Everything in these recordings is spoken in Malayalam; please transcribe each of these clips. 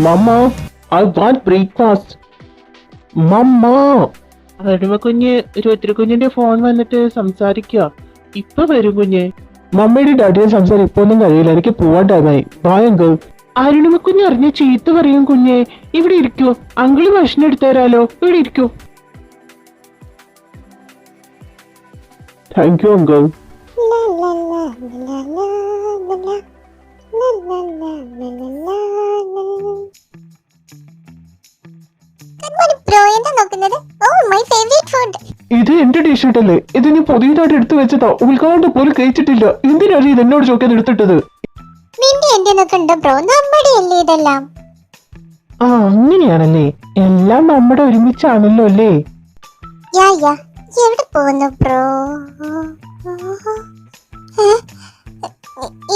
Mama, I want breakfast. Mamma. അരുമ കുഞ്ഞ് ഒത്തിരി കുഞ്ഞിന്റെ ഫോൺ വന്നിട്ട് സംസാരിക്കുക. ഇപ്പൊ വരും കുഞ്ഞ്. മമ്മയുടെ ഡാഡിയെ സംസാരം ഇപ്പൊ ഒന്നും കഴിയില്ല, എനിക്ക് പോവാൻ ടൈമായി. ബായങ്കൾ. അരുണിമ കുഞ്ഞ് അറിഞ്ഞ ചീത്ത പറയും കുഞ്ഞെ. ഇവിടെ ഇരിക്കൂ, അങ്കിള് ഭക്ഷണം എടുത്തു തരാലോ. ഇവിടെ ഇരിക്കൂ. Thank you uncle. ഇത് എന്റെ ടീഷർട്ട് അല്ലേ? ഇത് നീ പുതിയതായിട്ട് എടുത്തു വെച്ചതാ. ഉദ്ഘാടനം പോലും കഴിച്ചിട്ടില്ല. എന്തിനാണ് ഇത് എന്നോട് ചോദിക്കാൻ എടുത്തിട്ടത്? ആ, അങ്ങനെയാണല്ലേ. എല്ലാം നമ്മുടെ ഒരുമിച്ചാണല്ലോ അല്ലേ? എവിടെ പോകുന്നു ബ്രോ?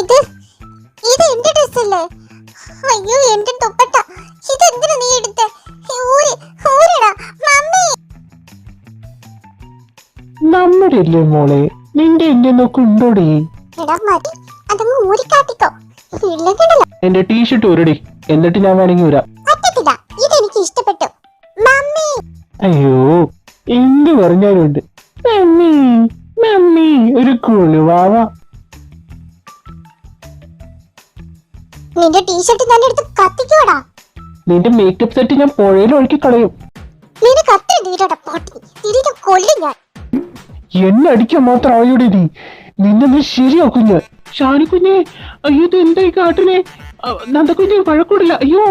ഇത് ഇത് എന്റെ ഡ്രസ് അല്ലേ? അയ്യോ, എന്റെ തൊപ്പട്ട. ഇത് എന്തിനാ നീ എടുത്തേ? മമ്മി, നമ്മുടെ ഇല്ലേ മോളെ? നിന്റെ എന്നെ നോക്കുണ്ടോടി? എന്റെ ടീഷർട്ട് ഊരടി, എന്നിട്ട് ഞാൻ വേണമെങ്കിൽ ഊരാം. ഇതെനിക്ക് ഇഷ്ടപ്പെട്ടു മമ്മി. അയ്യോ, എന്ത് പറഞ്ഞാലുണ്ട് മമ്മി. മമ്മി ഒരു കുളുവാവ. നിന്റെ ടീഷർട്ട് ഞാൻ എടുത്ത് കത്തിക്കോടാ. നിന്റെ മേക്കപ്പ് സെറ്റ് ഞാൻ പുഴയിൽ ഒഴുക്കി കളയും. നിന്നെ കത്തി തീരടാ പൊട്ടി. തിരികെ കൊല്ലും ഞാൻ. എന്നെ അടിക്കാൻ മാത്രം ആയോടെ നീ. നിന്നെ നീ ശരിയാക്കും ഞാൻ. ഷാനിക്കുഞ്ഞെ, അയ്യോ ഇത് എന്തായി കാട്ടിനെ? നന്ദക്കുഞ്ഞെ വഴക്കൂടില്ല. അയ്യോ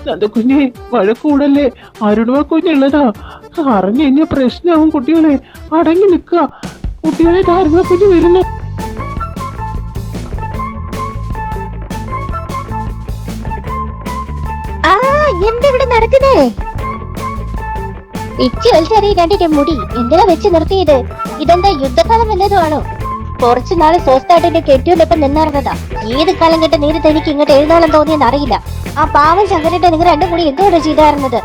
നന്ദക്കുഞ്ഞെ വഴക്കൂടല്ലേ. അരുണ കുഞ്ഞുള്ളതാ. അറിഞ്ഞു കഴിഞ്ഞ പ്രശ്നമാവും. കുട്ടികളെ അടങ്ങി നിക്ക. കുട്ടികളെ അരുണ കുഞ്ഞ് വരുന്നു. എന്തിവിടെ നടക്കുന്നേ? ഇച്ചി വലിച്ചെറിയ രണ്ടിന്റെ മുടി എന്തിനാ വെച്ച് നിർത്തിയത്? ഇതെന്താ യുദ്ധകാലം വല്ലതുമാണോ? കുറച്ചു നാള് സ്വസ്ഥായിട്ട് കെട്ടിയോടൊപ്പം നിന്നിറങ്ങതാ. ഏത് കാലം കെട്ട നേരത്തെ എനിക്ക് ഇങ്ങോട്ട് എഴുതാളം തോന്നിയെന്ന് അറിയില്ല. ആ പാവം ശങ്കരേട്ട നിങ്ങൾ രണ്ടും കൂടി എന്തോടെ ചെയ്തായിരുന്നത്?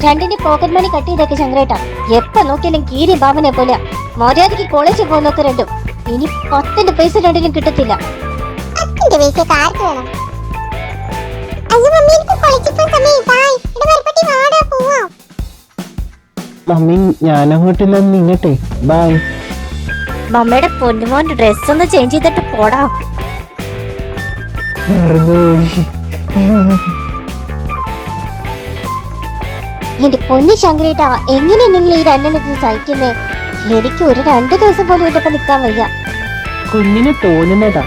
രണ്ടിന്റെ പോക്കറ്റ് മണി കട്ട് ചെയ്തേക്ക് ശങ്കരേട്ട. എപ്പ നോക്കിയാലും കീരി ബാബനെ പോലെ. മര്യാദക്ക് കോളേജിൽ പോകുന്നൊക്കെ രണ്ടും. ഇനി 10 പൈസ രണ്ടിനും കിട്ടത്തില്ല. മമ്മി ഞാനങ്ങോട്ടില്ല, നിങ്ങട്ടെ. ബൈ. മമ്മയുടെ പൊന്നുമോന്റെ ഡ്രസ് ഒന്ന് ചേഞ്ച് ചെയ്തിട്ട് പോടാ. എന്റെ പൊന്നു ശങ്കരേട്ടാ, എങ്ങനെ നിങ്ങൾ ഈ രണ്ടെണ്ണത്തിന് സഹിക്കുന്നേ? എനിക്ക് ഒരു 2 ദിവസം പോലും ഇതൊക്കെ നിക്കാൻ വയ്യ. കുഞ്ഞിന് തോന്നുന്നതാ.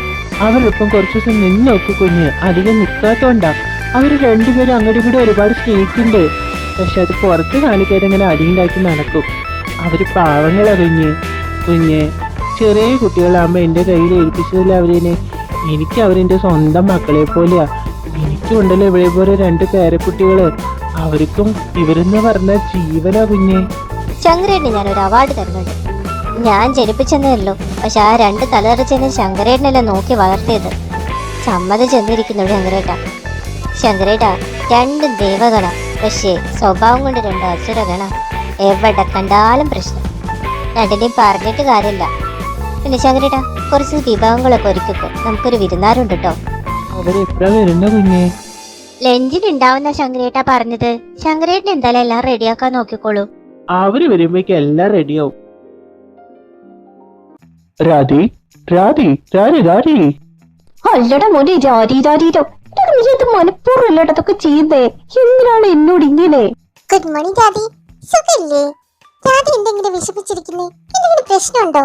അവരൊപ്പം കുറച്ചു ദിവസം നിന്ന് നോക്കു കുഞ്ഞ്. അധികം നിക്കാത്തോണ്ടാ. അവര് രണ്ടുപേരും അങ്ങോട്ടും കൂടെ ഒരുപാട് സ്നേഹിക്കുന്നുണ്ട്. പക്ഷെ അത് പുറത്ത് കാണിക്കാതെ ഇങ്ങനെ അടിയുണ്ടാക്കി നടക്കും. അവര് പാവങ്ങളാ കുഞ്ഞ്. ചെറിയ കുട്ടികളാകുമ്പോ എന്റെ കയ്യിൽ ഏൽപ്പിച്ചതില്ല അവരിനെ. എനിക്ക് അവരെന്റെ സ്വന്തം മക്കളെ പോലെയാ. എനിക്കുണ്ടല്ലോ ഇവിടെ പോലെ 2 പേരക്കുട്ടികള്. അവർക്കും ഇവരെന്ന് പറഞ്ഞ ജീവനാ കുഞ്ഞെ. ശങ്കരേട്ടന് ഞാനൊരു അവാർഡ് തരുന്നുണ്ട്. ഞാൻ ജനിപ്പിച്ചെന്നേ ഉള്ളൂ. പക്ഷെ ആ 2 തലതെറിച്ചെന്നെ ശങ്കരേട്ടനല്ലേ നോക്കി വളർത്തിയത്. സമ്മതിച്ചെന്നിരിക്കുന്നു ശങ്കരേട്ട. 2 ദേവഗണ, പക്ഷേ സ്വഭാവം കൊണ്ട് 2 അസുരഗണ. എവിടെ കണ്ടാലും പ്രശ്നം. രണ്ടിനെയും പറഞ്ഞിട്ട് കാര്യമില്ല. പിന്നെ ശങ്കരേട്ട, കുറച്ച് വിഭവങ്ങളൊക്കെ ഒരുക്കിക്കോ. നമുക്കൊരു വിരുന്നാരുണ്ട് കേട്ടോ. ലഞ്ചിനുണ്ടാവുന്ന ശങ്കരേട്ട പറഞ്ഞത്. ശങ്കരേട്ടൻ എന്തായാലും എല്ലാം റെഡിയാക്കാൻ നോക്കിക്കോളൂ. അവര് വരുമ്പോഴേക്ക് എല്ലാം റെഡിയാവും. അല്ലട മോനെ, രാരീരോ മനഃപൂർവ്വം അതൊക്കെ ചെയ്തേ. എന്തിനാണ് എന്നോട് ഇങ്ങനെ? ഗുഡ് മോർണിംഗ് ജാതി. സുഖല്ലേ? ജാതി എന്തെങ്കിലും വിഷമിച്ചിരിക്കുന്നേ? എന്തെങ്കിലും പ്രശ്നമുണ്ടോ?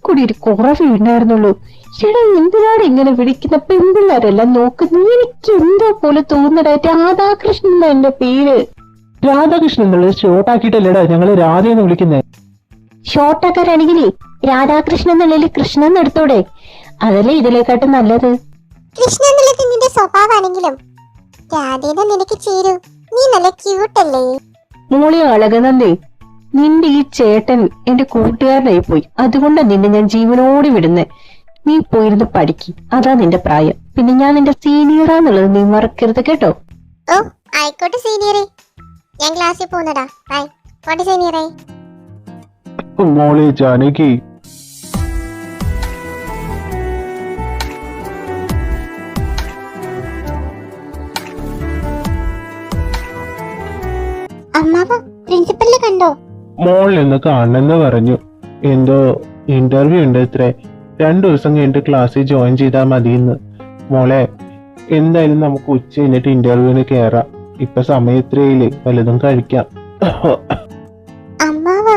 കൂടി ഒരു കുറവ് ഉണ്ടായിരുന്നുള്ളൂ. ചേട്ടാ എന്തിനാണ് ഇങ്ങനെ വിളിക്കുന്ന? പെൺപിള്ളേരെല്ലാം നോക്കുന്നു. എനിക്ക് എന്തോ പോലെ തോന്നട. രാധാകൃഷ്ണൻ എന്റെ പേര്. രാധാകൃഷ്ണൻ എന്നുള്ളത് ഷോർട്ടാക്കിയിട്ടല്ലേടാ ഞങ്ങള് രാധയെന്ന് വിളിക്കുന്നേ. ഷോർട്ടാക്കാരാണെങ്കിലേ രാധാകൃഷ്ണൻ എന്നുള്ളതിൽ കൃഷ്ണൻ എടുത്തോടെ. അതല്ലേ ഇതിലേക്കാട്ടും നല്ലത്. കൃഷ്ണ എന്നുള്ളത് നിന്റെ സ്വഭാവമാണെങ്കിലും രാധേനെ നിനക്ക് ചേരൂ. നീ നല്ല ക്യൂട്ടല്ലേ? മോളെ അളകനന്ദേ, നിന്റെ ഈ ചേട്ടൻ എന്റെ കൂട്ടുകാരനായി പോയി. അതുകൊണ്ടാണ് നിന്നെ ഞാൻ ജീവനോട് വിടുന്നേ. നീ പോയിരുന്ന് പഠിക്ക്. അതാ നിന്റെ പ്രായം. പിന്നെ ഞാൻ നിന്റെ സീനിയറാന്നുള്ളത് നീ മറക്കരുത് കേട്ടോ. ഓ ആയിക്കോട്ടെ സീനിയറെ. ഞാൻ ക്ലാസ്സിൽ പോകുന്നടാ. ബൈ. പോട്ടെ സീനിയറെ. മോളെ ജാനകി, അമ്മാവ പ്രിൻസിപ്പലിനെ കണ്ടോ? മോൾ എന്ന് കാണണമെന്ന് പറഞ്ഞു. എന്തോ ഇന്റർവ്യൂ ഉണ്ട് ഇത്രേ, 2 ദിവസം കഴിഞ്ഞിട്ട് ക്ലാസ്സിൽ ജോയിൻ ചെയ്താൽ മതിയെന്ന്. മോളെ, എന്തായാലും നമുക്ക് ഉച്ച കഴിഞ്ഞിട്ട് ഇന്റർവ്യൂവിന് കയറാം. ഇപ്പൊ സമയം ഇത്രയില്ലേ, വല്ലതും കഴിക്കാം. അമ്മാവ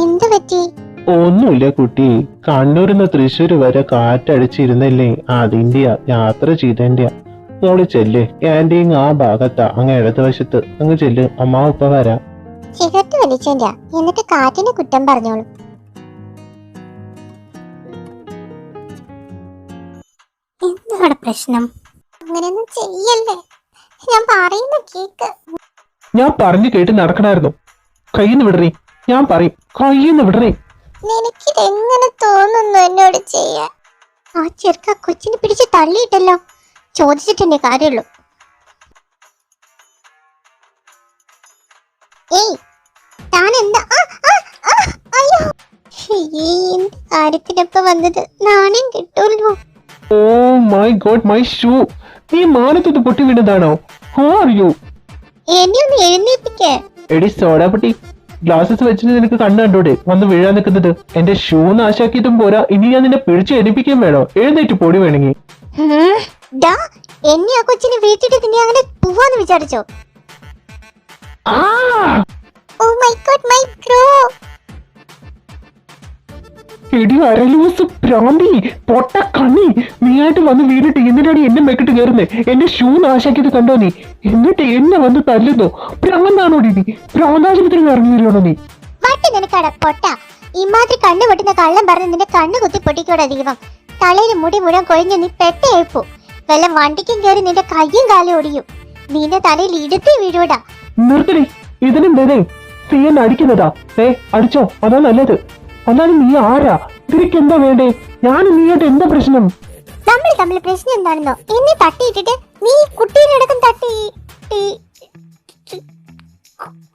എന്ത് പറ്റി? ഒന്നുമില്ല കുട്ടി, കണ്ണൂരിന്ന് തൃശ്ശൂർ വരെ കാറ്റടിച്ചിരുന്നല്ലേ, അതിന്റെ യാത്ര ചെയ്തതിന്റെ. മോള് ചെല്ല്, ക്യാൻറ്റീൻ ആ ഭാഗത്താ, അങ്ങ് ഇടതുവശത്ത്. അങ്ങ് ചെല്ല്, അമ്മാവ് ഇപ്പൊ വരാം. സിഗരറ്റ് വലിച്ചേന്റെ, എന്നിട്ട് കാറ്റിന് കുറ്റം പറഞ്ഞോളൂ. എന്താണ് പ്രശ്നം? അങ്ങനെയൊന്നും ചെയ്യല്ലേ, ഞാൻ പറയുന്ന കേക്ക്. ഞാൻ പറഞ്ഞു കേട്ട് നടക്കണായിരുന്നു. കയ്യിന്ന് വിടറേ, ഞാൻ പറയും, കയ്യിന്ന് വിടറേ. നിനക്കിത് എങ്ങനെ തോന്നുന്നു എന്നോട് ചെയ്യാൻ? ആ ചെറുക്ക കൊച്ചിനെ പിടിച്ച് തള്ളിയിട്ടല്ലോ, ചോദിച്ചിട്ടെന്നെ കാര്യമുള്ളൂ. ഏയ്, താൻ എന്താ അയ്യോ, എന്ത് കാര്യത്തിനൊപ്പം വന്നത്? നാണം കിട്ടുമല്ലോ. Oh my god, my shoe. നീ മാനത്തൊന്ന് പൊട്ടി വീണതാണോ? ഹോ ആർ യു? എന്നെ ഒന്ന് എഴുന്നേപ്പിക്കേ. എടി സോഡാപട്ടി, ഗ്ലാസസ് വെച്ചിട്ട് നിനക്ക് കണ്ണു കണ്ടൂടെ വന്ന് വീഴാൻ നിൽക്കുന്നത്? എന്റെ ഷൂ നാശാക്കിയിട്ടും പോരാ, ഇനി ഞാൻ നിന്നെ പിടിച്ച് എണിപ്പിക്കാൻ വേണോ? എഴുന്നേറ്റ് പൊടി വേണമെങ്കിൽ. എന്നെ ആ കൊച്ചിനെ വീട്ടിട്ട് നിന്നെ അങ്ങനെ പോവാന്ന് വിചാരിച്ചോ? Oh my god, my bro. എടി അരലൂസ് പ്രാന്തി, പൊട്ട കണ്ണി, നീയായിട്ട് വന്ന് വീണിട്ട് എന്തിനാണ് എന്നെ മെക്കിട്ട് കയറുന്നേ? എന്റെ ഷൂ നാശാക്കിയത് കണ്ടോ നീ? എന്നിട്ട് എന്നെ വന്ന് തല്ലുന്നോ? പ്രാന്താണോ നീ? പ്രാന്താശുപത്രിയിൽ ഇറങ്ങിയില്ലോ നീ? വട്ടി നിനക്കട പൊട്ട, ഇമാതിരി കണ്ണു പൊട്ടുന്ന കള്ളം പറഞ്ഞ് നിന്റെ കണ്ണു കുത്തി പൊട്ടിക്കൂടാ ദൈവം. തലയിൽ മുടി മുഴുവൻ കൊഴിഞ്ഞ് നീ പെട്ടേപ്പോ. വല്ല വണ്ടിക്കും കയറി നിന്റെ കയ്യും കാലും ഒടിയും. നിന്റെ തലയിൽ ഇടുത്തി വീഴൂടാ. നിർത്തടി, ഇതിനെന്തേ നീ എന്നെ അടിക്കുന്നതാ? അടിച്ചോ, അതാ നല്ലത്. എന്നാലും നീ ആരാ? ഇതിലേക്ക് എന്താ വേണ്ടേ? ഞാൻ നീയായിട്ട് എന്താ പ്രശ്നം? തമ്മിൽ പ്രശ്നം എന്താണെന്നോ? എന്നെ തട്ടിയിട്ടിട്ട് നീ കുട്ടീനടക്കം തട്ടി.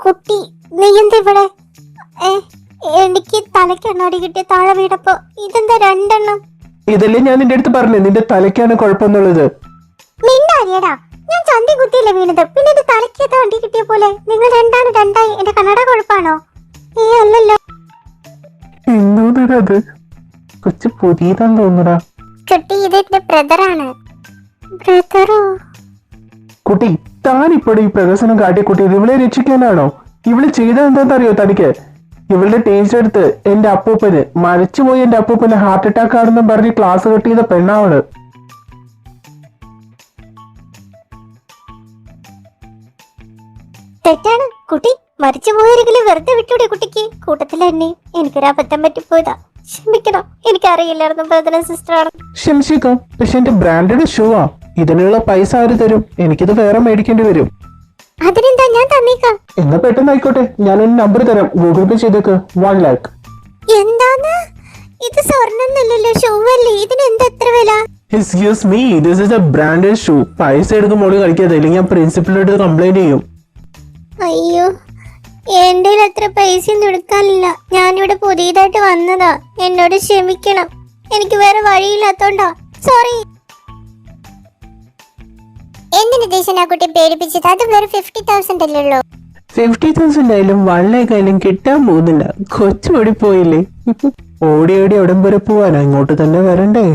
കുട്ടി നീ എന്താ ഇവിടെ? എനിക്ക് തലയ്ക്കെണ്ണോടി കിട്ടിയ താഴെ വീടപ്പോ ഇതെന്താ 2 എണ്ണം? ഇതല്ലേ ഞാൻ നിന്റെ അടുത്ത് പറഞ്ഞേ, നിന്റെ തലയ്ക്കാണ് കുഴപ്പമെന്നുള്ളത്. മിണ്ടാരിയടാ, ഞാൻ ചന്തി കുത്തിയില്ല വീണത്, പിന്നെ എന്റെ തലയ്ക്ക് വണ്ടി കിട്ടിയ പോലെ. നിങ്ങൾ രണ്ടായി എന്റെ കണ്ണട കുഴപ്പാണോ? അല്ലല്ലോ. എന്തോന്നടാ അത്? കൊച്ചു പുതിയതാന്ന് തോന്നുടാ. കുട്ടി ഇത് എന്റെ ബ്രദറാണ്. ബ്രദറോ? കുട്ടി, താനിപ്പോഴും ഈ പ്രദർശനം കാട്ടിയ കുട്ടി ഇവളെ രക്ഷിക്കാനാണോ? ഇവള് ചെയ്തത് എന്താണെന്നറിയോ തനിക്ക്? ഇവളുടെ ടേസ്റ്റ് എടുത്ത് എന്റെ അപ്പൂപ്പന്, മരിച്ചുപോയി എന്റെ അപ്പൂപ്പന് ഹാർട്ട് അറ്റാക്ക് ആണെന്നും പറഞ്ഞ് ക്ലാസ് കട്ട് ചെയ്ത പെണ്ണാവള്. തെറ്റാണ് കുട്ടി, മരിച്ചു പോയെങ്കിലും വെറുതെ വിട്ടൂടെ കുട്ടിക്ക്? കൂട്ടത്തിൽ തന്നെ എനിക്കൊരു അബദ്ധം പറ്റിപ്പോയതാ, ക്ഷമിക്കണം. എനിക്കറിയില്ലായിരുന്നു ബ്രദർ സിസ്റ്റർ ആണ്. ക്ഷമിച്ചേക്കാം, പക്ഷെ എന്റെ ബ്രാൻഡഡ് ഷൂ ആ. ഇതിനുള്ള പൈസ ആര് തരും? എനിക്കിത് വേറെ മേടിക്കേണ്ടി വരും. അതിനെന്താ, ഞാൻ തന്നേക്കാം. എന്നാ പെട്ടെന്ന് ആയിക്കോട്ടെ, ഞാനൊരു നമ്പർ തരാം, ഗൂഗിൾ പേ ചെയ്തേക്ക്. 1 lakh. എന്താണ് ഇത്? സ്വർണ്ണന്നല്ലല്ലോ, ഷൂ അല്ലേ, ഇതിനെന്താ എത്ര വില? Excuse me, this is A branded shoe. പൈസ എടുക്കുമ്പോൾ കളിക്കാതെ, ഇല്ലെങ്കിൽ ഞാൻ പ്രിൻസിപ്പലിനോട് കംപ്ലൈന്റ് ചെയ്യും. അയ്യോ, എന്റെ അത്ര പൈസ ഒന്നും എടുക്കാനില്ല. ഞാനിവിടെ പുതിയതായിട്ട് വന്നതാ, എന്നോട് ക്ഷമിക്കണം. എനിക്ക് വേറെ വഴിയില്ലാത്തോണ്ടാ, സോറി. എന്തിനു ദേശം ആ കുട്ടി പേടിപ്പിച്ചത്? അത് വേറെ 50,000 അല്ലല്ലോ. 50,000 ആയാലും 1 lakh ആയാലും കിട്ടാൻ പോകുന്നില്ല. കൊച്ചു ഓടിപ്പോയില്ലേ? ഓടി എവിടം വരെ പോവാനാ? ഇങ്ങോട്ട് തന്നെ വരണ്ടേ?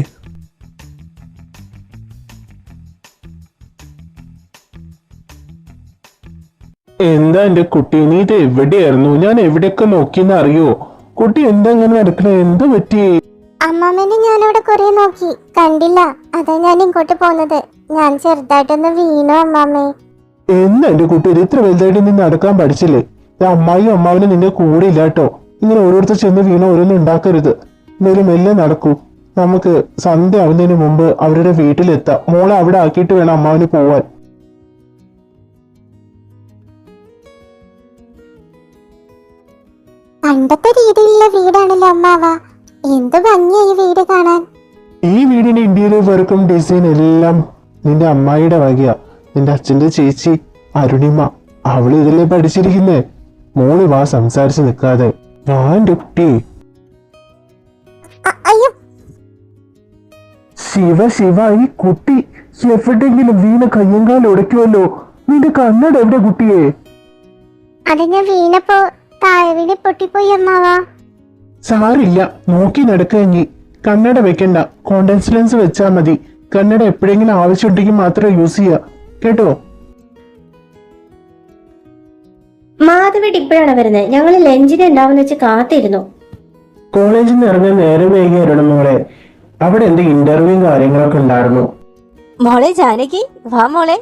എന്താ എന്റെ കുട്ടി, നീ ഇത് എവിടെയായിരുന്നു? ഞാൻ എവിടെയൊക്കെ നോക്കിയെന്ന് അറിയോ? കുട്ടി എന്താ ഇങ്ങനെ നടക്കണേ? എന്താ പറ്റി? അമ്മാമ്മനെ ഞാനവിടെ കുറെ നോക്കി, കണ്ടില്ല. അതാ ഞാൻ ഇങ്ങോട്ട് പോന്നത്. ഞാൻ ചെറുതായിട്ടൊന്ന് വീണു അമ്മാമ്മേ. എന്താ എന്റെ കുട്ടി, ഇത് ഇത്ര വലുതായിട്ട് നീ നടക്കാൻ പഠിച്ചില്ലേ? അമ്മായിയും അമ്മാവനും നിന്റെ കൂടെ ഇല്ല കേട്ടോ. ഇങ്ങനെ ഓരോരുത്തർ ചെന്ന് വീണ ഓരോന്നും ഉണ്ടാക്കരുത്. എന്തായാലും മെല്ലെ നടക്കൂ. നമുക്ക് സന്ധ്യ ആവുന്നതിന് മുമ്പ് അവരുടെ വീട്ടിലെത്താം. മോളെ അവിടെ ആക്കിയിട്ട് വേണം അമ്മാവന് പോവാൻ. പണ്ടത്തെ രീതിയിലുള്ള വീടാണല്ലോ അമ്മാവ. എന്ത് ഭംഗിയാ ഈ വീട് കാണാൻ. ഈ വീടിന്റെ ഇന്റീരിയർ വർക്കും ഡിസൈൻ എല്ലാം നിന്റെ അമ്മായിയുടെ വകയാ. നിന്റെ അച്ഛന്റെ ചേച്ചി അരുണിമ, അവള് ഇതിലേ പഠിച്ചിരിക്കുന്നേ. മോള് വാ, സംസാരിച്ച് നിൽക്കാതെ. ഞാൻ കുട്ടി. ശിവ, ഈ കുട്ടി എവിടെയെങ്കിലും വീണ് കയ്യങ്കാലം ഉടയ്ക്കുമല്ലോ. നിന്റെ കണ്ണട എവിടെ കുട്ടിയെ? അത് ഞാൻ വീണപ്പോ താഴെ വീണ് പൊട്ടിപ്പോയി അമ്മാവാ. സാറില്ല, നോക്കി നടക്കഞ്ഞി. കണ്ണട വെക്കണ്ട, കോണ്ടാക്ട് ലെൻസ് വെച്ചാ മതി. കണ്ണട എപ്പോഴെങ്കിലും ആവശ്യമുണ്ടെങ്കിൽ മാത്രം യൂസ് ചെയ്യാ, കേട്ടോ? മാധവേട്ട് ഇപ്പോഴാണ് വരുന്നത്. ഞങ്ങൾ ലഞ്ചിന് ഉണ്ടാവുന്ന വെച്ച് കാത്തിരുന്നു. കോളേജിൽ നിന്ന് ഇറങ്ങാൻ നേരം വൈകിയായിരുന്നു മോളെ. അവിടെ എന്ത് ഇന്റർവ്യൂ കാര്യങ്ങളൊക്കെ ഉണ്ടായിരുന്നു. മോളെ ജാനകി, വാ മോളെ.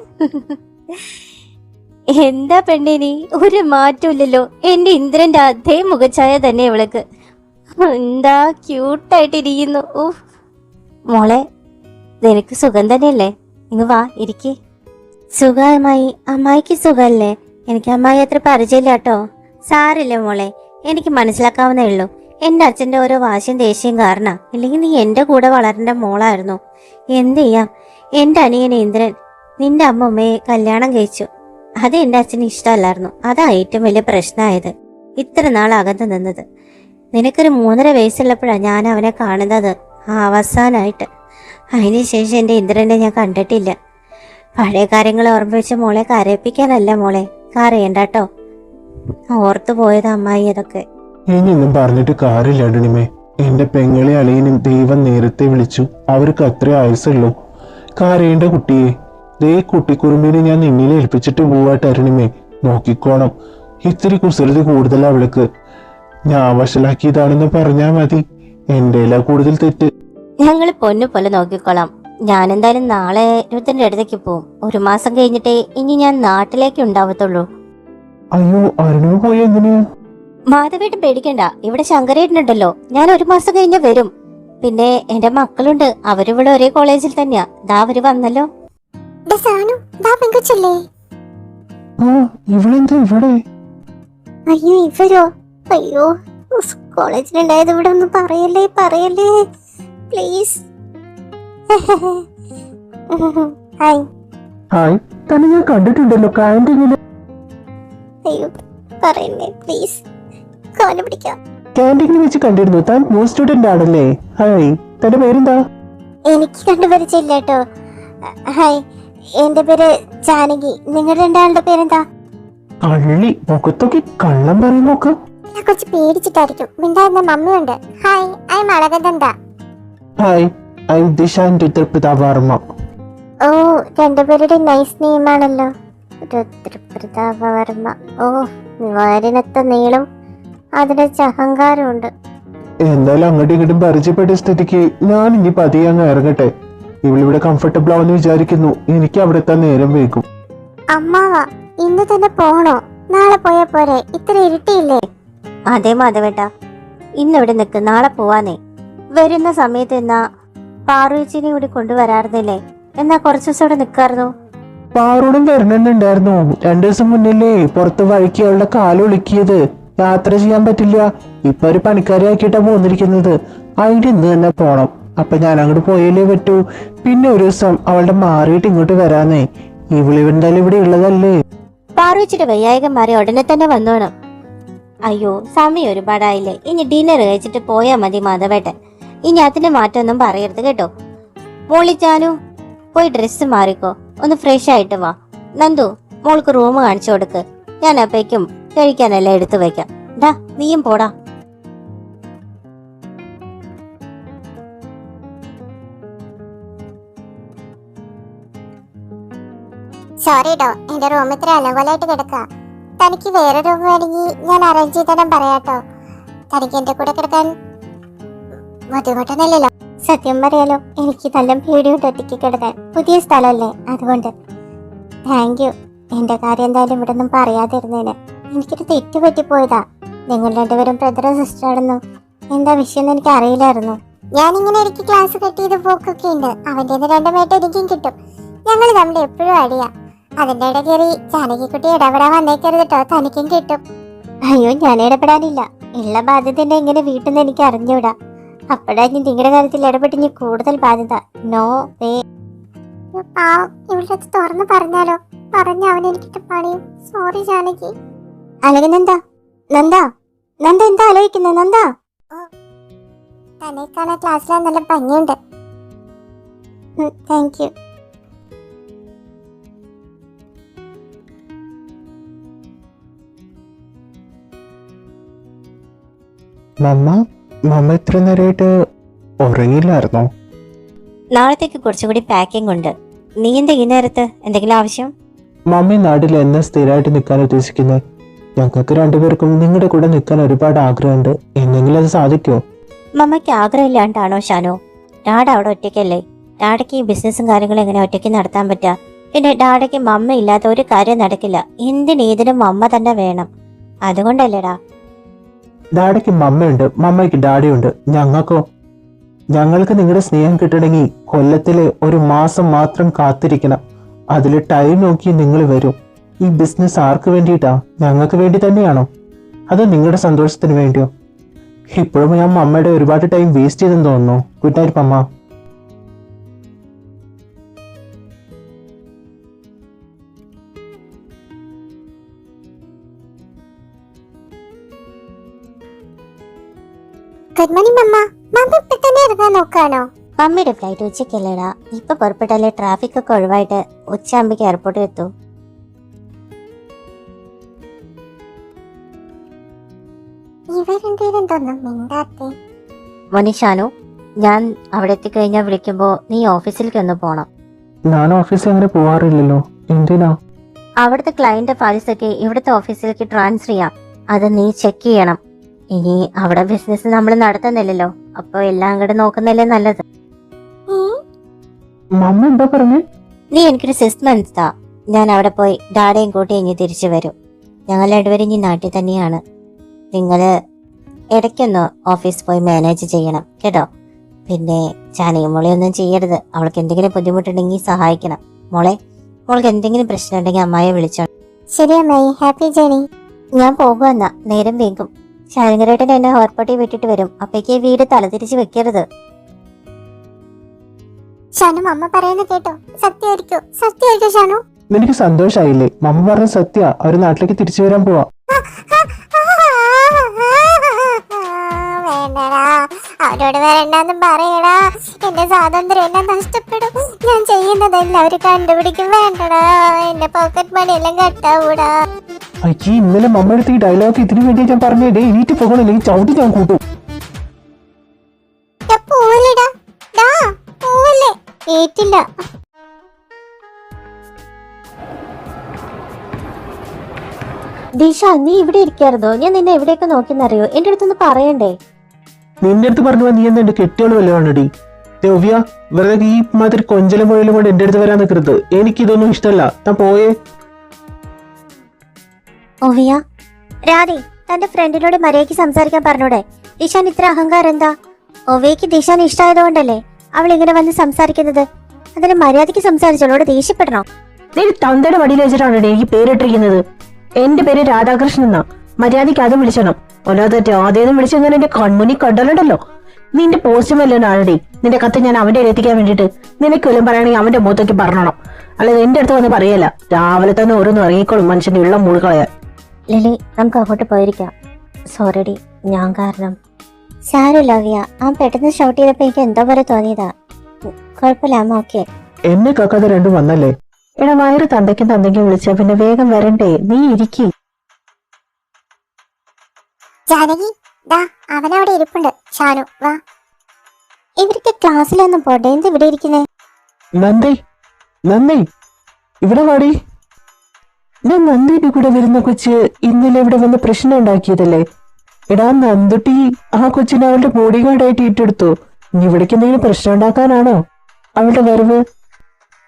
എന്താ പെണ്ണിനി, ഒരു മാറ്റമില്ലല്ലോ. എന്റെ ഇന്ദ്രന്റെ അതേ മുഖഛായ തന്നെ ഇവൾക്ക്. എന്താ ക്യൂട്ടായിട്ടിരിക്കുന്നു. മോളെ, നിനക്ക് സുഖം തന്നെയല്ലേ? ഇങ്ങ് വാ, ഇരിക്കേ. സുഖമായി. അമ്മായിക്ക് സുഖല്ലേ? എനിക്ക് അമ്മായി അത്ര പരിചയമില്ല കേട്ടോ. സാരില്ല മോളെ, എനിക്ക് മനസ്സിലാക്കാവുന്നേ ഉള്ളൂ. എന്റെ അച്ഛന്റെ ഓരോ വാശിയും ദേഷ്യം കാരണ. ഇല്ലെങ്കിൽ നീ എന്റെ കൂടെ വളരേണ്ട മോളായിരുന്നു. എന്ത് ചെയ്യാം, എന്റെ അനിയൻ ഇന്ദ്രൻ നിന്റെ അമ്മമ്മയെ കല്യാണം കഴിച്ചു. അത് എന്റെ അച്ഛന് ഇഷ്ടമല്ലായിരുന്നു. അതാ ഏറ്റവും വലിയ പ്രശ്നമായത്, ഇത്ര നാൾ അകന്നു നിന്നത്. നിനക്കൊരു 3.5 വയസ്സുള്ളപ്പോഴാണ് ഞാൻ അവനെ കാണുന്നത് അവസാനായിട്ട്. അതിനുശേഷം എന്റെ ഇന്ദ്രനെ ഞാൻ കണ്ടിട്ടില്ല. പഴയ കാര്യങ്ങൾ ഓർമ്മ വെച്ച് മോളെ കരയിപ്പിക്കാനല്ല മോളെ, കരയണ്ടട്ടോ. ഓർത്തു പോയത് അമ്മായി അതൊക്കെ. ഇനിയൊന്നും പറഞ്ഞിട്ട് കാര്യമില്ല അടിണിമേ. എന്റെ പെങ്ങളെ അളിയനും ദൈവം നേരത്തെ വിളിച്ചു. അവർക്ക് അത്രേ ആയുസുള്ളൂ. കരയേണ്ട കുട്ടിയെ. ദേ കുട്ടിക്കുറുമ്പിനെ ഞാൻ നിന്നിൽ ഏൽപ്പിച്ചിട്ട് പോവാട്ട് അരുണിമേ. നോക്കിക്കോണം. ഇത്തിരി കുസൃതി കൂടുതലാ അവൾക്ക്. ഞാൻ വഷളാക്കിയതാണെന്ന് പറഞ്ഞാ മതി. എന്റെ കൂടുതൽ തെറ്റ്. ഞങ്ങൾ പൊന്നു പോലെ നോക്കിക്കോളാം. ഞാൻ എന്തായാലും നാളെ രുദ്രന്റെ അടുത്തേക്ക് പോവും. 1 മാസം കഴിഞ്ഞിട്ടേ ഇനി ഞാൻ നാട്ടിലേക്ക് ഉണ്ടാവത്തുള്ളൂ. അയ്യോ, അരുണിമ പോയി എങ്ങനെയാ? മാധവേട്ടൻ പേടിക്കണ്ട, ഇവിടെ ശങ്കരേട്ടനുണ്ടല്ലോ. ഞാൻ 1 മാസം കഴിഞ്ഞ് വരും. പിന്നെ എന്റെ മക്കളുണ്ട്, അവരിവിടെ ഒരേ കോളേജിൽ തന്നെയാ. ദാ അവര് വന്നല്ലോ. ആ, ഇവളെന്താ ഇവിടെ? അയ്യോ ഇവരോ? അയ്യോ, കോളേജിലുണ്ടായത് ഇവിടെ ഒന്നും പറയല്ലേ പ്ലീസ്. ഹായ്. ഹായ്, തന്നെ ഞാൻ കണ്ടിട്ടുണ്ടല്ലോ ക്യാൻറ്റീനില്. അയ്യോ പറയല്ലേ പ്ലീസ്, കാല് പിടിക്കാം. ക്യാൻറ്റീനിൽ വെച്ച് കണ്ടിരുന്നു. താൻ ന്യൂ സ്റ്റുഡന്റ് ആണല്ലേ? ഹായ്, തന്റെ പേരെന്താ? എനിക്ക് കണ്ടുപരിചയില്ല കേട്ടോ. ഹായ്, എന്റെ പേര് ജാനകി. നിങ്ങളുടെ രണ്ടാളുടെ പേരെന്താ? കള്ളി, മുഖത്തൊക്കെ കള്ളം പറയും നോക്ക്. ഞാൻ കുറച്ച് പേടിച്ചിട്ടായിരിക്കും. മിണ്ടായിരുന്ന മമ്മിയുണ്ട്. Hi, I'm Alakananda. Hi, I'm Dishan Rudrapratap Varma. ഓ, രണ്ടുപേരുടെ നൈസ് നെയിം ആണല്ലോ, രുദ്രപ്രത വർമ്മ. ഓ, വാരിനത്തെ നീളം, അതിന്റെ അഹങ്കാരമുണ്ട്. എന്തായാലും അങ്ങോട്ടും ഇങ്ങോട്ടും പരിചയപ്പെട്ട സ്ഥിതിക്ക് ഞാൻ ഇനി പതിയെ അങ്ങ് ഇറങ്ങട്ടെ. ഇവളിവിടെ കംഫർട്ടബിൾ ആവുമെന്ന് വിചാരിക്കുന്നു. എനിക്ക് അവിടെ എത്താൻ നേരം വൈകും. അമ്മാവാ, ഇന്ന് തന്നെ പോണോ? നാളെ പോയാ പോരെ? ഇത്ര ഇരുട്ടിയില്ലേ? അതെ മാധവേട്ടാ, ഇന്നിവിടെ നിൽക്ക്, നാളെ പോവാന്നേ. വരുന്ന സമയത്ത് എന്നാ പാറുവച്ചിനെ കൂടി കൊണ്ടുവരാറുന്നില്ലേ? എന്നാ കുറച്ചു ദിവസം ഇവിടെ നിൽക്കാറുന്നു. പാറോടും വരണമെന്നുണ്ടായിരുന്നു. 2 ദിവസം മുന്നല്ലേ പുറത്ത് വഴിക്ക് അവളുടെ കാല് ഒളുക്കിയത്. യാത്ര ചെയ്യാൻ പറ്റില്ല. ഇപ്പൊ ഒരു പണിക്കാരെ ആക്കിയിട്ടാ പോന്നിരിക്കുന്നത്. അതിന്റെ ഇന്ന് തന്നെ പോണം. അപ്പൊ ഞാൻ അങ്ങോട്ട് പോയാലേ പറ്റൂ. പിന്നെ ഒരു ദിവസം അവളുടെ മാറിയിട്ട് ഇങ്ങോട്ട് വരാന്നേ. എന്തായാലും ഇവിടെ ഉള്ളതല്ലേ. പാറുവച്ചിട്ട് വയ്യായികം മാറി ഉടനെ തന്നെ വന്നോണം. അയ്യോ, സമയം ഒരുപാടായില്ലേ. ഇനി ഡിന്നർ കഴിച്ചിട്ട് പോയാ മതി മാധവേട്ടൻ. ഇനി അതിന്റെ മാറ്റമൊന്നും പറയരുത് കേട്ടോ. മോളിച്ചാനു, പോയി ഡ്രസ്സ് മാറിക്കോ, ഒന്ന് ഫ്രഷ് ആയിട്ട് വാ. നന്ദു, മോൾക്ക് റൂം കാണിച്ചു കൊടുക്ക്. ഞാൻ അപ്പേക്കും കഴിക്കാനെല്ലാം എടുത്തു വെക്കാം. ഡാ, നീയും പോടാ. സോറി കേട്ടോ, എന്റെ റൂം ഇത്ര അലങ്കോലായിട്ട് കിടക്കുക. തനിക്ക് വേറെ റൂം വേണമെങ്കിൽ ഞാൻ അറേഞ്ച് ചെയ്തോളം പറയാട്ടോ. തനിക്ക് എന്റെ കൂടെ കിടക്കാൻ ബുദ്ധിമുട്ടൊന്നുമില്ലല്ലോ. സത്യം പറയാലോ, എനിക്ക് നല്ല പേടിയുണ്ട് ഒറ്റയ്ക്ക് കിടക്കാൻ. പുതിയ സ്ഥലമല്ലേ, അതുകൊണ്ട്. Thank you. എന്റെ കാര്യം എന്തായാലും ഇവിടെ ഒന്നും പറയാതിരുന്നേന്. എനിക്കൊരു തെറ്റ് പറ്റിപ്പോയതാ. നിങ്ങൾ രണ്ടുപേരും ബ്രദറും സിസ്റ്ററാണെന്നും എന്താ വിഷയം എനിക്ക് അറിയില്ലായിരുന്നു. ഞാനിങ്ങനെ ഇടയ്ക്ക് ക്ലാസ് കട്ട് ചെയ്ത് പോക്കൊക്കെ ഉണ്ട്. അവന്റെ 2 മേട്ട് എനിക്കും കിട്ടും. ഞങ്ങൾ തമ്മിൽ എപ്പോഴും അടിയാ. അതിന്റെ ഇട കയറി ജാനകിക്കുട്ടി ഇടപെടാൻ വന്നേക്കരുത് കേട്ടോ, തനിക്കും കിട്ടും. അയ്യോ, ഞാൻ ഇടപെടാനില്ല. ഉള്ള ബാധ്യത എങ്ങനെ വീട്ടിൽ നിന്ന് എനിക്ക് അറിഞ്ഞൂടാ. അപ്പോഴാ ഞാൻ നിങ്ങളുടെ കാര്യത്തിൽ ഇടപെട്ട് ഇനി കൂടുതൽ ബാധ്യത. No way. പാവം, ഇവിടെ തുറന്ന് പറഞ്ഞാലോ? പറഞ്ഞ അവനെനിക്കിട്ട് പണിയും. സോറി ജാനകി. അല്ലെങ്കിൽ നന്ദ എന്താ ആലോചിക്കുന്നത്? നന്ദ, തന്നെ കാണാൻ ക്ലാസ്സിലാ നല്ല ഭംഗിയുണ്ട്. Thank you. മമ്മ മമ്മ ഇത്ര നേരമായിട്ട് ഉറങ്ങിയില്ലായിരുന്നോ? നാളത്തേക്ക് കുറച്ചുകൂടി പാക്കിംഗ് ഉണ്ട്. നീ എന്താ ഈ നേരത്ത്? എന്തെങ്കിലും ആവശ്യം? മമ്മി നാട്ടിൽ എന്നെ സ്ഥിരമായിട്ട് നിൽക്കാൻ ഉദ്ദേശിക്കുന്നത്? ഞങ്ങൾക്ക് രണ്ടുപേർക്കും നിങ്ങളുടെ കൂടെ നിൽക്കാൻ ഒരുപാട് ആഗ്രഹമുണ്ട്. എന്നെങ്കിലും അത് സാധിക്കുമോ? മമ്മയ്ക്ക് ആഗ്രഹമില്ലാണ്ടാണോ ഷാനു? ഡാഡ അവിടെ ഒറ്റയ്ക്കല്ലേ? ഡാഡയ്ക്ക് ഈ ബിസിനസ്സും കാര്യങ്ങളും എങ്ങനെ ഒറ്റയ്ക്ക് നടത്താൻ പറ്റുക? പിന്നെ ഡാഡയ്ക്ക് മമ്മ ഇല്ലാത്ത ഒരു കാര്യം നടക്കില്ല. എന്തിനേതിനും മമ്മ തന്നെ വേണം. അതുകൊണ്ടല്ലേടാ. ഡാഡിക്ക് മമ്മയുണ്ട്, മമ്മയ്ക്ക് ഡാഡിയുണ്ട്. ഞങ്ങൾക്കോ? ഞങ്ങൾക്ക് നിങ്ങളുടെ സ്നേഹം കിട്ടണമെങ്കിൽ കൊല്ലത്തിലെ ഒരു മാസം മാത്രം കാത്തിരിക്കണം. അതിൽ ടൈം നോക്കി നിങ്ങൾ വരും. ഈ ബിസിനസ് ആർക്ക് വേണ്ടിയിട്ടാ? ഞങ്ങൾക്ക് വേണ്ടി തന്നെയാണോ, അതോ നിങ്ങളുടെ സന്തോഷത്തിന് വേണ്ടിയോ? ഇപ്പോഴും ഞാൻ മമ്മയുടെ ഒരുപാട് ടൈം വേസ്റ്റ് ചെയ്തെന്ന് തോന്നുന്നു. ഗുഡ് നൈറ്റ് മമ്മ. ഗുഡ് മോർണിംഗ് മമ്മ. മമ്മ ഇപ്പൊ തന്നെ ഇറങ്ങാൻ നോക്കാണോ? മമ്മിയുടെ ഫ്ലൈറ്റ് ഉച്ചയ്ക്കല്ലേടാ. ഇപ്പൊ പുറപ്പെട്ടാലേ ട്രാഫിക് ഒക്കെ ഒഴിവായിട്ട് ഉച്ചയാകുമ്പേക്ക് എയർപോർട്ടിൽ എത്തൂ. ഇവരെന്തേലും തോന്നും മിണ്ടാത്തെ. മോനി ഷാനു, ഞാൻ അവിടെ എത്തിക്കഴിഞ്ഞാൽ വിളിക്കുമ്പോ നീ ഓഫീസിലേക്ക് ഒന്ന് പോണം. ഞാൻ ഓഫീസിൽ അങ്ങനെ പോവാറില്ലല്ലോ. എന്തിനാ? അവിടുത്തെ ക്ലയന്റ് ഫയൽസ് ഒക്കെ ഇവിടുത്തെ ഓഫീസിലേക്ക് ട്രാൻസ്ഫർ ചെയ്യാം. അത് നീ ചെക്ക് ചെയ്യണം. ഇനി അവിടെ ബിസിനസ് നമ്മൾ നടത്തുന്നില്ലല്ലോ, അപ്പൊ എല്ലാം അങ്ങോട്ട് നോക്കുന്നല്ലേ നല്ലത്. മമ്മ എന്താ പറഞ്ഞേ? നീ എനിക്കൊരു 6 months താ. ഞാൻ അവിടെ പോയി ഡാഡയും കൂട്ടി ഇനി തിരിച്ചു വരും. ഞങ്ങൾ രണ്ടുപേരും ഇനി നാട്ടിൽ തന്നെയാണ്. നിങ്ങള് ഇടയ്ക്കൊന്ന് ഓഫീസ് പോയി മാനേജ് ചെയ്യണം കേട്ടോ. പിന്നെ ചാനയും മോളെ ഒന്നും ചെയ്യരുത്. അവൾക്ക് എന്തെങ്കിലും ബുദ്ധിമുട്ടുണ്ടെങ്കിൽ സഹായിക്കണം. മോൾക്ക് എന്തെങ്കിലും പ്രശ്നം ഉണ്ടെങ്കിൽ അമ്മായി വിളിച്ചോ. ശരി അമ്മായി, ഹാപ്പി ജേണി. ഞാൻ പോകുമെന്നാ, നേരം വേഗം. ശാരംഗരേട്ടൻ എന്നെ ഹോർപ്പട്ടി വിട്ടിട്ട് വരും. അപ്പേക്ക് വീട് തലതിരിച്ച് വെക്കരുത്. ഷാനു മമ്മ പറയുന്ന കേട്ടോ? സത്യമായിരിക്കും ഷാനു? നിനക്ക് സന്തോഷായില്ലേ? മമ്മ പറഞ്ഞ സത്യ. അവര് നാട്ടിലേക്ക് തിരിച്ചു വരാൻ പോവാ. വേണ്ടടാ, അവരോട് വരണ്ടെന്ന് പറയടാ. എന്റെ സ്വാതന്ത്ര്യം എല്ലാം നഷ്ടപ്പെടും. ഞാൻ ചെയ്യുന്നതെല്ലാം അവര് കണ്ടുപിടിക്കും. വേണ്ടടാ, എന്റെ പോക്കറ്റ് മണി എല്ലാം കട്ടാവൂടാ. അയ്യേ, ഇന്നലെ മമ്മ എടുത്ത് ഈ ഡയലോഗ് ഇതിനു വേണ്ടി ഞാൻ പറഞ്ഞേ. എണീറ്റ് പോകണില്ലെങ്കിൽ ചവിട്ടി ഞാൻ കൂട്ടും. പോവല്ലേടാ, പോവല്ലേ? ഏറ്റില്ല. ദിശ, നീ ഇവിടെ ഇരിക്കായിരുന്നോ? ഞാൻ നിന്നെ എവിടെയൊക്കെ നോക്കിയെന്നറിയോ? എന്റെ അടുത്തൊന്ന് പറയണ്ടേ? നിന്റെ അടുത്ത് പറഞ്ഞു നീ എന്താ എന്റെ കെട്ടിയോള് വല്ലതാണടി. ദിവ്യ, വെറുതെ ഈ മാതിരി കൊഞ്ചലും മുഴലും കൊണ്ട് എന്റെ അടുത്ത് വരാൻ നിൽക്കരുത്. എനിക്കിതൊന്നും ഇഷ്ടമല്ല. താൻ പോയേ. ഓവിയ, രാധേ, തന്റെ ഫ്രണ്ടിനോട് മര്യാദയ്ക്ക് സംസാരിക്കാൻ പറഞ്ഞൂടെ? ദിശാൻ ഇത്ര അഹങ്കാരം എന്താ? ഓവിയക്ക് ദിശാൻ ഇഷ്ടമായതുകൊണ്ടല്ലേ അവൾ ഇങ്ങനെ വന്ന് സംസാരിക്കുന്നത്. അതിന് മര്യാദയ്ക്ക് സംസാരിച്ചോളോട് ദേഷ്യപ്പെടണോ? നീ തന്തയുടെ മടിയിൽ വെച്ചിട്ടാണ് എനിക്ക് പേരിട്ടിരിക്കുന്നത്. എന്റെ പേര് രാധാകൃഷ്ണൻ എന്നാ. മര്യാദയ്ക്ക് അതും വിളിച്ചണം. അല്ലാതെ രാധേന്നും വിളിച്ചെങ്ങനെ എന്റെ കൺമുന്നിൽ കണ്ടല്ലോ. നിന്റെ പോസ്റ്റ് വല്ലതും ആണടി. നിന്റെ കത്ത് ഞാൻ അവന്റെ എത്തിക്കാൻ വേണ്ടിട്ട് നിനക്ക് വല്ലതും പറയുകയാണെങ്കിൽ അവന്റെ മുഖത്തേക്ക് പറഞ്ഞണം. അല്ലാതെ എന്റെ അടുത്ത് വന്ന് പറയല്ല. രാവിലെ തന്നെ ഓരോന്ന് ഇറങ്ങിക്കോളും മനുഷ്യന്റെ ഉള്ള മുഴുകളയാൽ. ലിലി, നമുക്ക് അങ്ങോട്ട് പോയിരിക്കാം. സോറിടി, ഞാൻ കാരണം. സാരമില്ല ഓവിയ, ആ പെട്ടെന്ന് ഷൗട്ട് ചെയ്തപ്പോ എനിക്ക് എന്തോ പോലെ തോന്നിയതാ. കുഴപ്പമില്ല, അമ്മ ഓക്കെ. എന്നെ കക്കാതെ രണ്ടും വന്നല്ലേ. എടാ, വയറ് തന്തയ്ക്കും വിളിച്ച പിന്നെ വേഗം വരണ്ടേ? നീ ഇരിക്കി. ജാനകി, ദാ അവനവിടെ ഇരിപ്പുണ്ട്. ഷാനു വാ. ഇവർക്ക് ക്ലാസ്സിലൊന്നും പോട്ടെ, എന്ത് ഇവിടെ ഇരിക്കുന്നേ? നന്ദി ഇവിടെ വാടി. ഞാൻ നന്ദിയുടെ കൂടെ വരുന്ന കൊച്ച് ഇന്നലെ ഇവിടെ വന്ന് പ്രശ്നം ഉണ്ടാക്കിയതല്ലേ? എടാ നന്ദുട്ടി, ആ കൊച്ചിനെ അവളുടെ ബോഡി ഗാർഡായിട്ട് ഇട്ടെടുത്തു. ഇനി ഇവിടേക്ക് എന്തെങ്കിലും പ്രശ്നം ഉണ്ടാക്കാനാണോ അവളുടെ വരവ്?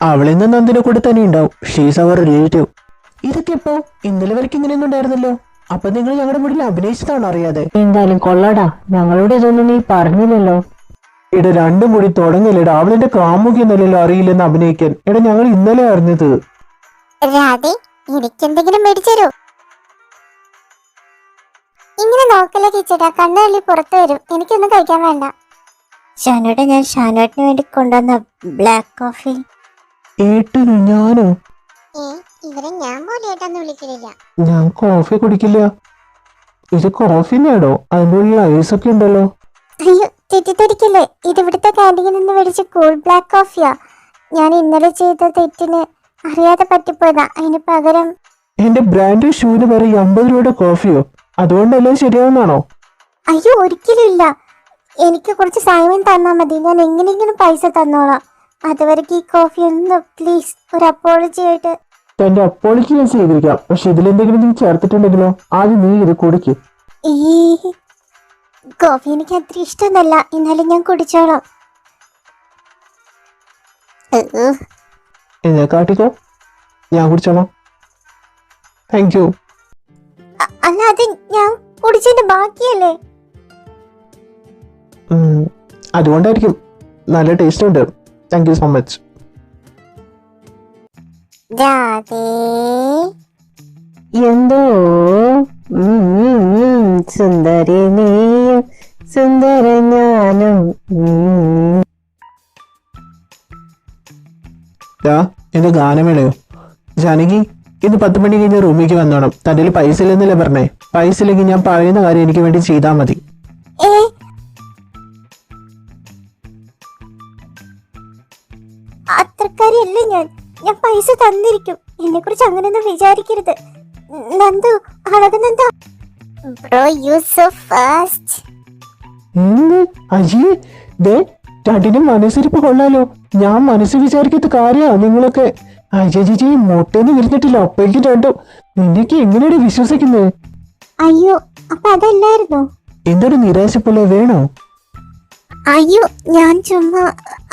അവളിന്ന് നന്ദിന്റെ കൂടെ തന്നെ ഉണ്ടാവും. ഷീസ് അവർ റിലേറ്റീവ്. ഇതൊക്കെ ഇപ്പോ ഇന്നലെ വരയ്ക്ക് ഇങ്ങനെയൊന്നും ഉണ്ടായിരുന്നല്ലോ. അപ്പൊ നിങ്ങൾ ഞങ്ങളുടെ വീട്ടിൽ അഭിനയിച്ചതാണോ അറിയാതെ? എന്തായാലും കൊള്ളാടാ, ഞങ്ങളോട് ഇതൊന്നും നീ പറഞ്ഞില്ലല്ലോ. എടാ, രണ്ടും കൂടി തുടങ്ങില്ലടാ. അവളെന്റെ കാമുകിന്നല്ലല്ലോ അറിയില്ലെന്ന് അഭിനയിക്കാൻ. എടാ, ഞങ്ങൾ ഇന്നലെ അറിഞ്ഞത്. രാധേ, എനിക്കെന്തെങ്കിലും മേടിച്ചരോ? ഇങ്ങനെ നോക്കല്ലേ ടീച്ചറാ, കണ്ണുതള്ളി പുറത്തു വരും. എനിക്കൊന്നും കഴിക്കാൻ വേണ്ട. ഷാനോടെ, ഞാൻ ഷാനോട്ടിന് വേണ്ടി കൊണ്ടുവന്ന ബ്ലാക്ക് കോഫി. ഏട്ടനോ? ഞാനോ? ഇവരെ ഞാൻ പോലെ ഏട്ടാന്ന് വിളിക്കലില്ല. ഞാൻ കോഫി കുടിക്കില്ല. ഇത് കോഫി തന്നെയാണോ? അതിൻ്റെ ഉള്ളിൽ ഐസൊക്കെ ഉണ്ടല്ലോ. അയ്യോ, തെറ്റിദ്ധരിക്കല്ലേ. ഇത് ഇവിടുത്തെ ക്യാൻറ്റീനിൽ നിന്ന് മേടിച്ച കൂൾ ബ്ലാക്ക് കോഫിയാ. ഞാൻ ഇന്നലെ ചെയ്ത തെറ്റിന് അറിയാതെ പറ്റിപ്പോയതാ. അതിന് പകരം എന്റെ ബ്രാൻഡ് ഷൂവിന് പറയും 50 രൂപയുടെ കോഫിയോ? അതുകൊണ്ടല്ലേ ശരിയാവുന്നാണോ? അയ്യോ ഒരിക്കലും ഇല്ല. എനിക്ക് കുറച്ച് സമയം തന്നാൽ മതി, ഞാൻ എങ്ങനെയെങ്കിലും പൈസ തന്നോളാം. അതുവരെയ്ക്ക് ഈ കോഫി ഒന്ന് പ്ലീസ് ഒരു അപ്പോളജി ആയിട്ട്. തന്റെ അപ്പോളിക്ക് ഞാൻ സ്വീകരിക്കാം, പക്ഷെ ഇതിലെന്തെങ്കിലും നീ ചേർത്തിട്ടുണ്ടെങ്കിലോ? ആദ്യം നീ ഇത് കുടിക്ക്. ഈ കോഫി എനിക്ക് അത്ര ഇഷ്ടമൊന്നല്ല, എന്നാലും ഞാൻ കുടിച്ചോളാം. എന്നെ കാട്ടിക്കോ, ഞാൻ കുടിച്ചോളാം. Thank you. അല്ല അത് ഞാൻ കുടിച്ചതിന്റെ ബാക്കിയല്ലേ? അതുകൊണ്ടായിരിക്കും, നല്ല ടേസ്റ്റ് ഉണ്ട്. Thank you so much. എന്തോ സുന്ദരി നീയും സുന്ദര ഞാനും. എന്റെ ഗാനമേളയോ? ജാനകി, ഇന്ന് 10 മണി കഴിഞ്ഞ് റൂമിലേക്ക് വന്നോണം. തന്റെ പൈസ ഇല്ലെന്നല്ലേ പറഞ്ഞേ? പൈസ ഇല്ലെങ്കിൽ ഞാൻ പറയുന്ന കാര്യം എനിക്ക് വേണ്ടി ചെയ്താൽ മതി. അത്രക്കാരിയല്ലേ ഞാൻ. ഞാൻ പൈസ തന്നിരിക്കും, എന്നെ കുറിച്ച് അങ്ങനെയൊന്നും വിചാരിക്കരുത്. Nandu, Azhakananda. Bro you so fast. അയ്യേ, ദേ രണ്ടിനും മനസ്സിരിപ്പ് കൊള്ളാലോ. ഞാൻ മനസ്സിൽ വിചാരിക്കാത്ത കാര്യാ നിങ്ങളൊക്കെ. അജയജി മൊട്ടേന്ന് വിരിഞ്ഞിട്ടില്ല, അപ്പേക്ക് രണ്ടും. നിന്നൊക്കെ എങ്ങനെയാണ് വിശ്വസിക്കുന്നത്? അയ്യോ, അപ്പൊ അതല്ലായിരുന്നു. എന്തൊരു നിരാശ പോലെ വേണോ? അയ്യോ, ഞാൻ ചുമ്മാ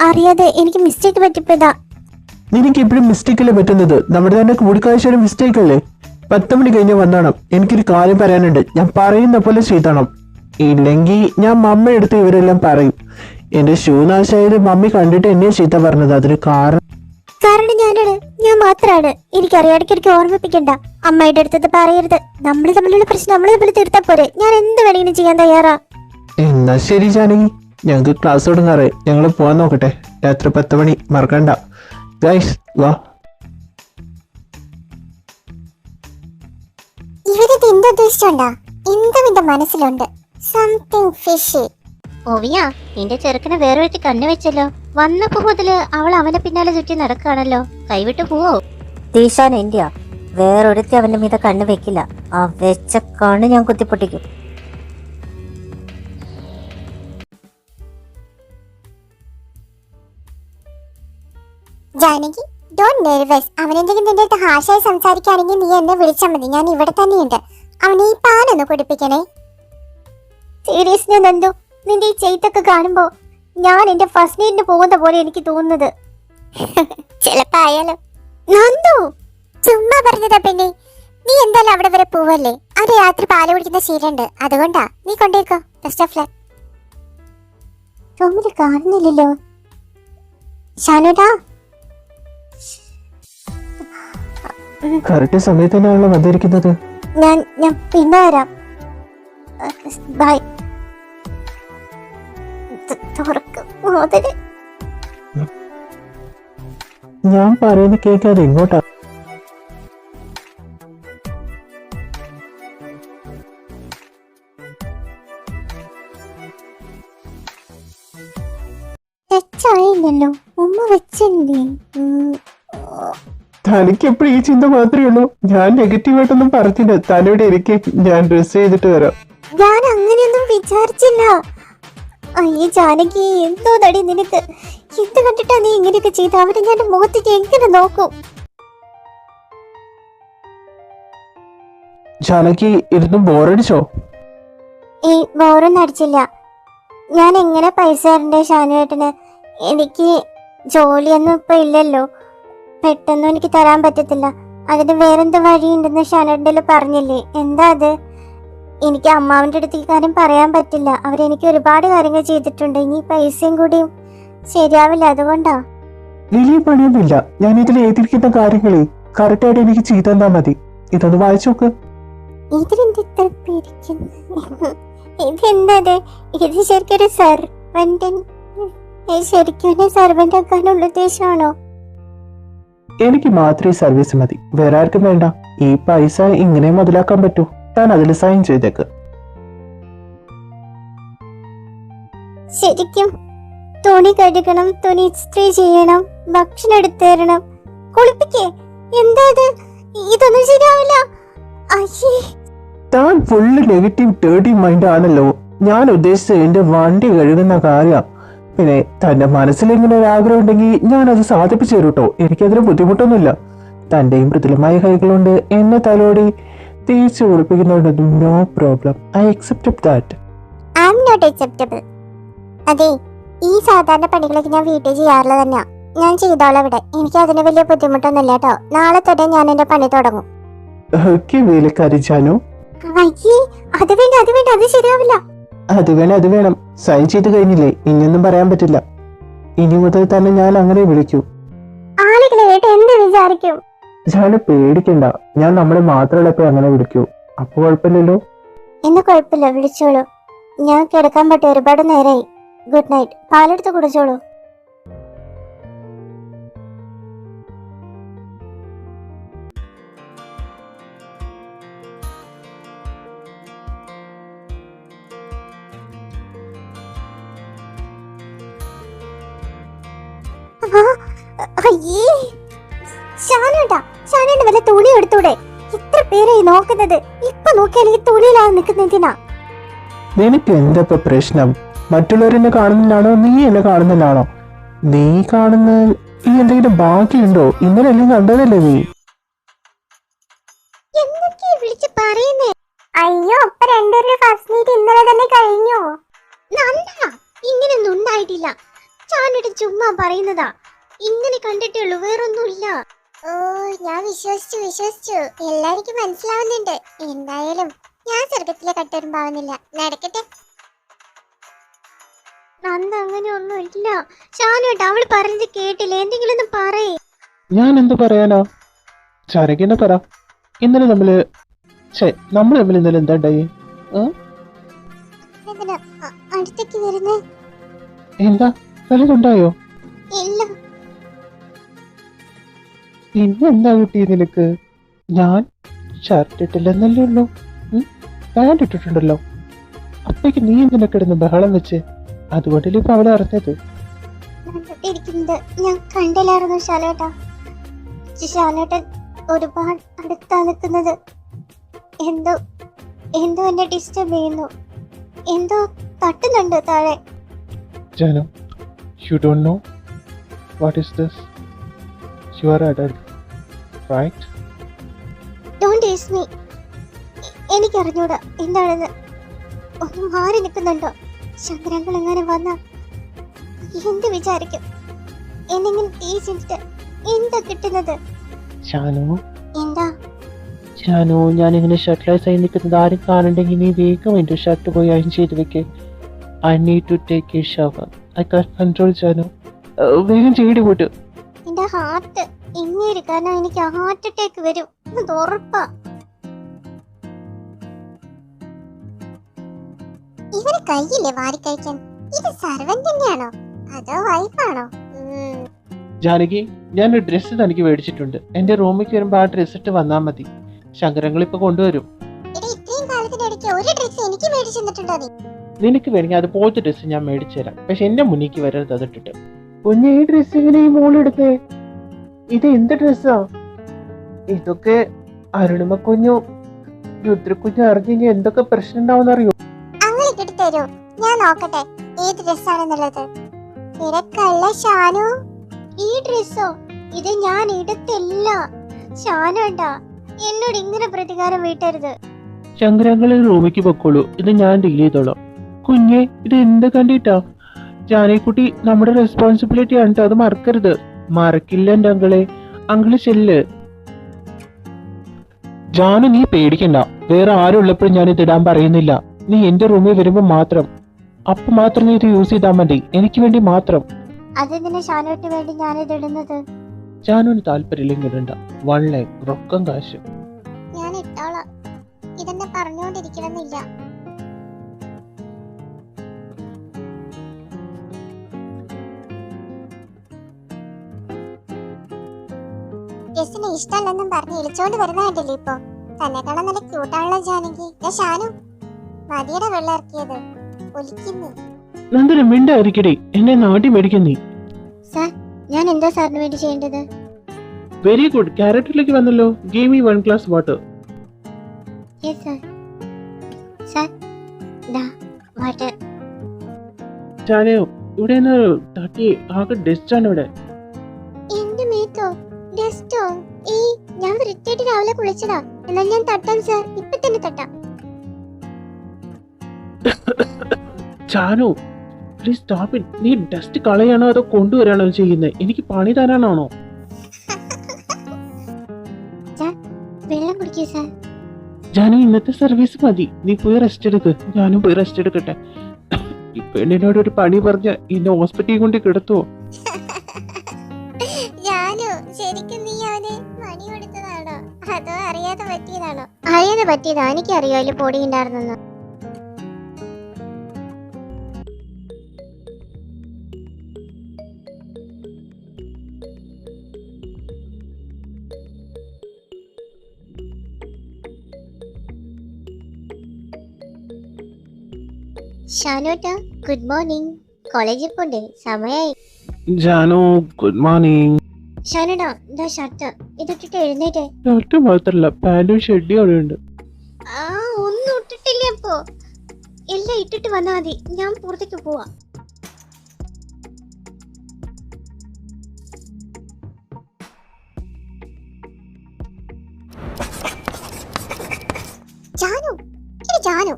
അറിയാതെ എനിക്ക് മിസ്റ്റേക്ക് പറ്റിപ്പോയതാ. നിനക്ക് എപ്പോഴും മിസ്റ്റേക്ക് അല്ലേ പറ്റുന്നത്? നമ്മുടെ തന്നെ കൂടിക്കാഴ്ചയുടെ മിസ്റ്റേക്ക് അല്ലേ? 10 മണി കഴിഞ്ഞ് വന്നോണം. എനിക്കൊരു കാര്യം പറയാനുണ്ട്, ഞാൻ പറയുന്ന പോലെ ചെയ്തണം. ഇല്ലെങ്കിൽ ഞാൻ മമ്മ എടുത്ത് ഇവരെല്ലാം പറയും. എന്റെ ഷൂ നാശായത് മമ്മി കണ്ടിട്ട് എന്നെ ചീത്ത പറഞ്ഞത്. അതിന് കാരണം ഞാനാണ്, ഞാൻ മാത്രാണ്. എനിക്കറിയാം, ഇടയ്ക്കിടയ്ക്ക് ഓർമ്മിപ്പിക്കണ്ട. അമ്മയുടെ അടുത്തത് പറയരുത്. നമ്മൾ തമ്മിലുള്ള പ്രശ്നം നമ്മൾ തമ്മിൽ തീർത്താ പോരെ. ഞാൻ എന്ത് വേണമെങ്കിലും ചെയ്യാൻ തയ്യാറാ. എന്നാ ശരി ജാനകി, ഞങ്ങൾക്ക് ക്ലാസ് തുടങ്ങാറേ. ഞങ്ങൾ പോവാൻ നോക്കട്ടെ. രാത്രി 10 മണി മറക്കണ്ട. ഗൈസ് വാ. ഇവരിത് എന്തുദ്ദേശിച്ചോണ്ടാ? എന്തും എന്റെ മനസ്സിലുണ്ട്. Something fishy. ഓവിയ, നിന്റെ ചെറുക്കനെ വേറെ വെച്ച് കണ്ണു വെച്ചല്ലോ. വന്നപ്പോ മുതല് അവൾ അവനെ പിന്നാലെ ചുറ്റി നടക്കാണല്ലോ. കൈവിട്ട് പോവോ? തീശാൻ ഇന്ത്യ വേറൊരുത്തി അവന്റെ മീത കണ്ണു വെക്കില്ല. ആ വെച്ച കണ്ണ് ഞാൻ കുത്തിപ്പൊട്ടിക്കും. Janaki, don't nervous. അവനെന്തെങ്കിലും നിന്റെ അടുത്ത് ഹാഷായി സംസാരിക്കുകയാണെങ്കിൽ നീ എന്നെ വിളിച്ചാൽ മതി. ഞാൻ ഇവിടെ തന്നെയുണ്ട്. അവനെ ഈ പാലൊന്ന് കുടിപ്പിക്കണേ. സീരിയസ്ലി നന്ദു, നിന്റെ ഈ ചെയ്തൊക്കെ കാണുമ്പോ ഞാൻ എന്റെ ഫസ്റ്റ് നൈറ്റിന് പോകുന്ന പോലെ എനിക്ക് തോന്നുന്നത്. ചിലപ്പോ ആയാലോ. നന്ദു, ചുമ്മാ പറഞ്ഞതാ പെണ്ണെ. നീ എന്തായാലും അവിടെ വരെ പോവല്ലേ? അത് രാത്രി പാല് കുടിക്കുന്ന ശീലമുണ്ട്, അതുകൊണ്ടാ. നീ കൊണ്ടേക്കോ. Best of luck. റൂമിൽ കാണുന്നില്ലല്ലോ. ഷാനുടാ, കറക്റ്റ് സമയത്ത് തന്നെയാണല്ലോ വന്നിരിക്കുന്നത്. ഞാൻ പിന്നെ വരാം. ബൈ. ഞാൻ പറയുന്ന കേൾക്കാതെ ഇങ്ങോട്ടാ. തെറ്റായില്ലല്ലോ, ഉമ്മ വെച്ചില്ലേ? തനിക്ക് എപ്പോഴും ഈ ചിന്ത മാത്രമേ ഉള്ളൂ. ഞാൻ നെഗറ്റീവായിട്ടൊന്നും പറഞ്ഞില്ല. തലയുടെ ഇരിക്കെ, ഞാൻ ഡ്രസ് ചെയ്തിട്ട് വരാം. ഞാൻ അങ്ങനെയൊന്നും വിചാരിച്ചില്ല. അയ്യ ജാനകി, എന്തോ തടി നിനക്ക്. എന്ത് കണ്ടിട്ടാ നീ ഇങ്ങനെയൊക്കെ ചെയ്ത? അവരെ ഞാൻ മുഖത്തേക്ക് എങ്ങനെ നോക്കും? ജാനകി ഇരുന്ന് ബോറടിച്ചോ? ഈ ബോറൊന്നും അടിച്ചില്ല. ഞാൻ എങ്ങനെ പൈസ തരണ്ടേ ഷാനുവേട്ടന്? എനിക്ക് ജോലിയൊന്നും ഇപ്പൊ ഇല്ലല്ലോ. പെട്ടെന്ന് എനിക്ക് തരാൻ പറ്റത്തില്ല. അതിന് വേറെന്ത് വഴിയുണ്ടെന്ന് ഷാനുവേട്ടൻ്റെ പറഞ്ഞില്ലേ? എന്താ അത്? എനിക്ക് അമ്മാവിൻ്റെ അടുത്ത് ഈ കാര്യം പറയാൻ പറ്റില്ല. അവരെനിക്ക് ഒരുപാട് കാര്യങ്ങൾ ചെയ്തിട്ടുണ്ട്. ഇനി പൈസയും കൂടിയും ശരിയാവില്ല, അതുകൊണ്ടാ. വലിയ പണിയൊന്നുമില്ല. ഞാൻ ഇതിൽ എഴുതിയിരിക്കുന്ന കാര്യങ്ങളെ കറക്റ്റായിട്ട് എനിക്ക് ചെയ്തു തന്നാ മതി. ഇതൊന്ന് വായിച്ചു നോക്ക്. ഇതിലെന്ത് ഇത്ര പേടിക്കുന്നു? ഇതെന്തത്? ഇത് ശരിക്കൊരു സർവന്റ്? ശരിക്കും സർവന്റ് ആക്കാനുള്ള ഉദ്ദേശമാണോ? എനിക്ക് മാത്രമേ സർവീസ് മതി, വേറെ ആർക്കും വേണ്ട. ഈ പൈസ ഇങ്ങനെ മുതലാക്കാൻ പറ്റൂ. താൻ അതിൽ സൈൻ ചെയ്തേക്ക്. ശരിക്കും തുണി കഴുകണം, തുണി ഇസ്ത്രി ചെയ്യണം, ഭക്ഷണം എടുത്തു തരണം, കുളിപ്പിക്കേ? എന്താ ഇത്? ഇതൊന്നും ശരിയാവില്ല. അയ്യേ, താൻ ഫുള്ള് നെഗറ്റീവ് ഡേർട്ടി മൈൻഡ് ആണല്ലോ. ഞാൻ ഉദ്ദേശിച്ചത് എന്റെ വണ്ടി കഴുകുന്ന കാര്യം. പിന്നെ തന്റെ മനസ്സിൽ ഇങ്ങനെ ഒരു ആഗ്രഹം ഉണ്ടെങ്കിൽ ഞാൻ അത് സാധിപ്പിച്ചു തരും കേട്ടോ. എനിക്കതിന് ബുദ്ധിമുട്ടൊന്നുമില്ല. തന്റെയും മൃദുലമായ കൈകളുകൊണ്ട് എന്നെ തലോടി തേച്ച് കുളിപ്പിക്കുന്നുണ്ട്. No problem. I accept that. I am not acceptable. അതെ, ഈ സാധാരണ പണികളൊക്കെ ഞാൻ വീട്ടിൽ ചെയ്യാറുള്ളത് തന്നെയാ. ഞാൻ ചെയ്തോളാം ഇവിടെ. എനിക്ക് അതിന് വലിയ ബുദ്ധിമുട്ടൊന്നുമില്ല കേട്ടോ. നാളെ തന്നെ ഞാൻ എന്റെ പണി തുടങ്ങും. ഓക്കെ വേലക്കാരി ജാനു. അയ്യേ, അത് വേണ്ട, അത് വേണ്ട, അത് ശരിയാവില്ല. അത് വേണം. സൈൻ ചെയ്ത് കഴിഞ്ഞില്ലേ, ഇനിയൊന്നും പറയാൻ പറ്റില്ല. ഇനി മുതൽ തന്നെ ഞാൻ അങ്ങനെ വിളിക്കൂ. ആളുകൾ കേട്ട് എന്ത് വിചാരിക്കും? ജാനു പേടിക്കണ്ട, ഞാൻ നമ്മളെ മാത്രമുള്ളപ്പോ അങ്ങനെ വിളിക്കൂ. അപ്പൊ കുഴപ്പമില്ലല്ലോ. എന്ന് കുഴപ്പമില്ല, വിളിച്ചോളൂ. ഞാൻ കിടക്കാൻ പറ്റി, ഒരുപാട് നേരമായി. Good night. പാലെടുത്ത് കുടിച്ചോളൂ. അയ്യേ, ഷാനുണ്ടാ, ഷാനുണ്ട്, വല്ല തുണി എടുത്തൂടെ? ഇത്ര പേരായി നോക്കുന്നത്. ഇപ്പൊ നോക്കിയാൽ ഈ തുണിയിലാണ് നിൽക്കുന്നതിനാ. നിനക്ക് എന്താ ഇപ്പൊ പ്രശ്നം? മറ്റുള്ളവരെന്നെ കാണുന്നില്ലാണോ, നീ എന്നെ കാണുന്നില്ലാണോ? നീ കാണുന്ന ഈ എന്തെങ്കിലും ബാക്കിയുണ്ടോ? ഇന്നലെ എല്ലാം കണ്ടതല്ലേ നീ? എന്തൊക്കെയാ വിളിച്ച് പറയുന്നേ? അയ്യോ, അപ്പൊ രണ്ടുപേരുടെ ഫസ്റ്റ് മീറ്റ് ഇന്നലെ തന്നെ കഴിഞ്ഞു. നന്ദാ, ഇങ്ങനെയൊന്നും ഉണ്ടായിട്ടില്ല. ഷാനുട്ട് ചുമ്മാ പറയുന്നതാ. ഇങ്ങനെ കണ്ടിട്ടേ ഉള്ളൂ, വേറൊന്നുമില്ല. ഓ, ഞാൻ വിശ്വസിച്ചു. എല്ലാവർക്കും മനസ്സിലാവുന്നുണ്ട്. എന്തായാലും ഞാൻ സ്വർഗത്തിലെ കട്ടൊരുമ്പാവുന്നില്ല. നടക്കട്ടെ. നന്ദ അങ്ങനെയൊന്നും ഇല്ല. ഷാനുട്ട് അവള് പറഞ്ഞത് കേട്ടില്ല. എന്തെങ്കിലും ഒന്ന് പറയേ. ഞാൻ എന്ത് പറയാനാ? ചരകിനെ പറ. ഇന്നലെ നമ്മൾ തമ്മിൽ ഇന്നലെ എന്താ ഉണ്ടായി? അടുത്തേക്ക് വരുന്നേ? എന്താ വലുതുണ്ടായോ? ഇല്ല. പിന്നെന്താ കിട്ടി നിനക്ക്? ഞാൻ ഷർട്ട് ഇട്ടില്ലെന്നല്ലേ ഉള്ളൂ, പാൻറ് ഇട്ടിട്ടുണ്ടല്ലോ. അപ്പേക്ക് നീ എന്തിനാ കിടന്ന് ബഹളം വെച്ച്? അതുകൊണ്ടല്ലേ ഇപ്പൊ അവളെ അറിഞ്ഞത്. ഞാൻ കണ്ടില്ലായിരുന്നു ശാലേട്ടാ. ശാലേട്ടൻ ഒരുപാട് അടുത്താ നിൽക്കുന്നത്. എന്തോ എന്നെ ഡിസ്റ്റർബ് ചെയ്യുന്നു. എന്തോ തട്ടുന്നുണ്ട് താഴെ. Janu, you don't know what is this? You are adult, right? Don't tease me. എനിക്കറിഞ്ഞൂടാ എന്താണെന്ന്. ഒന്ന് മാറി നിൽക്കുന്നുണ്ടോ? ശങ്കരങ്ങൾ എങ്ങനെ വന്ന എന്ത് വിചാരിക്കും? എന്നെങ്കിലും ടീച്ചിട്ട് എന്താ കിട്ടുന്നത്? എന്താ ഷാനു, ഞാനിങ്ങനെ ഷർട്ട്ലെസ് ആയി നിൽക്കുന്നത് ആരും കാണുന്നുണ്ടെങ്കിൽ നീ വേഗം എൻ്റെ ഷർട്ട് പോയി അയൺ ചെയ്ത് വെക്കേ. I need to take a shower. I can't control Shanu. വേഗം ചെയ്ത് പോട്ട്. എന്റെ ഹാർട്ട് ഇങ്ങനെ കാരണം എനിക്ക് ഹാർട്ട് അറ്റാക്ക് വരും, അത് ഉറപ്പാ. ഇവന് കയ്യില്ലേ വാരി കഴിക്കാൻ? ഇത് സർവന്റ് തന്നെയാണോ അതോ വൈഫാണോ? ജാനകി, ഞാനൊരു ഡ്രസ്സ് തനിക്ക് മേടിച്ചിട്ടുണ്ട്. എൻ്റെ റൂമിൽ വരുമ്പോൾ ആ ഡ്രസ്സ് ഇട്ട് വന്നാൽ മതി. ശങ്കരങ്ങൾ ഇപ്പൊ കൊണ്ടുവരും. ഇത്രയും കാലത്തിനിടയ്ക്ക് ഒരു ഡ്രസ് എനിക്ക് മേടിച്ചു തന്നിട്ടുണ്ടോ നീ? നിനക്ക് വേണമെങ്കിൽ അതുപോലത്തെ ഡ്രസ്സ് ഞാൻ മേടിച്ചു തരാം. പക്ഷെ എന്റെ മുന്നിക്ക് വരരുത് അതിട്ടിട്ട്. കുഞ്ഞെ, ഈ ഡ്രസ്സ് ഇങ്ങനെ ഈ മോളെടുത്തേ. ഇത് എന്ത് ഡ്രസ്സാ? ഇതൊക്കെ അരുണിമ കുഞ്ഞു രുദ്രക്കുഞ്ഞു അറിഞ്ഞെങ്കിൽ എന്തൊക്കെ പ്രശ്നം ഉണ്ടാവും അറിയോ? അങ്ങനെ ഇട്ടിട്ട് തരൂ, ഞാൻ നോക്കട്ടെ ഏത് ഡ്രസ്സാണെന്നുള്ളത്. തിരക്കല്ല ഷാനു. ഈ ഡ്രസ്സോ? ഇത് ഞാൻ ഇടത്തില്ല. ഷാനുണ്ടാ, എന്നോട് ഇങ്ങനെ പ്രതികാരം വീട്ടരുത്. ശങ്കരങ്ങളെ റൂമിക്ക് പൊക്കോളൂ, ഇത് ഞാൻ ഡീൽ ചെയ്തോളാം. കുഞ്ഞെ, ഇത് എന്ത് കണ്ടിട്ടാ? ജാനകിക്കുട്ടി നമ്മുടെ റെസ്പോൺസിബിലിറ്റി ആണ്, അത് മറക്കരുത്. മറക്കില്ല എൻ്റെ അങ്കിളെ. അങ്കിള് ചെല്ല്. ജാനു, നീ പേടിക്കണ്ട. വേറെ ആരും ഉള്ളപ്പോഴും ഞാൻ ഇത് ഇടാൻ പറയുന്നില്ല. നീ എന്റെ റൂമിൽ വരുമ്പോ മാത്രം, അപ്പൊ മാത്രം നീ ഇത് യൂസ് ചെയ്താൽ മതി. എനിക്ക് വേണ്ടി മാത്രം. അതെന്തിനാ ഷാനുവിന് വേണ്ടി ഞാനിത് ഇടുന്നത്? ജാനുവിന് താല്പര്യമില്ലെങ്കിൽ ഇടണ്ട. 1 ലൈൻ റൊക്കം കാശ്. ഞാൻ ഇട്ടോളാം. ഇതെന്നെ പറഞ്ഞുകൊണ്ടിരിക്കണമെന്നില്ല. ജസ്റ്റിന് ഇഷ്ടമല്ലെന്നും പറഞ്ഞ് ഇളിച്ചോണ്ട് വരുന്നതല്ലേ ഇപ്പൊ. തന്നെ കാണാൻ നല്ല ക്യൂട്ടാണല്ലോ ജാനകി. ഷാനു, മതിയുടെ വെള്ളം ഇറക്കിയത് ഒലിക്കുന്നു. നന്ദന മിണ്ടായിരിക്കടേ, എന്നെ നാട്ടി മേടിക്കുന്നീ. സാർ, ഞാൻ എന്താ സാറിന് വേണ്ടി ചെയ്യേണ്ടത്? വെരി ഗുഡ്, ക്യാരക്ടറിലേക്ക് വന്നല്ലോ. Give me 1 glass water. Yes sir. Sir, ദാ ജാനു ഇവിടെ നിന്ന് തട്ടി ആകെ ഡസ്റ്റ് ആണ് ഇവിടെ. എന്റെ മേത്തോ ഡസ്റ്റോ? ഞാൻ വൃത്തിയായിട്ട് രാവിലെ കുളിച്ചതാ. എന്നാൽ ഞാൻ തട്ടാം സാർ, ഇപ്പൊ തന്നെ തട്ടാം. Janu please stop it. നീ ഡസ്റ്റ് കളയാണോ അതോ കൊണ്ടുവരാണോ ചെയ്യുന്നത്? എനിക്ക് പണി തരാനാണോ? വെള്ളം കുടിക്കൂ സാർ. ജാനു ഇന്നത്തെ സർവീസ് മതി, നീ പോയി റെസ്റ്റ് എടുക്ക്. ഞാനും പോയി റെസ്റ്റ് എടുക്കട്ടെ. ഈ പെണ്ണിനോട് ഒരു പണി പറഞ്ഞ ഇന്നെ ഹോസ്പിറ്റലിൽ കൊണ്ട് കിടത്തുവോ? ഞാനോ ശരിക്കും നീ അവന് പണി കൊടുത്തതാണോ അതോ അറിയാതെ പറ്റിയതാണോ? അറിയാതെ പറ്റിയതാ. എനിക്കറിയോ അതിൽ പൊടി ഉണ്ടായിരുന്നെന്ന്. ഷാനോട്ടാ ഗുഡ് മോർണിംഗ്. കോളേജിൽ പോണ്ടേ? സമയായി. Janu good morning. ഷാനോട്ടാ ഇതാ ഷർട്ട്, ഇതിട്ടിട്ട് എഴുന്നേറ്റേ. ഷർട്ട് മാത്രല്ല പാന്റും ഷെഡ്ഡിയും അവിടെ ഉണ്ട്. ഒന്നും ഇട്ടിട്ടില്ല. അപ്പോ എല്ലാം ഇട്ടിട്ട് വന്നാ മതി, ഞാൻ പുറത്തേക്ക് പോവാ. ജാനു ജാനു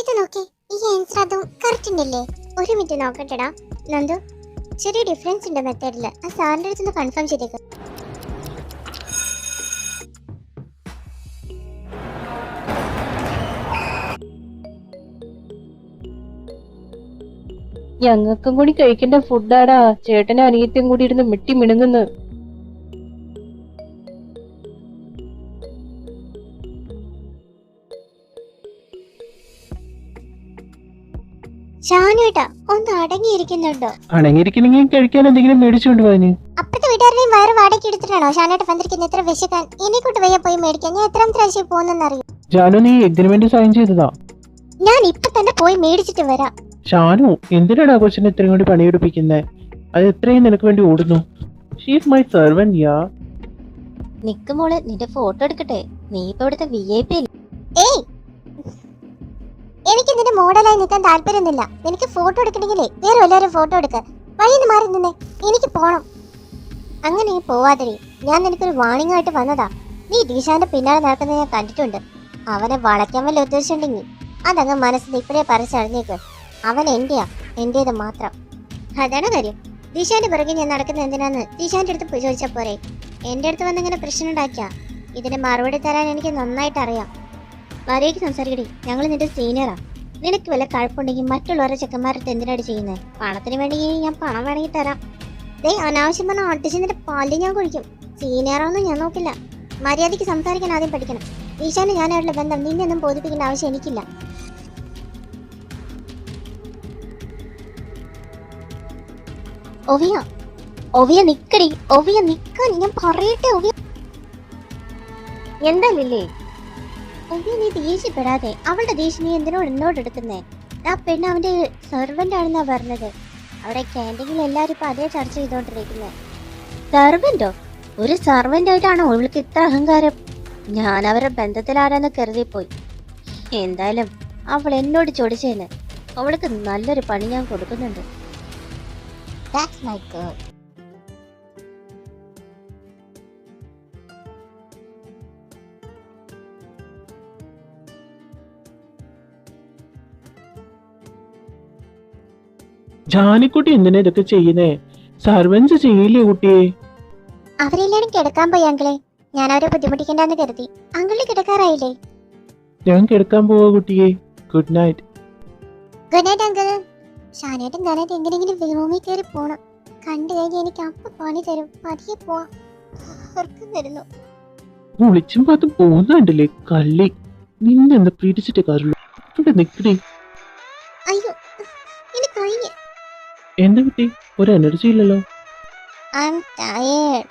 ഇത് നോക്കേ, ഈ ആൻസർ അതും കറക്റ്റ് ഉണ്ടല്ലേ? ഒരു മിനിറ്റ് നോക്കട്ടെടാ. നന്ദു ചെറിയ ഡിഫറൻസ് ഉണ്ട് മെത്തേഡില്. ആ സാറിന്റെ അടുത്ത് കൺഫേം ചെയ്തേക്ക്. ഞങ്ങൾക്കും കൂടി കഴിക്കേണ്ട ഫുഡാടാ. ചേട്ടനും അനിയത്തിയും കൂടി ഇരുന്ന് മിട്ടി മിണുങ്ങുന്നു. ഷാനുട്ടാ ഒന്ന് അടങ്ങിയിരിക്കുന്നുണ്ടോ? അടങ്ങിയിരിക്കണമെങ്കിൽ കഴിക്കാൻ എന്തെങ്കിലും മേടിച്ചോണ്ട് പോയി. അപ്പത്തെ വീട്ടുകാരുടെയും വയറ് വാടകയ്ക്ക് എടുത്തിട്ടാണോ ഷാനുട്ട് വന്നിരിക്കുന്നത്? ഇത്ര വിശക്കാൻ എന്നെ കൊണ്ട് വയ്യ പോയി മേടിക്കാൻ. ഞാൻ എത്രാമത്തെ പ്രാവശ്യം പോകുന്നെന്നറിയോ? ജാനു നീ എഗ്രിമെന്റ് സൈൻ ചെയ്തതാ? ഞാൻ ഇപ്പൊ തന്നെ പോയി മേടിച്ചിട്ട് വരാം. ഷാനു എന്തിനാണ് ആ കൊച്ചിനെ ഇത്രയും കൂടി പണിയെടുപ്പിക്കുന്നത്? അത് എത്രയും നിനക്ക് വേണ്ടി ഓടുന്നു. ഷീസ് മൈ സെർവന്റ് യാ. നിക്ക് മോളെ, നിന്റെ ഫോട്ടോ എടുക്കട്ടെ. നീ ഇപ്പൊ ഇവിടുത്തെ VIP അല്ലേ? ഏയ് എനിക്ക് നിന്റെ മോഡലായി നിൽക്കാൻ താല്പര്യമൊന്നുമില്ല. നിനക്ക് ഫോട്ടോ എടുക്കണമെങ്കിലേ വേറെ എല്ലാവരും ഫോട്ടോ എടുക്ക. വഴിന്ന് മാറി നിന്നേ, എനിക്ക് പോണം. അങ്ങനെ നീ പോവാതിരി. ഞാൻ നിനക്കൊരു വാണിംഗ് ആയിട്ട് വന്നതാ. നീ ദീശാന്റെ പിന്നാലെ നടക്കുന്നത് ഞാൻ കണ്ടിട്ടുണ്ട്. അവനെ വളയ്ക്കാൻ വല്ല ഉദ്ദേശിച്ചിട്ടുണ്ടെങ്കിൽ അതങ്ങ് മനസ്സിൽ ഇപ്പോഴേ പറിച്ചറിഞ്ഞേക്ക്. അവൻ എന്റെയാ, എന്റേത് മാത്രം. അതാണ് കാര്യം. ദീശാന്റെ പിറകെ ഞാൻ നടക്കുന്നത് എന്തിനാന്ന് ദീശാന്റെ അടുത്ത് പോയി ചോദിച്ചാൽ പോരെ? എന്റെ അടുത്ത് വന്നിങ്ങനെ പ്രശ്നം ഉണ്ടാക്കിയാ ഇതിന് മറുപടി തരാൻ എനിക്ക് നന്നായിട്ട് അറിയാം. മര്യാദയ്ക്ക് സംസാരിക്കടി, ഞങ്ങൾ നിന്റെ സീനിയറാ. നിനക്ക് വല്ല കഴപ്പുണ്ടെങ്കിൽ മറ്റുള്ളവരെ ചെക്കന്മാരുടെ എന്തിനാണ് ചെയ്യുന്നത്? പണത്തിന് വേണ്ടി ഞാൻ പണം വേണമെങ്കിൽ തരാം. അനാവശ്യം പറഞ്ഞ ഓട്ടിച്ചിന്റെ പാല് ഞാൻ കുഴിക്കും. സീനിയറാണെന്നും ഞാൻ നോക്കില്ല. മര്യാദയ്ക്ക് സംസാരിക്കാൻ ആദ്യം പഠിക്കണം. ഈശാന് ഞാനായിട്ടുള്ള ബന്ധം നിന്നൊന്നും ബോധിപ്പിക്കേണ്ട ആവശ്യം എനിക്കില്ല. ഒവിയ ഒവിയ നിക്കടി, ഒവിയ നിക്കാൻ ഞാൻ പറയട്ടെ. ഒവിയ എന്താ ലില്ലേ? ഒവിയ നീ ദേഷ്യപ്പെടാതെ. അവളുടെ ദേഷ്യം നീ എന്തിനോട് എന്നോട് എടുക്കുന്നേ? ആ പെണ്ണ് അവന്റെ സെർവന്റ് ആണെന്നാ പറഞ്ഞത്. അവിടെ ക്യാൻറ്റീനിൽ എല്ലാരും ഇപ്പൊ അതേ ചർച്ച ചെയ്തോണ്ടിരിക്കുന്നത്. സെർവന്റോ? ഒരു സെർവന്റ് ആയിട്ടാണോ അവൾക്ക് ഇത്ര അഹങ്കാരം? ഞാൻ അവരുടെ ബന്ധത്തിലാരാന്ന് കരുതിപ്പോയി. എന്തായാലും അവൾ എന്നോട് ചോദിച്ചേന് അവൾക്ക് നല്ലൊരു പണി ഞാൻ കൊടുക്കുന്നുണ്ട്. That's my girl. ജാനിക്കുട്ടി എന്തിനാ ഇതൊക്കെ ചെയ്യുന്നേ? സർവൻസ് ചെയ്യില്ലേ കുട്ടിയെ? അവരെല്ലാരും കിടക്കാൻ പോയി അങ്കിളെ. ഞാൻ അവരെ ബുദ്ധിമുട്ടിക്കണ്ടെന്ന് കരുതി. അങ്കിളിന് കിടക്കാറായില്ലേ? ഞാൻ കിടക്കാൻ പോവാ കുട്ടിയെ. Good night. Good night uncle. ഷാനേട്ടും ഗാനേട്ടും എങ്ങനെയെങ്കിലും റൂമിൽ കയറി പോണം. കണ്ടു കഴിഞ്ഞ് എനിക്ക് അപ്പ പണി തരും. പതിയെ പോവാം. വരുന്നു. വിളിച്ചും പാത്തും പോകുന്നുണ്ടല്ലേ കള്ളി. നിന്നെന്ന് പിടിച്ചിട്ട് കാര്യമില്ല. ഇവിടെ നിക്കടി. അയ്യോ എന്റെ കൈ. എന്താ കുട്ടി, ഒരു എനർജി ഇല്ലല്ലോ? I'm tired.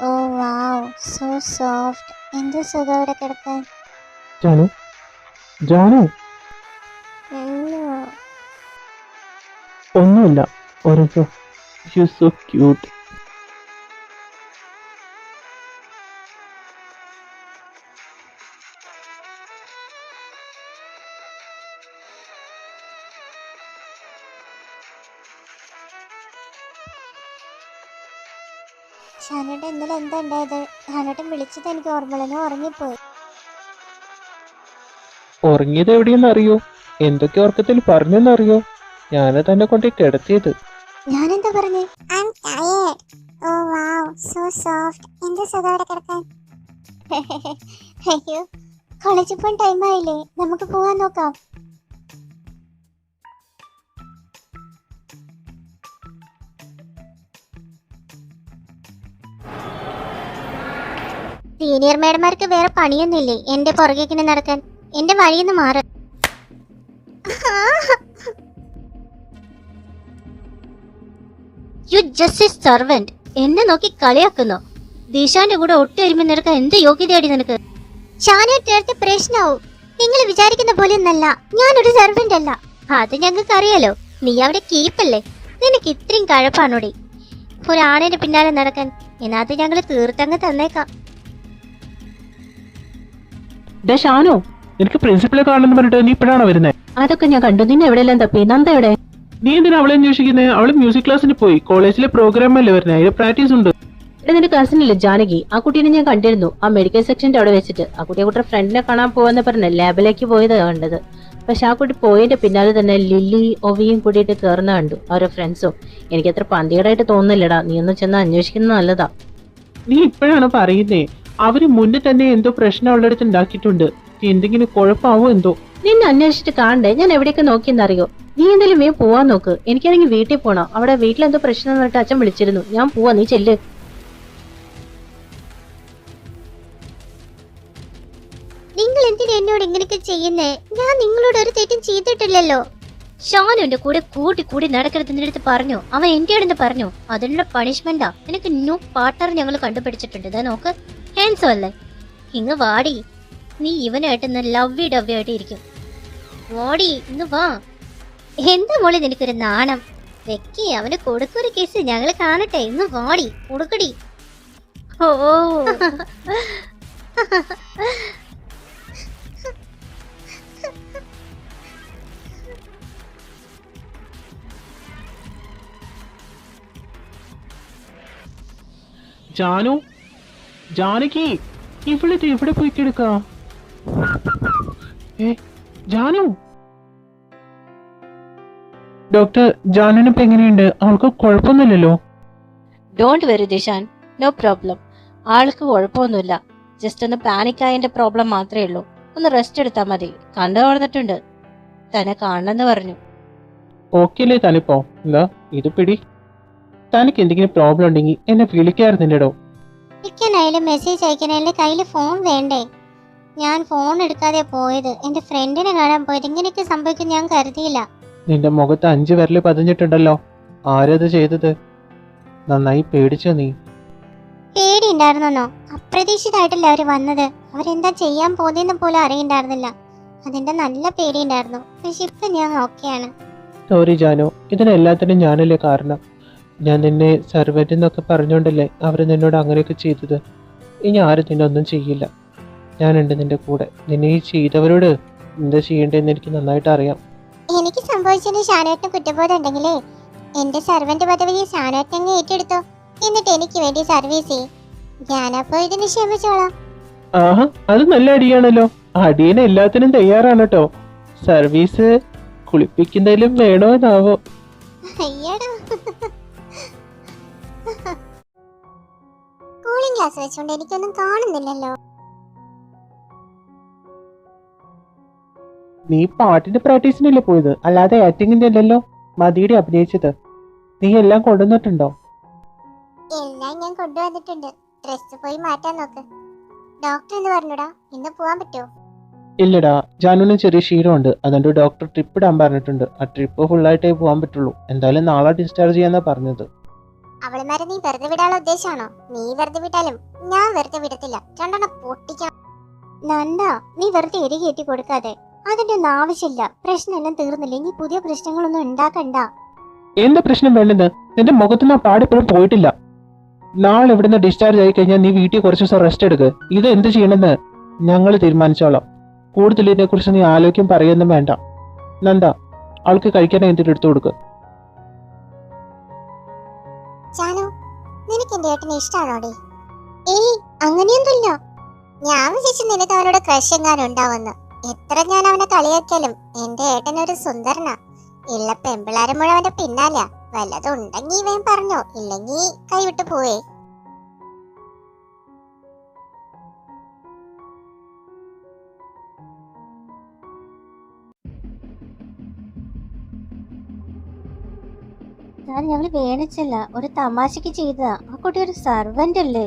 Oh wow, so soft. എന്ത് സുഖം ഇവിടെ കിടക്കാൻ. ജാനു, ജാനു. ഒന്നുമില്ല, ഒരു യു സോ ക്യൂട്ട്. ഷാനേട്ടൻ ഇന്നലെ എന്താ ഉണ്ടായത്? ഷാനേട്ടൻ വിളിച്ചത് എനിക്ക് ഓർമ്മയില്ല, ഞാൻ ഉറങ്ങിപ്പോയി. ഉറങ്ങിയത് എവിടെയെന്ന് അറിയോ? എന്തൊക്കെ ഉറക്കത്തിൽ പറഞ്ഞെന്നറിയോ? ഞാനത് തന്നെ കൊണ്ട് കിടത്തിയത്. ഞാനെന്താ പറഞ്ഞേ? I'm tired. Oh wow, so soft. എന്താ സുഖം കിടക്കാൻ? അയ്യോ, കോളേജിൽ പോകാൻ ടൈം ആയില്ലേ? നമുക്ക് പോവാൻ നോക്കാം. സീനിയർ മേഡന്മാർക്ക് വേറെ പണിയൊന്നുമില്ലേ എന്റെ പുറകേക്കിനെ നടക്കാൻ? എന്റെ വഴിയെന്ന് മാറ്. You just servant. എന്നെ നോക്കി കളിയാക്കുന്നോ? ദിശാന്റെ കൂടെ ഒട്ടുകരിമ്പ് നിനക്ക് എന്ത് യോഗ്യതയാടി നിനക്ക്? ഷാനേട്ട പ്രശ്നമാവും. നിങ്ങൾ വിചാരിക്കുന്ന പോലെ ഒന്നല്ല, ഞാനൊരു സെർവന്റ് അല്ല. അത് ഞങ്ങൾക്ക് അറിയാലോ. നീ അവിടെ കീപ്പല്ലേ? നിനക്ക് ഇത്രയും കഴപ്പാണോടി ഒരാണിന്റെ പിന്നാലെ നടക്കാൻ? എന്നാത് ഞങ്ങള് തീർത്തങ്ങ് തന്നേക്കാം. ഷാനോ, എനിക്ക് പ്രിൻസിപ്പളെ കാണണമെന്ന് പറഞ്ഞിട്ട് നീ ഇപ്പോഴാണോ വരുന്നത്? അതൊക്കെ ഞാൻ കണ്ടു. നിന്നെ എവിടെയെല്ലാം തപ്പി? നന്ദ എവിടെ? നീ എന്തിനാ അവളെ അന്വേഷിക്കുന്നത്? അവള് മ്യൂസിക് ക്ലാസ്സിന് പോയി. കോളേജിലെ പ്രോഗ്രാം അല്ലേ വരുന്നത്, അതിന് പ്രാക്ടീസ് ഉണ്ട്. ഇവിടെ നിന്റെ കസിനില്ലേ ജാനകി? ആ കുട്ടീനെ ഞാൻ കണ്ടിരുന്നു ആ മെഡിക്കൽ സെക്ഷന്റെ അവിടെ വെച്ചിട്ട്. ആ കുട്ടിയുടെ ഫ്രണ്ടിനെ കാണാൻ പോവാന്ന് പറഞ്ഞ ലാബിലേക്ക് പോയത് കണ്ടത്. പക്ഷെ ആ കുട്ടി പോയതിന്റെ പിന്നാലെ തന്നെ ലില്ലി ഒവിയും കൂടിയിട്ട് കയറുന്ന കണ്ടു, അവരുടെ ഫ്രണ്ട്സും. എനിക്ക് അത്ര പന്തികേടായിട്ട് തോന്നുന്നില്ലടാ. നീ ഒന്ന് ചെന്ന് അന്വേഷിക്കുന്നത് നല്ലതാ. നീ ഇപ്പോഴാണ് പറയുന്നേ? അവര് മുന്നേ തന്നെ എന്തോ പ്രശ്നം അവളുടെ അടുത്ത് ഉണ്ടാക്കിയിട്ടുണ്ട്. എന്തെങ്കിലും കുഴപ്പമാവോ എന്തോ? നിന്നെ അന്വേഷിച്ചിട്ട് കാണണ്ടേ? ഞാൻ എവിടെയൊക്കെ നോക്കിയെന്നറിയോ? നീ എന്തായാലും വേഗം പോവാൻ നോക്ക്. എനിക്കാണെങ്കിൽ വീട്ടിൽ പോണം. അവിടെ വീട്ടിലെന്തോ പ്രശ്നം എന്നിട്ട് അച്ഛൻ വിളിച്ചിരുന്നു. ഞാൻ പോവാ, നീ ചെല്ല്. നിങ്ങൾ എന്തിനാ എന്നോട് ഇങ്ങനെയൊക്കെ ചെയ്യുന്നേ? ഞാൻ നിങ്ങളോട് ഒരു തെറ്റും ചെയ്തിട്ടില്ലല്ലോ. ഷാനുവിന്റെ കൂടെ കൂട്ടി കൂടി നടക്കരുതെന്ന് അടുത്ത് പറഞ്ഞു. അവൻ എന്റെ അടുത്ത് പറഞ്ഞു. അതിനുള്ള പണിഷ്മെന്റാ. നിനക്ക് ന്യൂ പാർട്ണർ ഞങ്ങൾ കണ്ടുപിടിച്ചിട്ടുണ്ട്. ഇതാ നോക്ക്, ഹാൻഡ്സം അല്ലേ? ഇങ്ങ് വാടി. നീ ഇവനായിട്ട് ലവ്വി ഡവ്വി ആയിട്ട് ഇരിക്കും. വാടി, ഇങ്ങ് വാ. എന്താ മോളെ നിനക്കൊരു നാണം? വെക്കി അവന് കൊടുക്കൊരു കേസ് ഞങ്ങൾ കാണട്ടെ. ഇന്ന് വാടി, കൊടുക്കടി. ഓ ജാനു, ജാനകി, ഇവിടുത്തെ ഇവിടെ പോയി കിടക്ക. ജാനു, ഡോക്ടർ, ജാനുവിനിപ്പോ എങ്ങനെയുണ്ട്? അവൾക്ക് കുഴപ്പമൊന്നുമില്ലല്ലോ? Don't worry Dishan, no problem. ആൾക്ക് കുഴപ്പമൊന്നുമില്ല. ജസ്റ്റ് ഒന്ന് പാനിക് ആയതിന്റെ പ്രോബ്ലം മാത്രമേ ഉള്ളൂ. ഒന്ന് റെസ്റ്റ് എടുത്താൽ മതി. കണ്ടു വളർന്നിട്ടുണ്ട്. തന്നെ കാണണമെന്ന് പറഞ്ഞു. ഓക്കെ അല്ലേ താനിപ്പോ? എന്താ ഇത് പിടി. തനിക്ക് എന്തെങ്കിലും പ്രോബ്ലം ഉണ്ടെങ്കിൽ എന്നെ വിളിക്കാറുണ്ടോ? വിളിക്കാനായാലും മെസ്സേജ് അയക്കാനായാലും കയ്യിൽ ഫോൺ വേണ്ടേ? ഞാൻ ഫോൺ എടുക്കാതെ പോയത്. എന്റെ ഫ്രണ്ടിനെ കാണാൻ പോയത്. ഇങ്ങനെയൊക്കെ സംഭവിക്കും ഞാൻ കരുതിയില്ല. നിന്റെ മുഖത്ത് 5 വിരല് പതിഞ്ഞിട്ടുണ്ടല്ലോ. ആരത് ചെയ്തത്? നന്നായി പേടിച്ചോ നീ? പേടി ഉണ്ടായിരുന്നോ? അപ്രതീക്ഷിതമായിട്ടല്ലേ അവര് വന്നത്. അവരെന്താ ചെയ്യാൻ പോകുന്നതെന്ന് പോലും അറിയണ്ടായിരുന്നില്ല. അതിന്റെ നല്ല പേടി ഉണ്ടായിരുന്നു. പക്ഷെ ഇപ്പൊ ഞാൻ ഓക്കെയാണ്. സോറി ജാനു, ഇതിനെല്ലാത്തിനും ഞാനല്ലേ കാരണം. ഞാൻ നിന്നെ സർവന്റ് എന്നൊക്കെ പറഞ്ഞോണ്ടല്ലേ അവർ നിന്നോട് അങ്ങനെയൊക്കെ ചെയ്തത്. ഇനി ആരും നിന്നെ ഒന്നും ചെയ്യില്ല. ഞാനുണ്ട് നിന്റെ കൂടെ. നിന്നെ ഈ ചെയ്തവരോട് എന്താ ചെയ്യേണ്ടതെന്ന് എനിക്ക് നന്നായിട്ട് അറിയാം. എനിക്ക് സംഭവിച്ചതിന് ഷാനേട്ടന് കുറ്റബോധം ഉണ്ടെങ്കിലേ എന്റെ സർവന്റ് പദവി ഷാനേട്ടനെ ഏറ്റെടുത്തോ. എന്നിട്ട് എനിക്ക് വേണ്ടി സർവീസ് ചെയ്യും. ഞാനപ്പോ ഇതിന് ക്ഷമിച്ചോളാം. ആഹാ, അത് നല്ല അടിയാണല്ലോ. അടിയന് എല്ലാത്തിനും തയ്യാറാണ് കേട്ടോ. സർവീസ് കുളിപ്പിക്കുന്നതിലും വേണോ എന്നാവോ? അയ്യടാ, കൂളിംഗ് ഗ്ലാസ് വെച്ചോണ്ട് എനിക്കൊന്നും കാണുന്നില്ലല്ലോ. നീ പാട്ടിന്റെ പ്രാക്ടീസിനല്ലേ പോയത്, അല്ലാതെ ആക്ടിങ്ങിന്റെ അല്ലല്ലോ. മതിയുടെ അഭിനയിച്ചത്. നീ എല്ലാം കൊണ്ടുവന്നിട്ടുണ്ടോ? എല്ലാം ഞാൻ കൊണ്ടുവന്നിട്ടുണ്ട്. ഡ്രസ് പോയി മാറ്റാൻ നോക്ക്. ഡോക്ടർ എന്ന് പറഞ്ഞൂടാ, ഇന്ന് പോവാൻ പറ്റുമോ? ഇല്ലടാ, ജാനുവിന് ചെറിയ ക്ഷീണമുണ്ട്. അതുകൊണ്ട് ഡോക്ടർ ട്രിപ്പ് ഇടാൻ പറഞ്ഞിട്ടുണ്ട്. ആ ട്രിപ്പ് ഫുള്ളായിട്ടേ പോകാൻ പറ്റുള്ളൂ. എന്തായാലും നാളെ ഡിസ്ചാർജ് ചെയ്യാന്നാ പറഞ്ഞത്. അവളുമാരെ നീ വെറുതെ വിടാനുള്ള ഉദ്ദേശമാണോ? നീ വെറുതെ വിട്ടാലും ഞാൻ വെറുതെ വിടത്തില്ല. രണ്ടെണ്ണം പൊട്ടിക്കാം. നന്ദ, നീ വെറുതെ എരികേറ്റി കൊടുക്കാതെ. അതിന്റെ ഒന്നും ആവശ്യമില്ല. പ്രശ്നമെല്ലാം തീർന്നില്ലേ? ഇനി പുതിയ പ്രശ്നങ്ങളൊന്നും ഉണ്ടാക്കണ്ട. എന്താ പ്രശ്നം വേണ്ടത്? നിന്റെ മുഖത്തുനിന്ന് ആ പാടിപ്പോഴും പോയിട്ടില്ല. നാളെ ഇവിടുന്ന് ഡിസ്ചാർജ് ആയി കഴിഞ്ഞാൽ നീ വീട്ടിൽ കുറച്ച് ദിവസം റെസ്റ്റ് എടുക്ക്. ഇത് എന്ത് ചെയ്യണമെന്ന് ഞങ്ങൾ തീരുമാനിച്ചോളാം. കൂടുതൽ ഇതിനെക്കുറിച്ച് നീ ആലോചിക്കും പറയുകയൊന്നും വേണ്ട. നന്ദ, ആൾക്ക് കഴിക്കാൻ എന്തെങ്കിലും എടുത്തു കൊടുക്ക്. ജാനു, നിനക്ക് എന്റെ ഏട്ടനെ ഏട്ടന് ഇഷ്ടാണോടി? ഏയ് അങ്ങനെയൊന്നുമില്ല. ഞാൻ വിചാരിച്ചു നിനക്ക് അവനോട് ക്രഷ് എങ്ങാനും ഉണ്ടാവുമെന്ന്. എത്ര ഞാൻ അവനെ കളിയാക്കിയാലും എന്റെ ഏട്ടനൊരു സുന്ദരനാ. ഉള്ള പെമ്പിളാരെ മുഴുവൻ അവന്റെ പിന്നാല. വല്ലതും ഉണ്ടെങ്കി ഇവൻ പറഞ്ഞോ, ഇല്ലെങ്കി കൈവിട്ട് പോവേ. ഞങ്ങള് വേണിച്ചല്ല, ഒരു തമാശക്ക് ചെയ്തതാ. ആ കുട്ടി ഒരു സർവന്റ് അല്ലേ?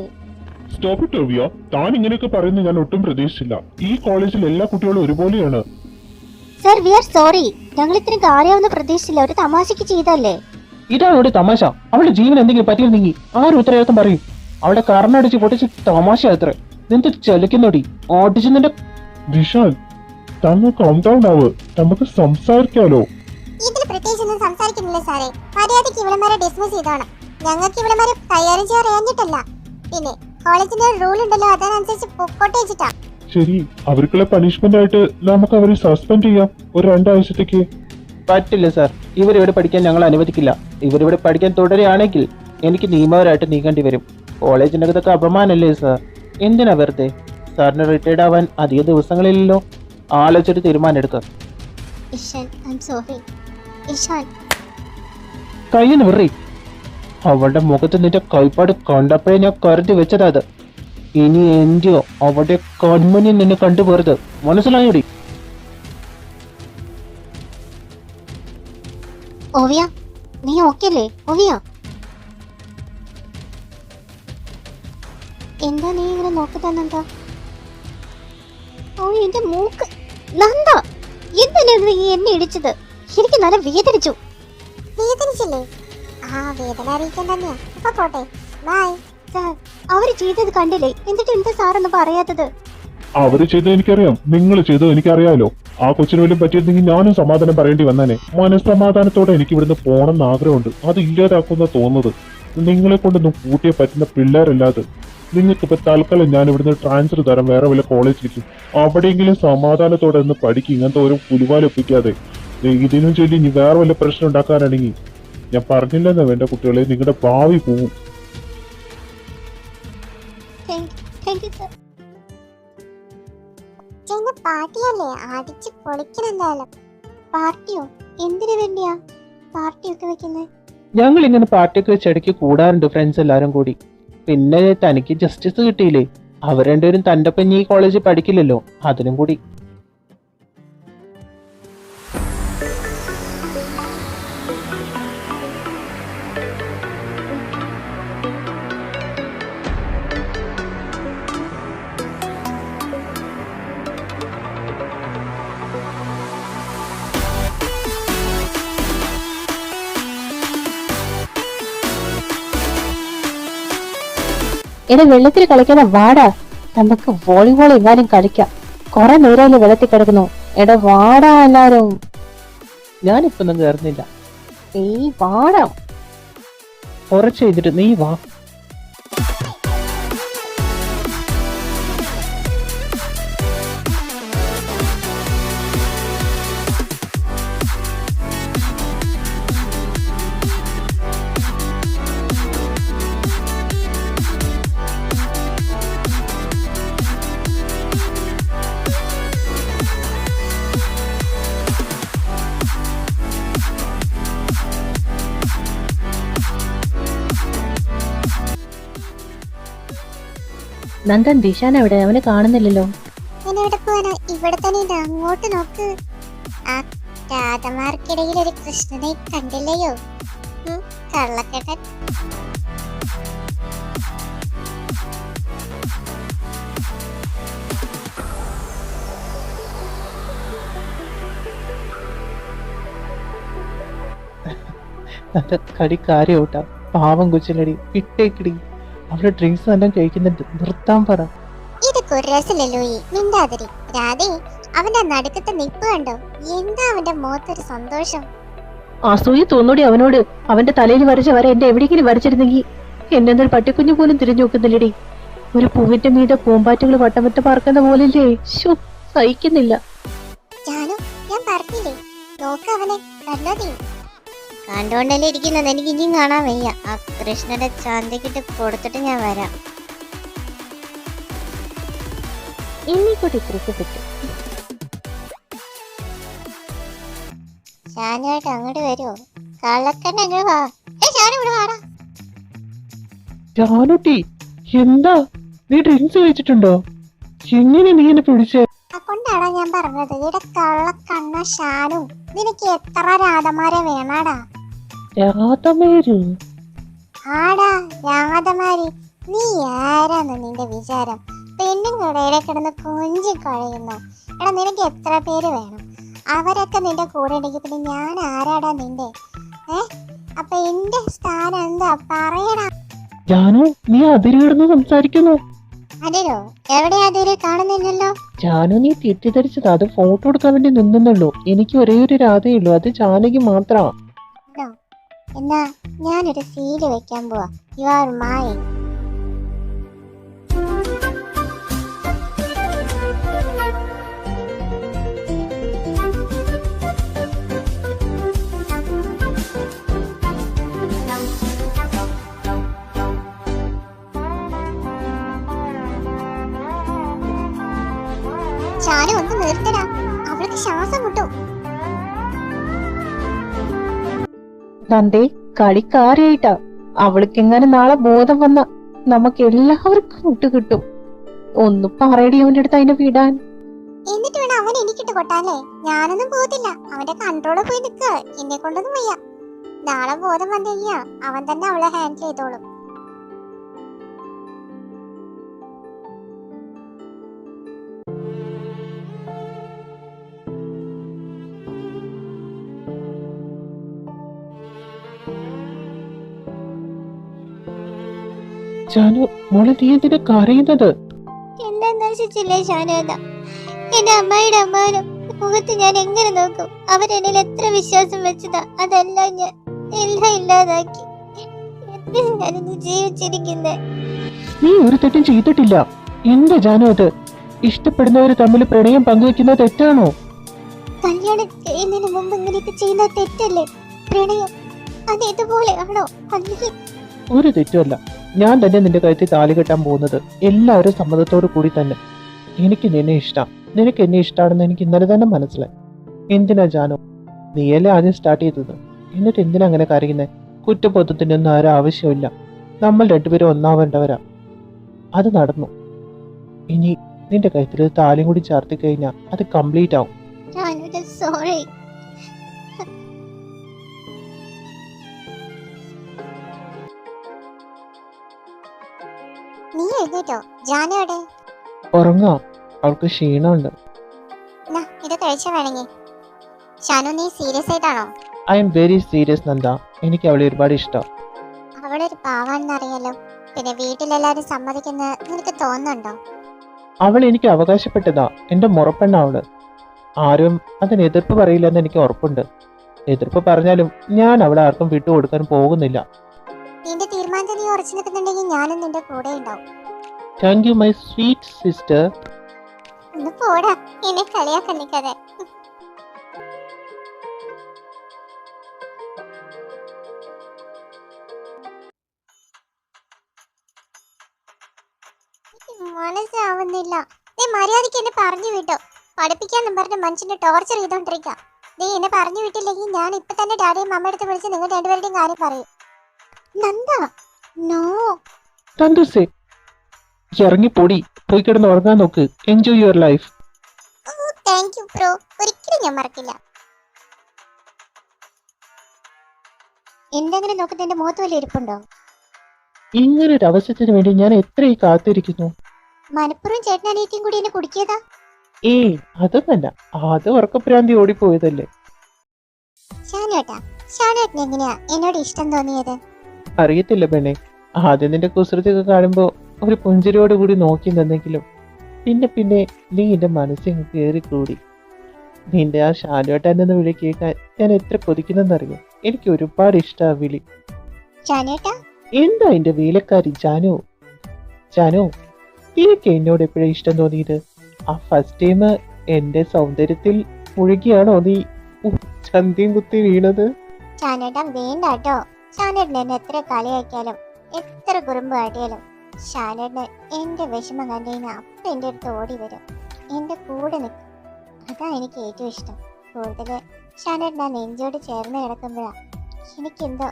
Stop it Oviya. താൻ ഇങ്ങനെയൊക്കെ പറയുന്നത് ഞാൻ ഒട്ടും പ്രതീക്ഷിച്ചില്ല. ഈ കോളേജിൽ എല്ലാ കുട്ടികളും ഒരുപോലെയാണ്. Sir, we are sorry. ഞങ്ങൾ ഇത്രയും കാര്യമാവുന്ന പ്രതീക്ഷിച്ചില്ല. ഒരു തമാശക്ക് ചെയ്തല്ലേ. ഇതാണ് ഒരു തമാശ. അവളുടെ ജീവൻ എന്തെങ്കിലും പറ്റിയിരുന്നെങ്കിൽ ആരും ഉത്തരവാദിത്തം പറയും. അവളുടെ കർണടിച്ച് പൊട്ടിച്ച് തമാശ അത്ര നിന്റെ ചലിക്കുന്നോടി ഓടിച്ച് നിന്റെ. വിശാൽ, താങ്കൾ കോംഡൗൺ ആവ്, നമുക്ക് സംസാരിക്കാലോ. ഇതിൽ പ്രത്യേകിച്ചൊന്നും സംസാരിക്കുന്നില്ല സാറേ. മര്യാദയ്ക്ക് ഇവളമാരെ ഡിസ്മിസ് ചെയ്തോണം. ഞങ്ങൾക്ക് ഇവളമാരെ കൈകാര്യം ചെയ്യാൻ അറിയാഞ്ഞിട്ടല്ല. പിന്നെ കോളേജിന്റെ ഒരു റൂൾ ഉണ്ടല്ലോ, അതിനനുസരിച്ച് പൊക്കോട്ടെ വെച്ചിട്ടാ. ശരി, അവർക്കുള്ള പണിഷ്മെന്റ് ആയിട്ട് നമുക്ക് അവരെ സസ്പെൻഡ് ചെയ്യാം ഒരു 2 ആഴ്ചത്തേക്ക്. പറ്റില്ല സാർ, ഇവരിവിടെ പഠിക്കാൻ ഞങ്ങൾ അനുവദിക്കില്ല. ഇവരിവിടെ പഠിക്കാൻ തുടരുകയാണെങ്കിൽ എനിക്ക് നിയമപരമായിട്ട് നീങ്ങേണ്ടി വരും. കോളേജിന്റെ അകത്തൊക്കെ അപമാനല്ലേ സാർ? എന്തിനാ വെറുതെ? സാറിന് റിട്ടയർഡ് ആവാൻ അധിക ദിവസങ്ങളില്ലല്ലോ. ആലോചിച്ചിട്ട് തീരുമാനം എടുക്കുക. Ishan, I am sorry. Ishan, കയ്യെന്ന് വെറി. അവളുടെ മുഖത്ത് നിന്റെ കൈപ്പാട് കണ്ടപ്പോഴേ ഞാൻ കരുതി വെച്ചതാ അത്. ഇനി എന്റെയോ അവളുടെ കൺമുന്നിൽ നിന്നെ കണ്ടുപോരുത്, മനസ്സിലായോടി? ഓവിയ, നീ ഓക്കെ അല്ലേ? ഓവിയ, എന്താ നീ ഇങ്ങനെ നോക്കുന്നതെന്താ? ഓ, എന്റെ മൂക്ക്. നന്ദ, എന്തിനാ നീ എന്നെ ഇടിച്ചത്? എനിക്ക് നല്ല വേദനിച്ചു. വേദനിച്ചില്ലേ? ആ വേദന അറിയിക്കാൻ തന്നെയാ. അപ്പൊ പോട്ടെ, ബൈ. സാർ, അവര് ചെയ്തത് കണ്ടില്ലേ? എന്നിട്ട് എന്താ സാറൊന്നും പറയാത്തത്? അവര് ചെയ്തത് എനിക്കറിയാം, നിങ്ങൾ ചെയ്തത് എനിക്കറിയാലോ. ആ കൊച്ചിന് വല്ലതും പറ്റിയിരുന്നെങ്കിൽ ഞാനും സമാധാനം പറയേണ്ടി വന്നേനെ. മനസ്സമാധാനത്തോടെ എനിക്ക് ഇവിടുന്ന് പോകണമെന്ന് ആഗ്രഹമുണ്ട്. അത് ഇല്ലാതാക്കുന്ന തോന്നുന്നത്. നിങ്ങളെ കൊണ്ടൊന്നും കൂട്ടിയെ പറ്റുന്ന പിള്ളേരല്ലാതെ. നിങ്ങൾക്കിപ്പോ തൽക്കാലം ഞാൻ ഇവിടുന്ന് ട്രാൻസ്ഫർ തരാം വേറെ വല്ല കോളേജിലേക്ക്. അവിടെയെങ്കിലും സമാധാനത്തോടെ ഒന്ന് പഠിക്കും. ഇങ്ങനത്തെ ഒരു പുലിവാലൊപ്പിക്കാതെ. ഇതിനും ചൊല്ലി ഇനി വേറെ വല്ല പ്രശ്നം ഉണ്ടാക്കാനാണെങ്കിൽ ഞാൻ പറഞ്ഞില്ലെന്നാ വേണ്ട കുട്ടികളെ, നിങ്ങളുടെ ഭാവി പോവും. Thank you sir. ചെന്ന പാർട്ടിയല്ലേ, അടിച്ച് പൊളിക്കണം എന്തായാലും. പാർട്ടിയോ? എന്തിനു വേണ്ടിയാ പാർട്ടിയൊക്കെ വെക്കുന്നത്? ഞങ്ങൾ ഇങ്ങനെ പാർട്ടിയൊക്കെ വെച്ച് ഇടയ്ക്ക് കൂടാറുണ്ട് ഫ്രണ്ട്സ് എല്ലാരും കൂടി. പിന്നെ തനിക്ക് ജസ്റ്റിസ് കിട്ടിയില്ലേ? അവർ രണ്ടുപേരും തന്റെ ഒപ്പം ഈ കോളേജിൽ പഠിക്കില്ലല്ലോ, അതിനും കൂടി. എടാ, വെള്ളത്തിൽ കളിക്കുന്ന വാടാ, നമുക്ക് വോളിബോൾ എങ്ങാനും കളിക്കാം. കുറെ നേരം വെള്ളത്തിൽ കിടക്കുന്നു. എടാ വാടാ എല്ലാരും. ഞാനിപ്പൊന്നും കയറുന്നില്ല. ഈ വാടാ. കുറച്ച് കഴിഞ്ഞിട്ട് നീ വാ. നന്ദൻ, ദിശാൻ എവിടെ? അവനെ കാണുന്നില്ലല്ലോ. എവിടെ പോവാനാ? ഇവിടെ തന്നെ ഉണ്ട്. അങ്ങോട്ട് നോക്ക്. ആ രാധമാർക്കിടയിൽ ഒരു കൃഷ്ണനെ കണ്ടില്ലയോ? കള്ളക്കെട്ടൻ. നല്ല കടി കാര്യോട്ടാ. പാവം കൊച്ചിനടി, ഇട്ടേക്കിടി. അവരുടെ ഡ്രിങ്ക്സ് തന്നെ കഴിക്കുന്നുണ്ട്, നിർത്താൻ പറ. ഇതൊക്കെ ഒരു രസമില്ലല്ലോ ഈ മിണ്ടാതിരി. രാധേ, അവന്റെ നടുക്കത്തെ നിപ്പ് കണ്ടോ? എന്താ അവന്റെ മുഖത്തൊരു സന്തോഷം. അസൂയ തോന്നൂടി അവനോട്. അവന്റെ തലയിൽ വരച്ച വര എന്റെ എവിടെയെങ്കിലും വരച്ചിരുന്നെങ്കിൽ എന്നെന്തൊരു പട്ടിക്കുഞ്ഞു പോലും തിരിഞ്ഞു നോക്കുന്നില്ലടി. ഒരു പൂവിന്റെ മീതെ പൂമ്പാറ്റകൾ വട്ടമറ്റ പറക്കുന്ന പോലില്ലേ. ശോ, സഹിക്കുന്നില്ല. ജാനു, ഞാൻ പറഞ്ഞില്ലേ, നോക്ക് അവനെ. കണ്ടോ നീ? കണ്ടുകൊണ്ടല്ലേ ഇരിക്കുന്നത്, എനിക്ക് ഇനിയും കാണാൻ വയ്യ. ആ കൃഷ്ണന്റെ ചന്തക്കിട്ട് കൊടുത്തിട്ട് ഞാൻ വരാം. ഇനിക്കൂട്ടി ഇത്രയ്ക്ക് പറ്റും. ഷാനുവായിട്ട് അങ്ങോട്ട് വരുമോ? കള്ളക്കണ്ണ അങ്ങോട്ട് വാ. ഷാനു ഇവിടെ വാടാ. ജാനുട്ടി എന്താ നീ ഡ്രിങ്ക്സ് കഴിച്ചിട്ടുണ്ടോ? എങ്ങനെ നീ എന്നെ പിടിച്ചേ? അതുകൊണ്ടാടാ ഞാൻ പറഞ്ഞത്, ഇവിടെ കള്ളക്കണ്ണ ഷാനു, നിനക്ക് എത്ര രാധമാരെ വേണാടാ? രാധമേര്? ആടാ രാധമാരി. നീ ആരാന്ന് നിന്റെ വിചാരം? പെണ്ണുങ്ങളുടെ ഇടയിൽ കിടന്ന് കൊഞ്ചി കഴിയുന്നു. എടാ നിനക്ക് എത്ര പേര് വേണം? അവരൊക്കെ നിന്റെ കൂടെ ഉണ്ടെങ്കിൽ പിന്നെ ഞാൻ ആരാടാ നിന്റെ? അപ്പൊ എന്റെ സ്ഥാനം എന്താ പറയടാ? ജാനു നീ അതിര് കിടന്ന് സംസാരിക്കുന്നു. അതിരോ? എവിടെയാ അതിര്? കാണുന്നില്ലല്ലോ. ജാനു നീ തെറ്റിദ്ധരിച്ചത്, അത് ഫോട്ടോ എടുക്കാൻ വേണ്ടി നിന്നുള്ളൂ. എനിക്ക് ഒരേ ഒരു രാധയുള്ളൂ, അത് ജാനകി മാത്രാ. എന്നാ ഞാനൊരു സീല് വെക്കാൻ പോവാ. You are my. ഷാനു ഒന്ന് നിർത്തടാ, അവൾക്ക് ശ്വാസം മുട്ടും. നന്ദേ കളിക്കാരായിട്ടാ. അവൾക്കെങ്ങനെ നാളെ ബോധം വന്ന നമുക്ക് എല്ലാവർക്കും കിട്ടും. ഒന്ന് പറയടി അവന്റെ അടുത്ത് അതിനെ വിടാൻ. എന്നിട്ട് വേണം അവൻ എനിക്കിട്ട് കൊട്ടാല്ലേ? ഞാനൊന്നും പോകത്തില്ല. അവന്റെ കൺട്രോള് പോയി നിക്ക. എന്നെ കൊണ്ടൊന്നും വയ്യ. നാളെ ബോധം വന്നു കഴിഞ്ഞാ അവൻ തന്നെ അവളെ ഹാൻഡിൽ ചെയ്തോളും. ജാനു മോളെ നീ എന്തിനാ കരയുന്നത്? എന്നെ നശിച്ചില്ലേ ഷാനുവെന്ന? എന്റെ അമ്മയുടെ അമ്മാവനും മുഖത്ത് ഞാൻ എങ്ങനെ നോക്കും? അവരെന്നിൽ എത്ര വിശ്വാസം വെച്ചതാ, അതെല്ലാം ഞാൻ എല്ലാം ഇല്ലാതാക്കി. ഞാനിന്ന് ജീവിച്ചിരിക്കുന്നേ. നീ ഒരു തെറ്റും ചെയ്തിട്ടില്ല. എന്താ ജാനു അത്? ഇഷ്ടപ്പെടുന്നവര് തമ്മിൽ പ്രണയം പങ്കുവെക്കുന്നത് തെറ്റാണോ? കല്യാണം ചെയ്യുന്നതിന് മുമ്പ് ഇങ്ങനെയൊക്കെ ചെയ്യുന്ന തെറ്റല്ലേ? പ്രണയം അത് ഇതുപോലെ ആണോ? അല്ലെങ്കിൽ ഒരു തെറ്റുമല്ല. ഞാൻ തന്നെ നിന്റെ കഴുത്തിൽ താലി കെട്ടാൻ പോകുന്നത് എല്ലാവരും സമ്മതത്തോടു കൂടി തന്നെ. എനിക്ക് നിന്നെ ഇഷ്ടം, നിനക്ക് എന്നെ ഇഷ്ടമാണെന്ന് എനിക്ക് ഇന്നലെ തന്നെ മനസ്സിലായി. എന്തിനാ ജാനു നീയല്ലേ ആദ്യം സ്റ്റാർട്ട് ചെയ്തത്? എന്നിട്ട് എന്തിനാ അങ്ങനെ കരയുന്നേ? കുറ്റബോധത്തിന്റെ ഒന്നും ആരും ആവശ്യമില്ല. നമ്മൾ രണ്ടുപേരും ഒന്നാവേണ്ടവരാ. അത് നടന്നു. ഇനി നിന്റെ കഴുത്തിൽ താലിയും കൂടി ചേർത്തി കഴിഞ്ഞാൽ അത് കംപ്ലീറ്റ് ആവും. ഞാനൊരു സോറി. നീ എഴുന്നേറ്റോ? ജാനുവിടെ? ഉറങ്ങാം, അവൾക്ക് ക്ഷീണമുണ്ട്. ഇത് കഴിച്ച വേണമെങ്കിൽ. ഷാനു നീ സീരിയസ് ആയിട്ടാണോ? I am very serious Nanda. എനിക്ക് അവളെ ഒരുപാട് ഇഷ്ടം. അവളൊരു പാവാണെന്നറിയാലോ. പിന്നെ വീട്ടിലെല്ലാരും സമ്മതിക്കുന്ന നിനക്ക് തോന്നുന്നുണ്ടോ? അവൾ എനിക്ക് അവകാശപ്പെട്ടതാ. എന്റെ മുറപ്പെണ്ണ അവള്. ആരും അതിന് എതിർപ്പ് പറയില്ലെന്ന് എനിക്ക് ഉറപ്പുണ്ട്. എതിർപ്പ് പറഞ്ഞാലും ഞാൻ അവളെ ആർക്കും വിട്ടുകൊടുക്കാൻ പോകുന്നില്ല. നിന്റെ തീരുമാനത്തിൽ നീ ഉറച്ചു നിൽക്കുന്നുണ്ടെങ്കിൽ ഞാനും നിന്റെ കൂടെ ഉണ്ടാവും. Thank you my sweet sister. ഒന്ന് പോടാ, എന്നെ കളിയാക്കാൻ നിൽക്കാതെ. മനസ്സാവുന്നില്ല. നീ മര്യാദയ്ക്ക് എന്നെ പറഞ്ഞു വിട്ടോ. പഠിപ്പിക്കാന്നും പറഞ്ഞ് മനുഷ്യനെ ടോർച്ചർ ചെയ്തോണ്ടിരിക്ക. നീ എന്നെ പറഞ്ഞു വിട്ടില്ലെങ്കിൽ ഞാൻ ഇപ്പൊ തന്നെ ഡാഡിയും അമ്മ എടുത്ത് വിളിച്ച് നിങ്ങൾ രണ്ടുപേരുടെയും കാര്യം പറയും. നന്ദ നോ. തന്തുസേ ഇറങ്ങി പൊടി, പോയി കിടന്ന് ഉറങ്ങാൻ നോക്ക്. Enjoy your life. Thank you bro, ഒരിക്കലും ഞാൻ മറക്കില്ല. എന്തെങ്കിലും നോക്കുന്നത് എന്റെ മുഖത്ത് വലിയ ഇരിപ്പുണ്ടോ? ഇങ്ങനൊരു അവസരത്തിന് വേണ്ടി ഞാൻ എത്രയും കാത്തിരിക്കുന്നു. മനപ്പുറം ചേട്ടനനിയത്തിയും കൂടി എന്നെ കുടിക്കിയതാ? ഏയ് അതൊന്നല്ല, അത് ഉറക്കപ്രാന്തി ഓടിപ്പോയതല്ലേ. ഷാനുവേട്ടാ, ഷാനുവേട്ടന് എങ്ങനെയാ എന്നോട് ഇഷ്ടം തോന്നിയത്? അറിയത്തില്ല പെണ്ണെ. ആദ്യം നിന്റെ കുസൃതിയൊക്കെ കാണുമ്പോ ഒരു പുഞ്ചിരിയോട് കൂടി നോക്കി നിന്നെങ്കിലും പിന്നെ നീ എന്റെ മനസ്സിൽ കയറിക്കൂടി. നിന്റെ ആ ഷാനുവേട്ടാനെന്ന് വിളി കേൾക്കാൻ ഞാൻ എത്ര കൊതിക്കുന്നെന്നറിയോ? എനിക്ക് ഒരുപാട് ഇഷ്ടാ വിളി. ഷാനുവേട്ടാ, എന്താ എന്റെ വേലക്കാരി ജാനു? ജാനു, നിനക്ക് എന്നോട് എപ്പോഴാ ഇഷ്ടം തോന്നിയത്? ആ ഫസ്റ്റ് ടൈം എന്റെ സൗന്ദര്യത്തിൽ മുഴുകിയാണോ നീ ചന്തിയും കുത്തി വീണത്? ഷാനേട്ടൻ വേണ്ടാട്ടോ. ഷാനേട്ടൻ എന്നെ എത്ര കളിയാക്കിയാലും എത്ര കുറുമ്പ് കാട്ടിയാലും ഷാനേട്ടന് എന്റെ വിഷമം കണ്ടുകഴിഞ്ഞാൽ അപ്പൊ എന്റെ അടുത്ത് ഓടി വരും, എന്റെ കൂടെ നിൽക്കും. അതാ എനിക്ക് ഏറ്റവും ഇഷ്ടം. കൂടുതല് ഷാനേട്ടൻ ആ നെഞ്ചോട് ചേർന്ന് കിടക്കുമ്പോഴാ എനിക്കെന്തോ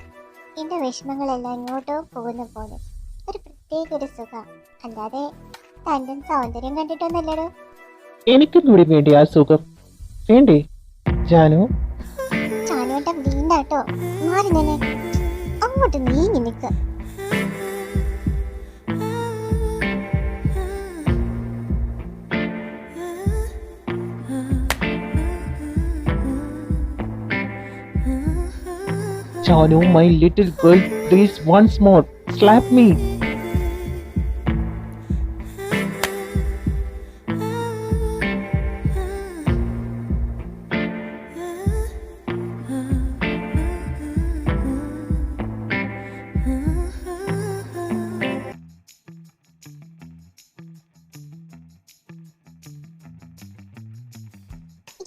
എന്റെ വിഷമങ്ങളെല്ലാം ഇങ്ങോട്ടോ പോകുന്ന പോലെ ഒരു പ്രത്യേക ഒരു സുഖം. അല്ലാതെ തന്റെ സൗന്ദര്യം കണ്ടിട്ടൊന്നല്ലടോ. എനിക്കും കൂടി വേണ്ടി ആ സുഖം വേണ്ടേ ജാനു? ഷാനേട്ടൻ വീണ്ടാട്ടോ. മാറി തന്നെ അങ്ങോട്ട് നീങ്ങി നിൽക്കുക. Janu, my little girl, please once more slap me.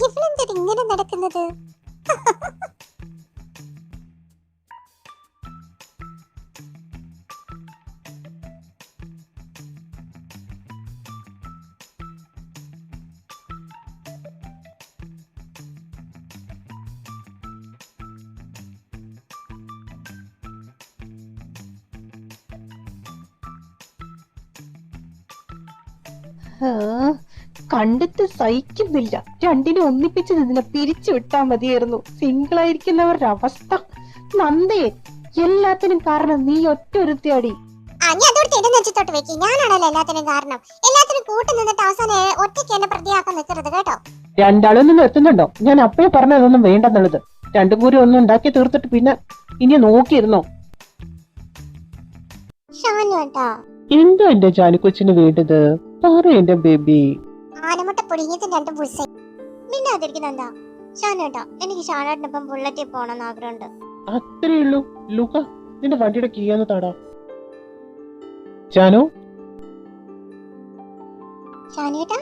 ഇവളെന്താ ഇങ്ങനെ നടക്കുന്നത്? കണ്ടിട്ട് സഹിക്കുന്നില്ല. രണ്ടിനെ ഒന്നിപ്പിച്ച് നിന്നെ പിരിച്ചു വിട്ടാ മതിയായിരുന്നു. സിംഗിൾ ആയിരിക്കുന്നവരുടെ അവസ്ഥ. നന്ദേ, എല്ലാത്തിനും കാരണം നീ ഒറ്റ ഒരുത്തിയാടി. നീ അതോടത്ത് ഇടം നെഞ്ചത്തോട്ട് വെക്കി. ഞാനാണല്ലോ എല്ലാത്തിനും കാരണം. എല്ലാത്തിനും കൂട്ടു നിന്നിട്ട് അവസാനം ഒറ്റയ്ക്ക് എന്നെ പ്രതിയാക്കാൻ നിൽക്കരുത് കേട്ടോ. രണ്ടാളൊന്നും നിർത്തുന്നുണ്ടോ? ഞാൻ അപ്പഴേ പറഞ്ഞതൊന്നും വേണ്ടെന്നുള്ളത്. രണ്ടും കൂടി ഒന്നും ഉണ്ടാക്കി തീർത്തിട്ട് പിന്നെ ഇനി നോക്കിയിരുന്നോ? എന്താ എന്റെ ജാനു കൊച്ചിന് വേണ്ടത്? പറ എന്റെ ബേബി. ആനമുട്ട പൊടിഞ്ഞതും രണ്ടും പുൾസൈ. മിണ്ടാതിരിക്കുന്നെന്താ? ഷാനേട്ടാ, എനിക്ക് ഷാനേട്ടനൊപ്പം ബുള്ളറ്റിൽ പോണെന്ന് ആഗ്രഹമുണ്ട്. അത്രേ ഉള്ളൂ. ലൂക്ക, നിന്റെ വണ്ടിയുടെ കീ ഒന്ന് താടാ. ജാനു, ഷാനേട്ടാ,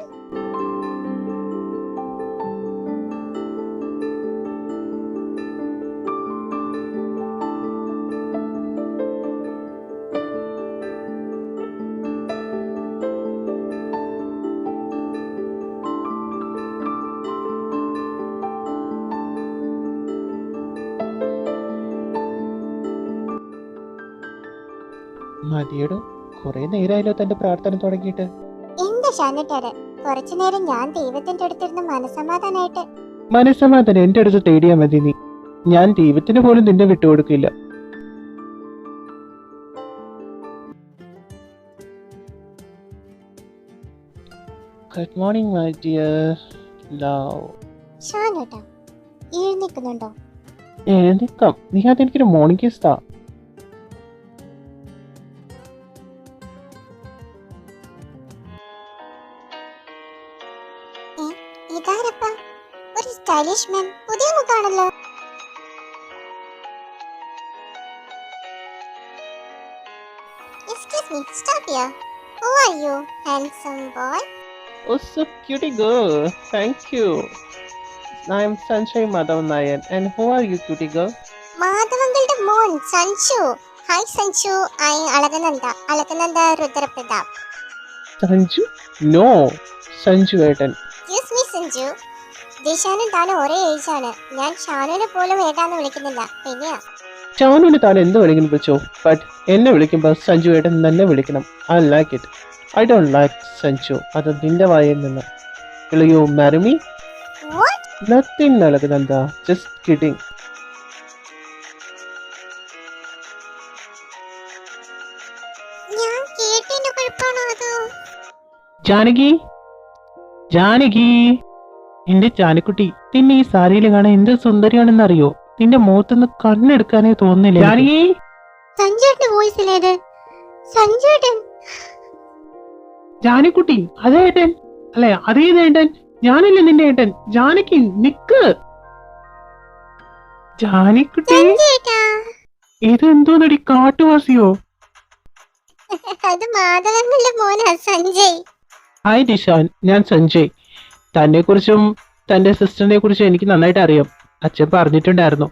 മതിയടോ, കുറെ നേരമായല്ലോ തന്റെ പ്രാർത്ഥന തുടങ്ങിയിട്ട്. എന്താ ഷാനേട്ടാ, കുറച്ചു നേരം ഞാൻ ദൈവത്തിന്റെ അടുത്തിരുന്ന് മനസമാധാനായിട്ട്. മനസ്സമാധാനം എന്റെ അടുത്ത് തേടിയാ മതി നീ. ഞാൻ ദൈവത്തിന് പോലും നിന്നെ വിട്ടുകൊടുക്കില്ല. Good morning my dear love. ഷാനേട്ടാ, എഴുന്നേക്കുന്നുണ്ടോ? എഴുന്നേക്കാം. നീ അതെനിക്കൊരു മോർണിംഗ് കിസ് താ. ഇതാരപ്പ? ഒരു സ്റ്റൈലിഷ് മാൻ. പുതിയ മുഖാണല്ലോ. Excuse me, stop here. Who are you, handsome boy? Oh, so cutie girl. Thank you. I am Sanjay Madhav Nayan. And who are you, cutie girl? മാധവങ്ങളുടെ മോൻ Sanju. Hi Sanju, I Alakananda Rudrapratap. Sanju? No. Sanju ഏട്ടൻ. Excuse me, Sanju. ദിശാനും താനും ഒരേ ഏജ് ആണ്. ഞാൻ ഷാനുവിനെ പോലും ഏട്ടാന്ന് വിളിക്കുന്നില്ല. പിന്നെയാ ഷാനുവിന് താൻ എന്ത് വേണമെങ്കിലും വിളിച്ചോ. ബട്ട് എന്നെ വിളിക്കുമ്പോൾ സഞ്ജു ഏട്ടൻ തന്നെ വിളിക്കണം. I like it. I don't like Sanju. അത് നിന്റെ വായിൽ നിന്ന്. Will you marry me? What? Nothing, Alakananda. Just kidding. ഞാൻ കേട്ടതിന്റെ കുഴപ്പമാണോ അതോ? ജാനകി, ജാനകി, എന്റെ ജാനക്കുട്ടി, നിന്നെ ഈ സാരിയിൽ കാണാൻ എന്ത് സുന്ദരിയാണെന്ന് അറിയോ? നിന്റെ മുഖത്തുനിന്ന് കണ്ണെടുക്കാനേ തോന്നുന്നില്ല. ജാനകി, സഞ്ജുവിന്റെ വോയിസ് ഇല്ലേത്? സഞ്ജുട്ടൻ. ജാനക്കുട്ടി, അതേ ഏട്ടൻ അല്ലെ? അതേത് ഏട്ടൻ? ഞാനല്ലേ നിന്റെ ഏട്ടൻ. ജാനകി, നിക്ക്. ജാനക്കുട്ടി, ഇതെന്തോന്നടി, കാട്ടുവാസിയോ? അത് മാധവങ്ങളുടെ മോനാ സഞ്ജയ്. ഹായ് നിഷാൻ, ഞാൻ സഞ്ജയ്. തന്നെ കുറിച്ചും തന്റെ സിസ്റ്ററിനെ കുറിച്ചും എനിക്ക് നന്നായിട്ട് അറിയാം. അച്ഛൻ പറഞ്ഞിട്ടുണ്ടായിരുന്നു.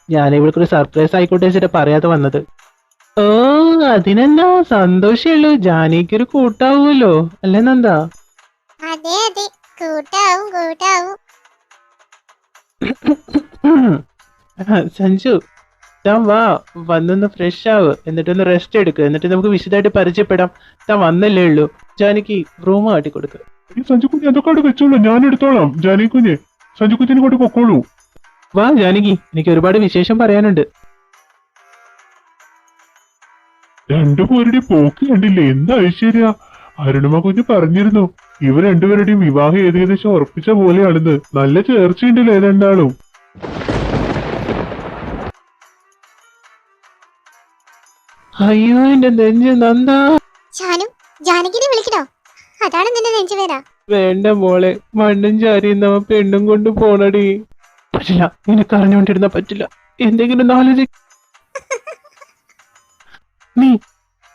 ഞാൻ ഇവൾക്കൊരു സർപ്രൈസ് ആയിക്കോട്ടെ വെച്ചിട്ട് പറയാതെ വന്നത്. ഓ, അതിനെന്താ, സന്തോഷുള്ളൂ. ജാനകിക്കൊരു കൂട്ടാവൂല്ലോ അല്ലേ നന്ദ? അതെ അതെ, കൂട്ടാവും കൂട്ടാവും. സഞ്ജു, താൻ വാ, വന്നൊന്ന് ഫ്രഷ് ആവ്, എന്നിട്ടൊന്ന് റെസ്റ്റ് എടുക്കുക, എന്നിട്ട് നമുക്ക് വിശദമായിട്ട് പരിചയപ്പെടാം. താൻ വന്നല്ലേ ഉള്ളൂ. ജാനകി റൂം കാട്ടി കൊടുക്കുക. ഈ സഞ്ജുക്കുഞ്ഞ് അതൊക്കെ അവിടെ വെച്ചോളൂ, ഞാൻ എടുത്തോളാം. ജാനകുഞ്ഞ്, സഞ്ജുക്കുഞ്ഞിനെ കൊണ്ട് പൊക്കോളൂ. വാ ജാനകി, എനിക്ക് ഒരുപാട് വിശേഷം പറയാനുണ്ട്. രണ്ടുപേരുടെ പോക്ക് കണ്ടില്ലേ, എന്താ ഐശ്വര്യ. അരുണിമ കുഞ്ഞ് പറഞ്ഞിരുന്നു ഇവർ രണ്ടുപേരുടെയും വിവാഹം ഏകദേശം ഉറപ്പിച്ച പോലെയാണെന്ന്. നല്ല ചേർച്ചയുണ്ടല്ലേ രണ്ടാളും. അയ്യോ, എന്റെ നെഞ്ച് നന്ദ. ഷാനു, ജാനകിനെ വിളിക്കണോ? അതാണ് നിന്റെ നെഞ്ചുവേദന. വേണ്ട മോളെ, മണ്ണും ചാരിയുന്നവ പെണ്ണും കൊണ്ട് പോണടി. പറ്റില്ല, നിനക്ക് അറിഞ്ഞുകൊണ്ടിരുന്ന പറ്റില്ല. എന്തെങ്കിലും നാലൊരു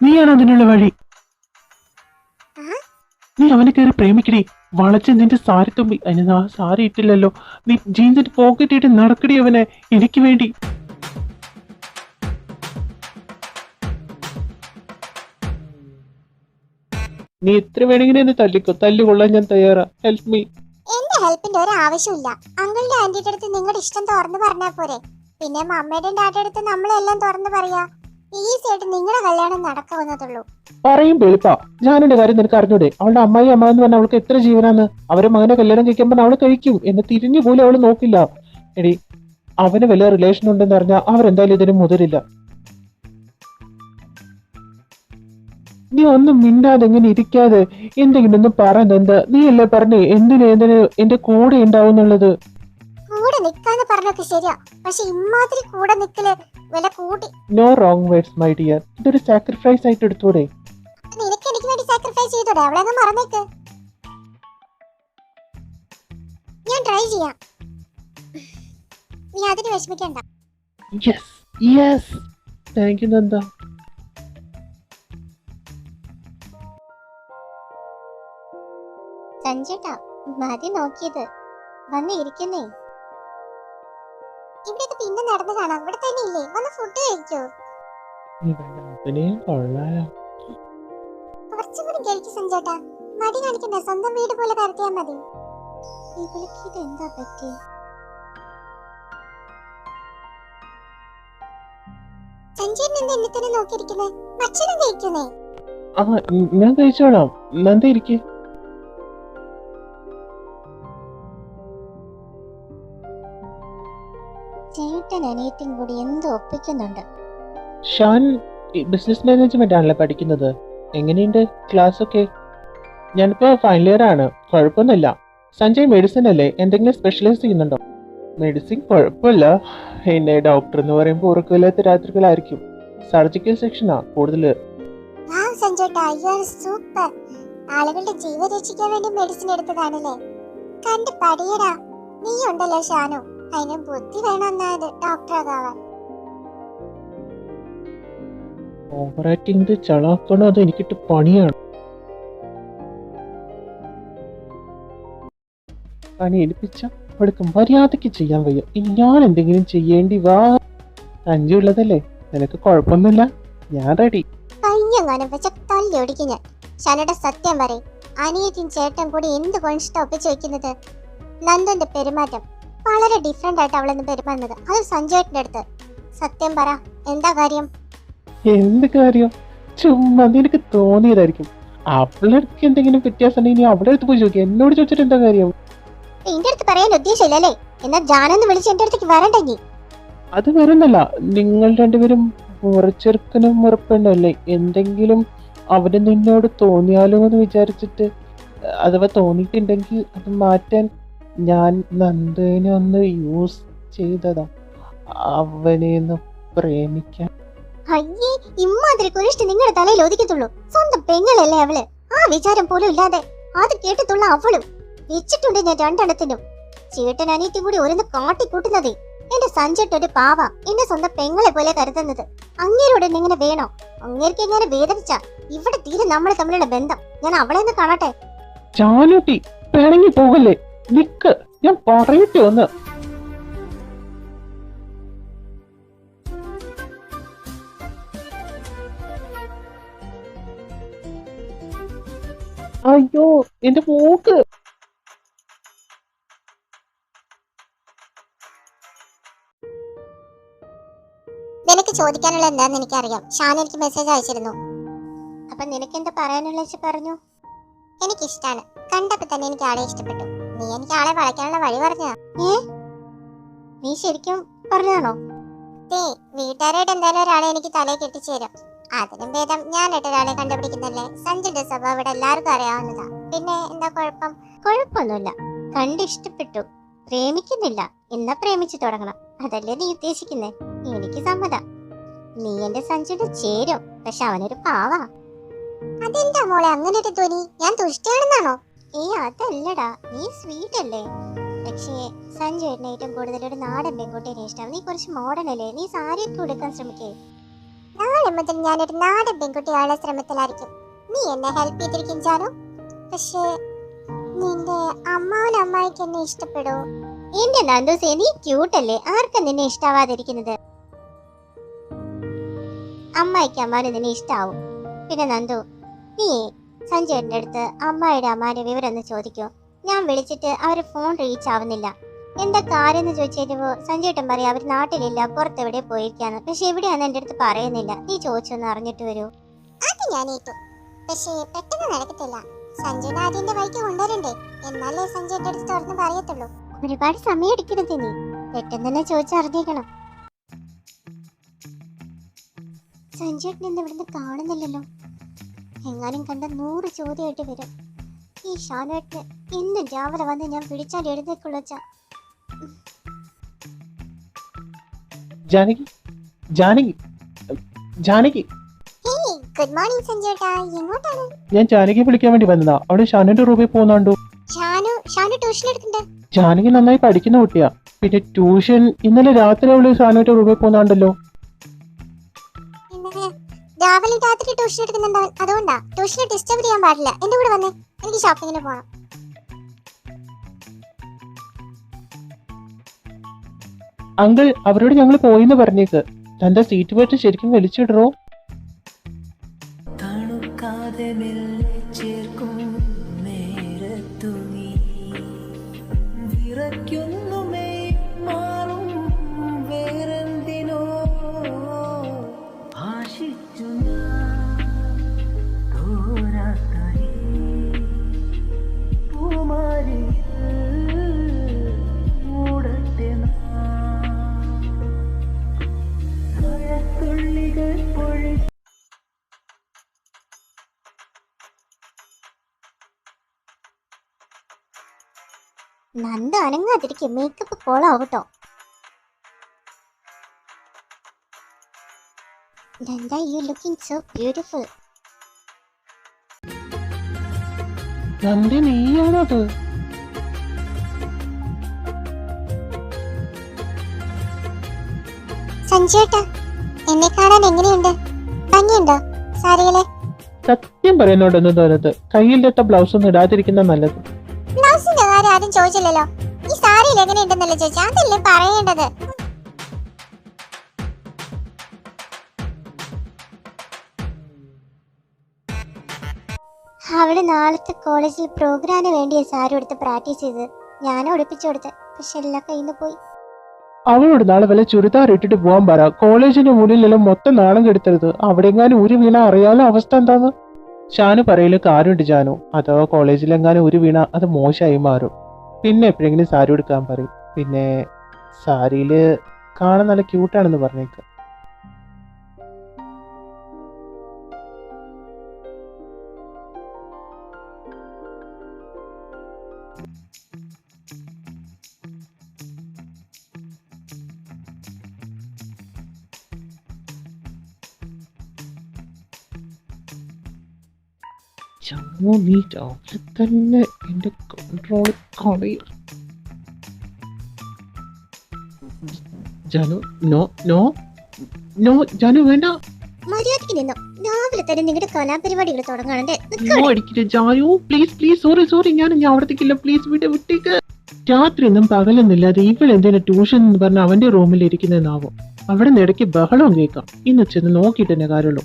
നീയാണ് അതിനുള്ള വഴി. നീ അവനെ കയറി പ്രേമിക്കടി. വളച്ച് നിന്റെ സാരി തുമ്പി, അതിന് ആ സാരി ഇട്ടില്ലല്ലോ. നീ ജീൻസിന്റെ പോക്കറ്റ് ഇട്ട് നടക്കടി അവനെ, എനിക്ക് വേണ്ടി. നീ എത്ര വേണമെങ്കിലും എന്നെ തല്ലിക്കോ, തല്ലുകൊള്ളാൻ ഞാൻ തയ്യാറാ. Help me. എന്റെ ഹെൽപ്പിന്റെ ഒരു ആവശ്യമില്ല. അങ്കിളിന്റെ ആന്റിയുടെ അടുത്ത് നിങ്ങളുടെ ഇഷ്ടം തുറന്നു പറഞ്ഞാ പോരെ. പിന്നെ മമ്മയുടെ ഡാഡിയുടെ അടുത്ത് നമ്മളെല്ലാം തുറന്നു പറയാ. ഈസി ആയിട്ട് നിങ്ങളുടെ കല്യാണം നടക്കാവുന്നതുള്ളൂ. പറയും വെളുപ്പാ. ഞാനെന്റെ കാര്യം നിനക്ക് അറിഞ്ഞൂടെ? അവളുടെ അമ്മായി അമ്മ എന്ന് പറഞ്ഞാൽ അവൾക്ക് എത്ര ജീവനാന്ന്. അവരെ മകനെ കല്യാണം കഴിക്കുമ്പോൾ അവള് കഴിക്കും, എന്നെ തിരിഞ്ഞു പോലും അവള് നോക്കില്ല. എടി, അവന് വല്ല റിലേഷൻ ഉണ്ടെന്ന് പറഞ്ഞാൽ അവരെന്തായാലും ഇതിന് മുതിരില്ല. നീ ഒന്നും മിണ്ടാതെ എങ്ങനെ ഇരിക്കാതെ എന്തെങ്കിലും ഒന്ന് പറഞ്ഞെന്താ? നീ അല്ലേ പറഞ്ഞേ എന്തിനു എന്റെ കൂടെ ഉണ്ടാവുന്നുള്ളത്? കൂടെ നിക്കാന്ന് പറഞ്ഞൊക്കെ ശരിയാ, പക്ഷെ ഇമാതിരി കൂടെ നിക്കല് വില കൂട്ടി. No wrong words my dear. ഇതൊരു സാക്രിഫൈസ് ആയിട്ട് എടുത്തൂടെ? നിനക്ക് എനിക്ക് വേണ്ടി സാക്രിഫൈസ് ചെയ്തോടെ? അവളെ മറന്നേക്ക്. ഞാൻ ട്രൈ ചെയ്യാം, നീ അതിന് വിഷമിക്കണ്ട. Yes yes, thank you Nanda. സഞ്ജേട്ടാ, മതി നോക്കിയത്, വന്ന് ഇരിക്കുന്നേ. ഇവിടെയൊക്കെ പിന്നെ നടന്നു കാണാം. ഇവിടെ തന്നെ ഇല്ലേ? വന്ന് ഫുഡ് കഴിക്കോ? കൊള്ളാലോ. കുറച്ചും കൂടി കഴിക്കും സഞ്ജേട്ടാ. മടി കാണിക്കണ്ട, സ്വന്തം വീട് പോലെ കരുതിയാ മതി. ഇവൾക്ക് ഇത് എന്താ പറ്റി? സഞ്ജേട്ടൻ എന്താ എന്നെ തന്നെ നോക്കിയിരിക്കുന്നേ? ഭക്ഷണം കഴിക്കുന്നേ? ആ, ഞാൻ കഴിച്ചോളാം. നന്ദ ഇരിക്കേ. ചേട്ടൻ അനിയത്തും കൂടി എന്തോ ഒപ്പിക്കുന്നുണ്ട്. ഷാൻ ബിസിനസ് മാനേജ്മെന്റ് ആണല്ലോ പഠിക്കുന്നത്. എങ്ങനെയുണ്ട് ക്ലാസ് ഒക്കെ? ഞാനിപ്പോ ഫൈനൽ ഇയർ ആണ്, കുഴപ്പമൊന്നുമില്ല. സഞ്ജയ് മെഡിസിൻ അല്ലേ, എന്തെങ്കിലും സ്പെഷ്യലൈസ് ചെയ്യുന്നുണ്ടോ? മെഡിസിൻ കുഴപ്പമില്ല. എന്നെ ഡോക്ടർ എന്ന് പറയുമ്പോൾ ഉറക്കമില്ലാത്ത രാത്രികളായിരിക്കും. സർജിക്കൽ സെക്ഷനാ കൂടുതൽ. വാവ് സഞ്ജേട്ടാ, യു ആർ സൂപ്പർ. ആളുകളുടെ ജീവൻ രക്ഷിക്കാൻ വേണ്ടി മെഡിസിൻ എടുത്തതാണല്ലേ? കണ്ട് പഠിയടാ. നീ ഉണ്ടല്ലോ ഷാനു, അതിന് ബുദ്ധി വേണമെന്നത് ഡോക്ടറാകാവാൻ. ഓവർ ആക്ടിങ് ചളാക്കണോ അത് എനിക്കിട്ട് പണിയാണ്. പണി ഏൽപ്പിച്ച അവൾക്ക് മര്യാദക്ക് ചെയ്യാൻ വയ്യ. ഇനി ഞാൻ എന്തെങ്കിലും ചെയ്യേണ്ടി വാ. അഞ്ചുള്ളതല്ലേ, നിനക്ക് കുഴപ്പമൊന്നുമില്ല, ഞാൻ റെഡി. കയ്യെങ്ങാനും വെച്ച തല്ലി ഒടിക്കും ഞാൻ. ഷാനയുടെ സത്യം പറയും, അനിയത്തിയും ചേട്ടൻ കൂടി എന്ത് കൊണ്ടിട്ട് ഒപ്പിച്ചു വെക്കുന്നത്? നന്ദന്റെ പെരുമാറ്റം വളരെ ഡിഫറെന്റ് ആയിട്ട് അവളെന്ന് പെരുമാറുന്നത്, അത് സഞ്ജയേട്ടന്റെ അടുത്ത്. സത്യം പറ, എന്താ കാര്യം? എന്ത് കാര്യം? ചുമ്മാ നിനക്ക് തോന്നിയതായിരിക്കും. അവളടുത്ത് എന്തെങ്കിലും വ്യത്യാസം ഉണ്ടെങ്കിൽ അവളുടെ അടുത്ത് പോയി ചോദിക്കുക. എന്നോട് ചോദിച്ചിട്ട് എന്താ കാര്യം? എന്റെ അടുത്ത് പറയാൻ ഉദ്ദേശമില്ലല്ലേ? എന്നാൽ ജാനെന്ന് വിളിച്ച് എന്റെ അടുത്തേക്ക് വരണ്ടെങ്കിൽ. അത് വരുന്നല്ല, നിങ്ങൾ രണ്ടുപേരും മുറച്ചെറുക്കനും മുറപ്പെണ്ണല്ലേ. എന്തെങ്കിലും അവന് നിന്നോട് തോന്നിയാലോ എന്ന് വിചാരിച്ചിട്ട്, അഥവാ തോന്നിയിട്ടുണ്ടെങ്കിൽ അത് മാറ്റാൻ ഞാൻ നന്ദനെ ഒന്ന് യൂസ് ചെയ്തതാ, അവനെ ഒന്ന് പ്രേമിക്കാൻ. അയ്യേ, ഇമ്മാതിരി കുരിഷ്ടി നിങ്ങളുടെ തലയിൽ ഒതുക്കത്തുള്ളൂ. സ്വന്തം പെങ്ങളല്ലേ അവള്, ആ വിചാരം പോലും ഇല്ലാതെ അത് കേട്ടിട്ടുള്ള അവളും വെച്ചിട്ടുണ്ട് ഞാൻ രണ്ടെണ്ണത്തിനും. ചേട്ടൻ അനിയത്തിയും കൂടി ഓരോന്ന് കാട്ടിക്കൂട്ടുന്നതേ. എന്റെ സഞ്ജേട്ടൻ ഒരു പാവ, എന്റെ സ്വന്തം പെങ്ങളെ പോലെ കരുതുന്നത്. അങ്ങേരോട് എങ്ങനെ വേണോ? അങ്ങേർക്ക് എങ്ങനെ വേദനിച്ച ഇവിടെ തീരെ നമ്മൾ തമ്മിലുള്ള ബന്ധം. ഞാൻ അവളെ ഒന്ന് കാണട്ടെ. ചാനൂട്ടി, പിണങ്ങി പോകല്ലേ, നിക്ക്, ഞാൻ പറയട്ടെ ഒന്ന്. അയ്യോ എന്റെ മൂക്ക്. നിനക്ക് ചോദിക്കാനുള്ള എന്താന്ന് എനിക്കറിയാം. ഷാൻ എനിക്ക് മെസ്സേജ് അയച്ചിരുന്നു. അപ്പൊ നിനക്ക് എന്താ പറയാനുള്ള വെച്ച് പറഞ്ഞു. എനിക്കിഷ്ടാണ്. കണ്ടപ്പോ തന്നെ എനിക്ക് ആളെ ഇഷ്ടപ്പെട്ടു. നീ എനിക്ക് ആളെ വളയ്ക്കാനുള്ള വഴി പറഞ്ഞതാ. നീ ശരിക്കും പറഞ്ഞതാണോ? വീട്ടുകാരായിട്ട് എന്തായാലും ഒരാളെ എനിക്ക് തലയിൽ കെട്ടിച്ചേരും. അതിനും ഭേദം ഞാനായിട്ട് ഒരാളെ കണ്ടുപിടിക്കുന്നല്ലേ. സഞ്ജുന്റെ സ്വഭാവം ഇവിടെ എല്ലാവർക്കും അറിയാവുന്നതാ. പിന്നെ എന്താ കുഴപ്പം? കുഴപ്പമൊന്നുമില്ല. കണ്ടിഷ്ടപ്പെട്ടു, പ്രേമിക്കുന്നില്ല. എന്നാ പ്രേമിച്ചു തുടങ്ങണം. അതല്ലേ നീ ഉദ്ദേശിക്കുന്നേ? എനിക്ക് സമ്മതം. നീ എന്റെ സഞ്ജുന്റെ ചേരും. പക്ഷെ അവനൊരു പാവാ. അതെന്താ മോളെ അങ്ങനെ ഒരു ധ്വനി? ഞാൻ തുഷ്ടിയാണെന്നാണോ? അതല്ലടാ, നീ സ്വീറ്റ് അല്ലേ. പക്ഷേ സഞ്ജു എന്നെ ഏറ്റവും കൂടുതൽ ഒരു നാടൻ പെൺകുട്ടിയെ ഇഷ്ടം. നീ കുറച്ച് മോഡേൺ അല്ലേ. നീ സാരിയൊക്കെ ഉടുക്കാൻ ശ്രമിക്കേ. നാളെ മുതൽ ഞാനൊരു നാടൻ പെൺകുട്ടിയാളെ ശ്രമത്തിലായിരിക്കും. നീ എന്നെ ഹെൽപ്പ് ചെയ്തിരിക്കും ജാനു. പക്ഷേ നിന്റെ അമ്മാവൻ അമ്മായിക്ക് എന്നെ ഇഷ്ടപ്പെടോ? എന്റെ നന്ദൂസേ, നീ ക്യൂട്ടല്ലേ. ആർക്കാ നിന്നെ ഇഷ്ടാവാതിരിക്കുന്നത്? അമ്മായിക്ക് അമ്മാവന് നിന്നെ ഇഷ്ടാവും. പിന്നെ നന്ദു, നീ സഞ്ജുവിന്റെ അടുത്ത് അമ്മായിയുടെ അമ്മാന്റെ വിവരം ഒന്ന് ചോദിക്കോ. ഞാൻ വിളിച്ചിട്ട് അവര് ഫോൺ റീച്ച് ആവുന്നില്ല. എന്താ കാര്യം എന്ന് ചോദിച്ചപ്പോ സഞ്ജുട്ടൻ പറയാ അവർ നാട്ടിലില്ല, പുറത്തെവിടെ പോയിരിക്കാന്ന്. പക്ഷെ എവിടെയാന്ന് എന്റെ അടുത്ത് പറയുന്നില്ല. നീ ചോദിച്ചൊന്ന് അറിഞ്ഞിട്ട് വരൂ. അത് ഞാൻ ഏറ്റു. പക്ഷേ പെട്ടെന്ന് നടക്കത്തില്ല. സഞ്ജുവിനെ ആദ്യന്റെ വഴിക്ക് കൊണ്ടുവരണ്ടേ. എന്നാലേ സഞ്ജു എന്റെ അടുത്ത് തുറന്ന് പറയത്തുള്ളൂ. ഒരുപാട് സമയം എടുക്കരുത്. നീ പെട്ടെന്ന് തന്നെ ചോദിച്ചറിഞ്ഞേക്കണം. സഞ്ജുട്ടൻ ഇന്ന് ഇവിടുന്ന് കാണുന്നില്ലല്ലോ. എങ്ങാനും കണ്ട 100 ചോദ്യമായിട്ട് വരും. ഈ ഷാനുവേട്ടന് ഇന്നും രാവിലെ വന്ന് ഞാൻ പിടിച്ചാൽ എഴുന്നേക്കുള്ളൂ. ജാനകി, ജാനകി, ജാനകി. ഗുഡ് മോർണിംഗ് സഞ്ജുട്ടാ. എങ്ങോട്ടാണ്? ഞാൻ ജാനകിയെ വിളിക്കാൻ വേണ്ടി വന്നതാ. അവിടെ ഷാനുവിന്റെ റൂമിൽ പോകുന്നുണ്ടോ? ഷാനു ട്യൂഷൻ എടുക്കണ്ടേ? ജാനകി നന്നായി പഠിക്കുന്ന കുട്ടിയാ. പിന്നെ ട്യൂഷൻ ഇന്നലെ രാത്രി അവള് ഷാനുവിന്റെ റൂമിൽ പോകുന്നുണ്ടല്ലോ. രാവിലെ രാത്രി ട്യൂഷൻ എടുക്കുന്നുണ്ടാവും. അതുകൊണ്ടാ. ട്യൂഷനെ ഡിസ്റ്റർബ് ചെയ്യാൻ പാടില്ല. എന്റെ കൂടെ വന്നേ, എനിക്ക് ഷോപ്പിങ്ങിന് പോകണം. അങ്കിൾ, അവരോട് ഞങ്ങൾ പോയിന്ന് പറഞ്ഞേക്ക്. തന്റെ സീറ്റ് ബെൽറ്റ് ശരിക്കും വലിച്ചിടറോ? നന്ദ അനങ്ങാതിരിക്കും. മേക്കപ്പ് കോളാവട്ടോ. Nanda, you looking so beautiful. നന്ദി, നീയാണത്? സഞ്ജുട്ടാ, എന്നെ കാണാൻ എങ്ങനെയുണ്ട്? ഭംഗിയുണ്ടോ സാരിയിലെ? സത്യം പറയുന്നോണ്ടൊന്നും തോന്നരുത്. കയ്യിലിട്ട ബ്ലൗസ് ഒന്നും ഇടാതിരിക്കുന്ന നല്ലത്. ബ്ലൗസിന്റെ കാര്യം ആരും ചോദിച്ചില്ലല്ലോ. ഈ സാരിയിൽ എങ്ങനെയുണ്ടെന്നല്ലേ ചോദിച്ചാ. അതല്ലേ പറയേണ്ടത്. അവള് നാളത്തെ കോളേജിൽ പ്രോഗ്രാമിന് വേണ്ടിയ സാരി എടുത്ത് പ്രാക്ടീസ് ചെയ്ത് ഞാൻ ഒളിപ്പിച്ചു കൊടുത്ത്. പക്ഷെ എല്ലാം കയ്യിൽ നിന്ന് പോയി. അവളോട് നാളെ വല്ല ചുരിദാർ ഇട്ടിട്ട് പോകാൻ പറ. കോളേജിന്റെ മുന്നിലെല്ലാം മൊത്തം നാണം കെടുത്തരുത്. അവിടെങ്ങാനും ഊരി വീണ അറിയാലോ അവസ്ഥ എന്താന്ന്. ഷാനു പറയല് കാര്യമുണ്ട് ജാനു. അഥവാ കോളേജിലെങ്ങാനും ഊരി വീണ അത് മോശമായി മാറും. പിന്നെ എപ്പോഴെങ്കിലും സാരി എടുക്കാൻ പറയും. പിന്നെ സാരിയില് കാണാൻ നല്ല ക്യൂട്ടാണെന്ന് പറഞ്ഞേക്ക. നീ രാവിലെ തന്നെ എന്റെ കൺട്രോൾ കളയും. Janu, no no no Janu, വേണ്ട. മര്യാദയ്ക്ക് നിന്നോ. രാവിലെ തന്നെ നിങ്ങളുടെ കലാപരിപാടികൾ തുടങ്ങാണല്ലേ. നോ അടിക്കില്ല Janu, please please. Sorry sorry, ഞാൻ അവിടത്തേക്കില്ല. പ്ലീസ് വിട്ടേക്ക്. രാത്രി ഒന്നും പകലൊന്നുമില്ലാതെ ഇവളെന്തേലും ട്യൂഷൻ എന്ന് പറഞ്ഞ അവന്റെ റൂമിൽ ഇരിക്കുന്നതാവും. അവിടെ നിന്ന് ഇടയ്ക്ക് ബഹളവും കേൾക്കാം. ഇന്ന് ചെന്ന് നോക്കിയിട്ട് തന്നെ കാര്യമുള്ളൂ.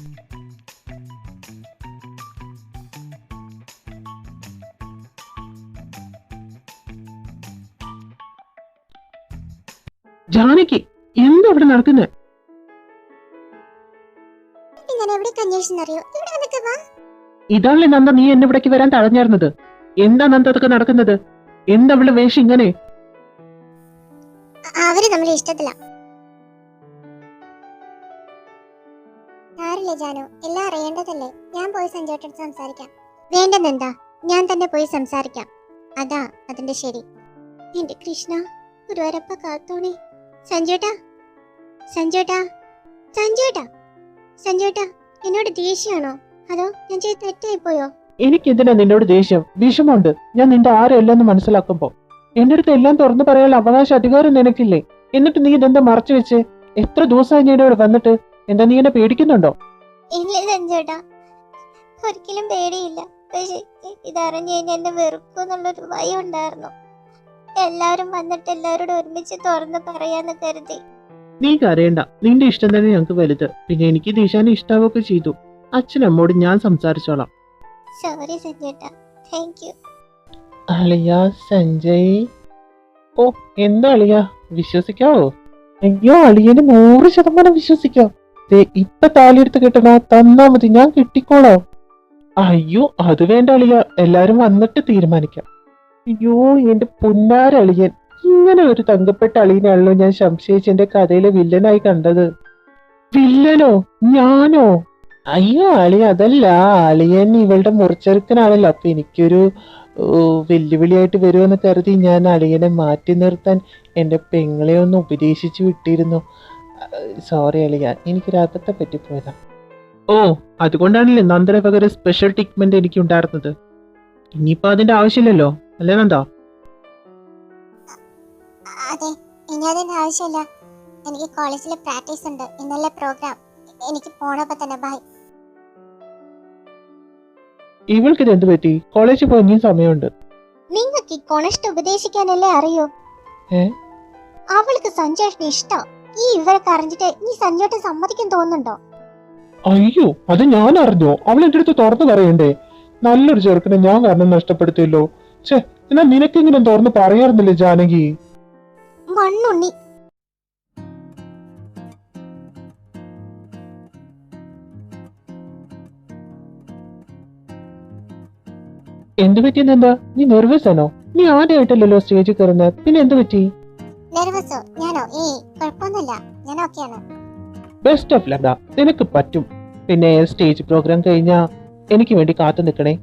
ജാനകി, എന്താ ഇവിടെ നടക്കുന്നത്? ഞാൻ എവിടേക്ക് അന്വേഷിച്ചെന്നറിയോ? ഇവിടെ വന്നൊക്കെ വാ. ഇതാണല്ലേ നന്ദ നീ എന്നെ ഇവിടേക്ക് വരാൻ തടഞ്ഞായിരുന്നത്? എന്താ നന്ദ അതൊക്കെ നടക്കുന്നത്? എന്താ അവളുടെ വേഷം ഇങ്ങനെ? അവര് നമ്മളെ ഇഷ്ടത്തില്ല. ആരില്ല ജാനു, എല്ലാം അറിയേണ്ടതല്ലേ. ഞാൻ പോയി സഞ്ജുവേട്ടടുത്ത് സംസാരിക്കാം. വേണ്ടെന്നെന്താ, ഞാൻ തന്നെ പോയി സംസാരിക്കാം. അതാ അതിന്റെ ശരി. എന്റെ കൃഷ്ണ, ഗുരുവായൂരപ്പ കാത്തോണേ. സഞ്ജുവേട്ടാ, സഞ്ജുവേട്ടാ, സഞ്ജുവേട്ടാ, സഞ്ജുവേട്ടാ, എന്നോട് ദേഷ്യമാണോ? അതോ ഞാൻ ചെയ്ത് തെറ്റായി പോയോ? എനിക്ക് എന്തിനാ നിന്നോട് ദേഷ്യം? വിഷമമുണ്ട്. ഞാൻ നിന്റെ ആരല്ലെന്ന് മനസ്സിലാക്കുമ്പോ എന്റെ അടുത്ത് എല്ലാം തുറന്നു പറയാനുള്ള അവകാശ അധികാരം നിനക്കില്ലേ? എന്നിട്ട് നീ ഇതെന്താ മറച്ചു വെച്ച്? എത്ര ദിവസമായി ഞാൻ ഇവിടെ വന്നിട്ട്? എന്താ നീ എന്നെ പേടിക്കുന്നുണ്ടോ? ഇല്ല സഞ്ജുവേട്ടാ, ഒരിക്കലും പേടിയില്ല. പക്ഷെ ഇതറിഞ്ഞു കഴിഞ്ഞാൽ എന്നെ വെറുക്കും എന്നുള്ളൊരു ഭയം ഉണ്ടായിരുന്നു. എല്ലാവരും വന്നിട്ട് എല്ലാവരോടും ഒരുമിച്ച് തുറന്ന് പറയാന്ന് കരുതി. നീ കരയണ്ട. നിന്റെ ഇഷ്ടം തന്നെ ഞങ്ങൾക്ക് വലുത്. പിന്നെ എനിക്ക് ദിശാനെ ഇഷ്ടാവൊക്കെ ചെയ്തു. അച്ഛനമ്മോട് ഞാൻ സംസാരിച്ചോളാം. സോറി സഞ്ജുവേട്ടാ, താങ്ക് യു. അളിയ സഞ്ജയ്. ഓ, എന്താ അളിയ, വിശ്വസിക്കാവോ? അയ്യോ, അളിയന് 100% വിശ്വസിക്കാം. ഇപ്പൊ താലിയെടുത്ത് കിട്ടണോ? തന്നാ മതി, ഞാൻ കിട്ടിക്കോളോ. അയ്യോ, അത് വേണ്ട അളിയ, എല്ലാരും വന്നിട്ട് തീരുമാനിക്കാം. അയ്യോ, എന്റെ പൊന്നാരളിയൻ. ഇങ്ങനെ ഒരു തങ്കപ്പെട്ട അളിയനാണല്ലോ ഞാൻ സംശയിച്ച് എന്റെ കഥയിലെ വില്ലനായി കണ്ടത്. വില്ലനോ? ഞാനോ? അയ്യോ അളിയ, അതല്ല. അളിയൻ ഇവളുടെ മുറിച്ചെറുക്കനാണല്ലോ. അപ്പൊ എനിക്കൊരു വെല്ലുവിളിയായിട്ട് വരുമെന്ന് കരുതി ഞാൻ അളിയനെ മാറ്റി നിർത്താൻ എന്റെ പെങ്ങളെ ഒന്ന് ഉപദേശിച്ചു വിട്ടിരുന്നു. സോറി അളിയ, എനിക്കൊരു അബദ്ധം പറ്റിപ്പോയതാ. ഓ, അതുകൊണ്ടാണല്ലേ നന്ദന പകരം സ്പെഷ്യൽ ട്രീറ്റ്മെന്റ് എനിക്ക് ഉണ്ടായിരുന്നത്. ഇനിയിപ്പോ അതിന്റെ ആവശ്യമില്ലല്ലോ, അല്ലേ നന്ദ? അതെ, ഇനി അതിന്റെ ആവശ്യമില്ല. എനിക്ക് കോളേജിൽ പ്രാക്ടീസ് ഉണ്ട്, ഇന്നലെ പ്രോഗ്രാം. എനിക്ക് പോണപ്പോ തന്നെ ബൈ. ഇവൾക്ക് ഇത് എന്ത് പറ്റി? കോളേജിൽ പോയി ഇനിയും സമയമുണ്ട്. നിങ്ങൾക്ക് ഈ കൊണസ്റ്റ് ഉപദേശിക്കാനല്ലേ അറിയൂ. ഏ? അവൾക്ക് സഞ്ജുവേട്ടന് ഇഷ്ടം. ഈ ഇവരൊക്കെ അറിഞ്ഞിട്ട് നീ സഞ്ജുവേട്ടൻ സമ്മതിക്കാൻ തോന്നുന്നുണ്ടോ? അയ്യോ, അത് ഞാൻ അറിഞ്ഞോ? അവൾ എന്റെ അടുത്ത് തുറന്നു പറയണ്ടേ? നല്ലൊരു ചെറുക്കനെ ഞാൻ കാരണം നഷ്ടപ്പെടുത്തിയല്ലോ. ഛേ, എന്നാ നിനക്കെങ്ങനെ തുറന്നു പറയാറുന്നില്ലേ ജാനകി? മണ്ണുണ്ണി. എന്ത് പറ്റിയെന്നെന്താ? നീ നെർവസ് ആണോ? നീ ആദ്യമായിട്ടല്ലോ സ്റ്റേജിൽ കയറുന്നത്, പിന്നെ എന്ത് പറ്റി? നെർവസോ? ഞാനോ? കുഴപ്പമൊന്നുമില്ല, ഞാൻ ഓക്കെയാണ്. ബെസ്റ്റ് ഓഫ് ലക്ക്, നിനക്ക് പറ്റും. പിന്നെ സ്റ്റേജ് പ്രോഗ്രാം കഴിഞ്ഞാ എനിക്ക് വേണ്ടി കാത്തു നിൽക്കണേ.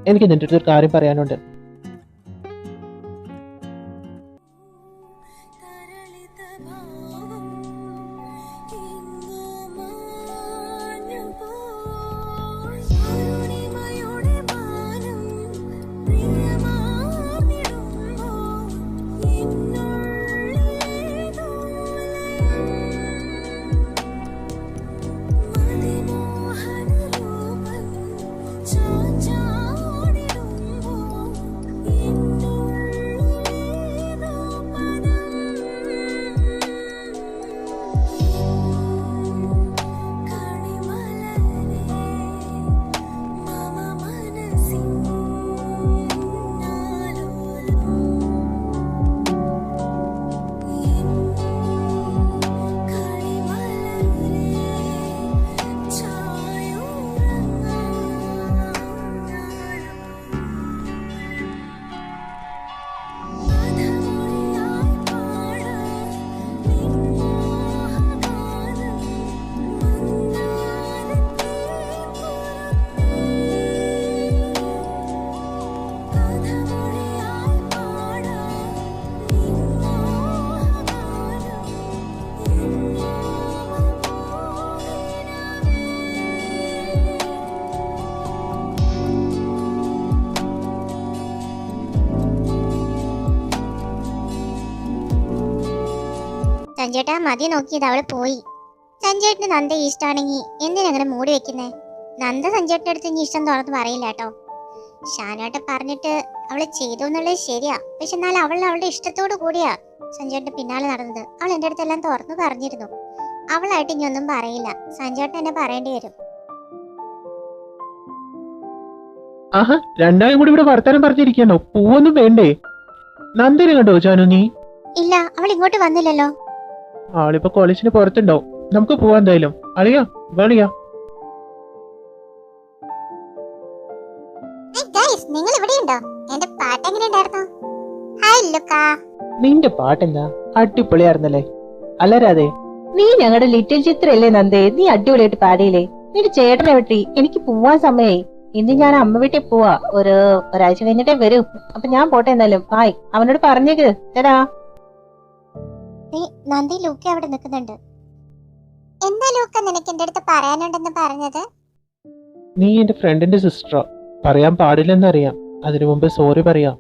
എനിക്ക് നിന്റെ അടുത്ത് ഒരു കാര്യം പറയാനുണ്ട്. സഞ്ജേട്ടാ, മതി നോക്കിയത്, അവള് പോയി. സഞ്ജേട്ടന് നന്ദ ഇഷ്ടമാണെങ്കിൽ എന്തിനങ്ങനെ മൂടി വെക്കുന്നേ? നന്ദ സഞ്ജേട്ടൻ്റെ അടുത്ത് ഇനി ഇഷ്ടം തുറന്ന് പറയില്ല കേട്ടോ. ഷാനുവേട്ട പറഞ്ഞിട്ട് അവള് ചെയ്തു എന്നുള്ളത് ശരിയാ. പക്ഷെ എന്നാൽ അവൾ അവളുടെ ഇഷ്ടത്തോടു കൂടിയാ സഞ്ജേട്ടന്റെ പിന്നാലെ നടന്നത്. അവൾ എൻ്റെ അടുത്ത് എല്ലാം തുറന്നു പറഞ്ഞിരുന്നു. അവളായിട്ട് ഇനി ഒന്നും പറയില്ല. സഞ്ജേട്ടൻ എന്നെ പറയേണ്ടി വരും. ആഹാ, രണ്ടാളും കൂടി ഇവിടെ വർത്താനം പറഞ്ഞിരിക്കണോ? പൂവൊന്നും വേണ്ടേ? നന്ദനെ കണ്ടോ ജാനു നീ? ഇല്ല, അവൾ ഇങ്ങോട്ട് വന്നില്ലല്ലോ. ആളിപ്പോ കോളേജിന് പുറത്തുണ്ടാവും. നമുക്ക് പോവാൻ എന്തായാലും. അളിയാ വേളിയാ. നിങ്ങൾ ഇവിടെ ഉണ്ടോ? എന്റെ പാട്ട് എങ്ങനെ ഉണ്ടായിരുന്നു? ഹായ് ലുക്ക. നിന്റെ പാട്ടെന്താ അടിപൊളിയായിരുന്നല്ലേ. അല്ലരാതെ നീ ഞങ്ങളുടെ ലിറ്റിൽ ചിത്രല്ലേ നന്ദേ? നീ അടിപൊളിയായിട്ട് പാടിയില്ലേ? നിന്റെ ചേട്ടനെ വെട്ടി എനിക്ക് പോവാൻ സമയായി. ഇന്ന് ഞാൻ അമ്മ വീട്ടിൽ പോവാ. ഒരാഴ്ച കഴിഞ്ഞിട്ടേ വരൂ. അപ്പൊ ഞാൻ പോട്ടെ എന്നാലും. ഹായ്, അവനോട് പറഞ്ഞേക്ക്. ചേടാ. നന്ദി ലൂക്ക അവിടെ നിൽക്കുന്നുണ്ട്. എന്താ ലൂക്ക നിനക്ക് എന്റെ അടുത്ത് പറയാനുണ്ടെന്ന് പറഞ്ഞത്? നീ എന്റെ ഫ്രണ്ടിന്റെ സിസ്റ്ററാ. പറയാൻ പാടില്ലെന്നറിയാം. അതിനു മുമ്പ് സോറി പറയാം.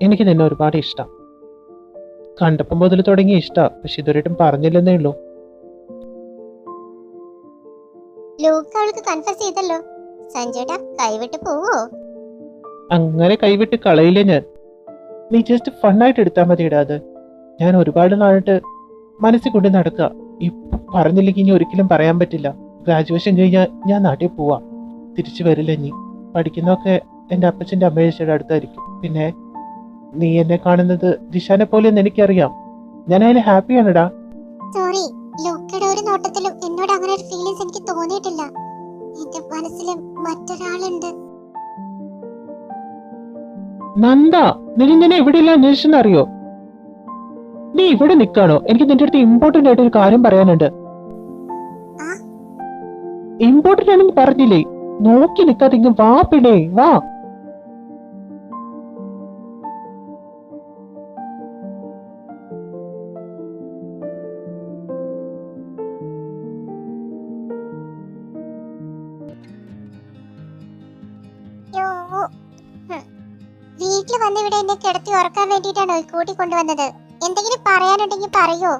എനിക്ക് നിന്നെ ഒരുപാട് ഇഷ്ടം. കണ്ടപ്പം മുതൽ തുടങ്ങിയ ഇഷ്ടാ. പക്ഷെ ഇതുവരെയായിട്ടും പറഞ്ഞില്ലെന്നേ ഉള്ളൂ. ലൂക്ക അവൾക്ക് കൺഫസ് ചെയ്തല്ലോ. സഞ്ജുട്ടാ കൈവിട്ട് പോവോ? അങ്ങനെ കൈവിട്ട് കളയില്ലേ ഞാൻ. നീ ജസ്റ്റ് ഫണ്ണായിട്ട് എടുത്താൽ മതിയിടാ അത്. ഞാൻ ഒരുപാട് നാളായിട്ട് മനസ്സിൽ കൊണ്ട് നടക്കുക. ഇപ്പൊ പറഞ്ഞില്ലെങ്കിൽ ഇനി ഒരിക്കലും പറയാൻ പറ്റില്ല. ഗ്രാജുവേഷൻ കഴിഞ്ഞാൽ ഞാൻ നാട്ടിൽ പോവാ. തിരിച്ചു വരില്ല. നീ പഠിക്കുന്നതൊക്കെ എൻ്റെ അപ്പച്ചൻ്റെ അമ്മയുടെ അടുത്തായിരിക്കും. പിന്നെ നീ എന്നെ കാണുന്നത് ദിശാനെ പോലെയെന്ന് എനിക്കറിയാം. ഞാൻ അതിൽ ഹാപ്പിയാണെടാ. സോറി, ലൂക്കയുടെ ഒരു നോട്ടത്തിലും എന്നോട് അങ്ങനെ ഒരു ഫീലിങ്സ് എനിക്ക് തോന്നിയിട്ടില്ല. എന്റെ മനസ്സിലും മറ്റൊരാളുണ്ട്. നന്ദ, നീ ഞാൻ എവിടെയല്ല അന്വേഷിച്ചെന്നറിയോ? നീ ഇവിടെ നിൽക്കാണോ? എനിക്ക് നിന്റെ അടുത്ത് ഇമ്പോർട്ടന്റ് ആയിട്ട് ഒരു കാര്യം പറയാനുണ്ട്. ഇമ്പോർട്ടന്റ് ആണെന്ന് പറഞ്ഞില്ലേ? നോക്കി നിൽക്കാതെ ഇങ്ങ് വാ പിണേ, വാ. വീട്ടിൽ വന്ന് ഇവിടെ എന്നെ കിടത്തി ഉറക്കാൻ വേണ്ടിയിട്ടാണോ കൂട്ടി കൊണ്ടുവന്നത്? എന്തെങ്കിലും പറയാനുണ്ടെങ്കിൽ പറയോ?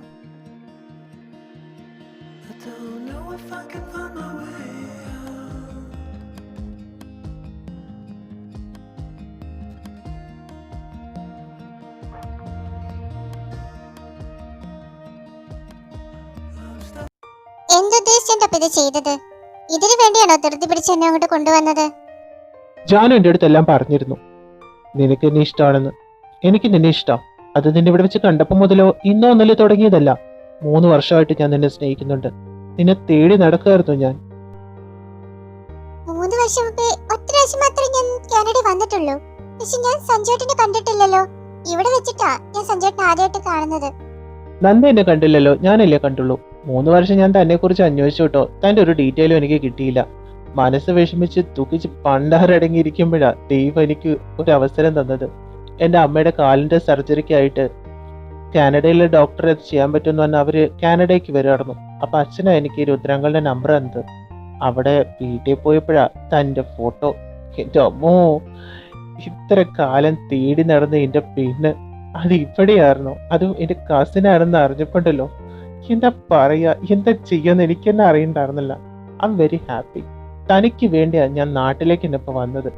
എന്തുദ്ദേശിച്ചാ ഇത് ചെയ്തത്? ഇതിനു വേണ്ടിയാണോ ധൃതി പിടിച്ച് എന്നെ അങ്ങോട്ട് കൊണ്ടുവന്നത്? ജാനു എന്റെ അടുത്ത് എല്ലാം പറഞ്ഞിരുന്നു. നിനക്ക് എന്നെ ഇഷ്ടമാണെന്ന്. എനിക്ക് നിന്നെ ഇഷ്ടം. അത് നിന്നെ ഇവിടെ വെച്ച് കണ്ടപ്പോ മുതലോ ഇന്നോ ഒന്നല്ലേ തുടങ്ങിയതല്ല. 3 വർഷമായിട്ട് ഞാൻ നിന്നെ സ്നേഹിക്കുന്നുണ്ട്. നിന്നെ തേടി നടക്കായിരുന്നു ഞാൻ. 3 വർഷം മുമ്പേ ഒറ്റ പ്രാവശ്യം മാത്രമേ ഞാൻ കാനഡ വന്നിട്ടുള്ളൂ. പക്ഷെ ഞാൻ സഞ്ജുട്ടിനെ കണ്ടിട്ടില്ലല്ലോ. ഇവിടെ വെച്ചിട്ടാ ഞാൻ സഞ്ജുട്ടിനെ ആദ്യമായിട്ട് കാണുന്നത്. നന്ദ എന്നെ കണ്ടില്ലല്ലോ, ഞാനല്ലേ കണ്ടുള്ളൂ. 3 വർഷം ഞാൻ തന്നെ കുറിച്ച് അന്വേഷിച്ചു കേട്ടോ. തന്റെ ഒരു ഡീറ്റെയിലും എനിക്ക് കിട്ടിയില്ല. മനസ്സ് വിഷമിച്ച് ദുഃഖിച്ച് പണ്ടാരടങ്ങിയിരിക്കുമ്പോഴാ ദൈവം എനിക്ക് ഒരു അവസരം തന്നത്. എൻ്റെ അമ്മയുടെ കാലിന്റെ സർജറിക്കായിട്ട് കാനഡയിലെ ഡോക്ടറെ അത് ചെയ്യാൻ പറ്റുമെന്ന് പറഞ്ഞാൽ അവര് കാനഡയ്ക്ക് വരുമായിരുന്നു. അപ്പൊ അച്ഛനാ എനിക്ക് രുദ്രാങ്കളുടെ നമ്പർ തന്നത്. അവിടെ വീട്ടിൽ പോയപ്പോഴാ തൻ്റെ ഫോട്ടോ. എൻ്റെ അമ്മോ, ഇത്ര കാലം തേടി നടന്ന എൻ്റെ പെണ്ണ് അത് ഇവിടെയായിരുന്നു. അതും എൻ്റെ കസിനാണെന്ന് അറിഞ്ഞപ്പോണ്ടല്ലോ, എന്താ പറയാ, എന്താ ചെയ്യാന്ന് എനിക്ക് തന്നെ അറിയണ്ടായിരുന്നില്ല. I'm very happy. തനിക്ക് വേണ്ടിയാ ഞാൻ നാട്ടിലേക്ക് ഇന്നിപ്പോ വന്നത്.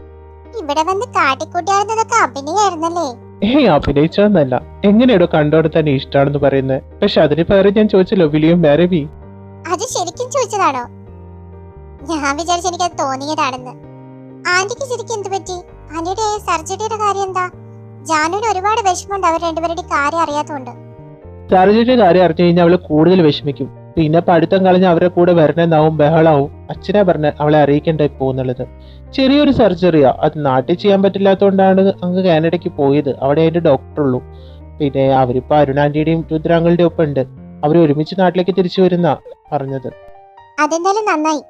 ഇവിടെ വന്ന് കാട്ടിക്കൂട്ടിയായിരുന്നതൊക്കെ അഭിനയായിരുന്നല്ലേ? അഭിനയിച്ചതെന്നല്ല. എങ്ങനെയാടോ കണ്ടോടെ തന്നെ ഇഷ്ടമാണെന്ന് പറയുന്നത്? പക്ഷെ അതിന് പകരം ഞാൻ ചോദിച്ചല്ലോ, വിളിയും മാരി മീ. അത് ശരിക്കും ചോദിച്ചതാണോ? ഞാൻ വിചാരിച്ചു എനിക്കത് തോന്നിയതാണെന്ന്. ആന്റിക്ക് ശരിക്കും എന്ത് പറ്റി? ആന്റിയുടെ സർജറിയുടെ കാര്യം എന്താ? ജാനുവിന് ഒരുപാട് വിഷമമുണ്ട് അവർ രണ്ടുപേരുടെ കാര്യം അറിയാത്തതുകൊണ്ട്. സർജറിയുടെ കാര്യം അറിഞ്ഞു കഴിഞ്ഞാൽ അവള് കൂടുതൽ വിഷമിക്കും. പിന്നെ പഠിത്തം കളഞ്ഞ് അവരെ കൂടെ വരണമെന്നാവും, ബഹളാവും. അച്ഛനാ പറഞ്ഞ അവളെ അറിയിക്കണ്ട പോകുന്നുള്ളത്. ചെറിയൊരു സർജറിയാ, അത് നാട്ടിൽ ചെയ്യാൻ പറ്റില്ലാത്തതുകൊണ്ടാണ് അങ്ങ് കാനഡയ്ക്ക് പോയത്. അവിടെ അതിന്റെ ഡോക്ടറുള്ളൂ. പിന്നെ അവരിപ്പോ അരുണാന്റിയുടെയും രുദ്രാങ്കളുടെ ഒപ്പം ഉണ്ട്. അവർ ഒരുമിച്ച് നാട്ടിലേക്ക് തിരിച്ചു വരുന്ന പറഞ്ഞത്. അതെന്തായാലും നന്നായി.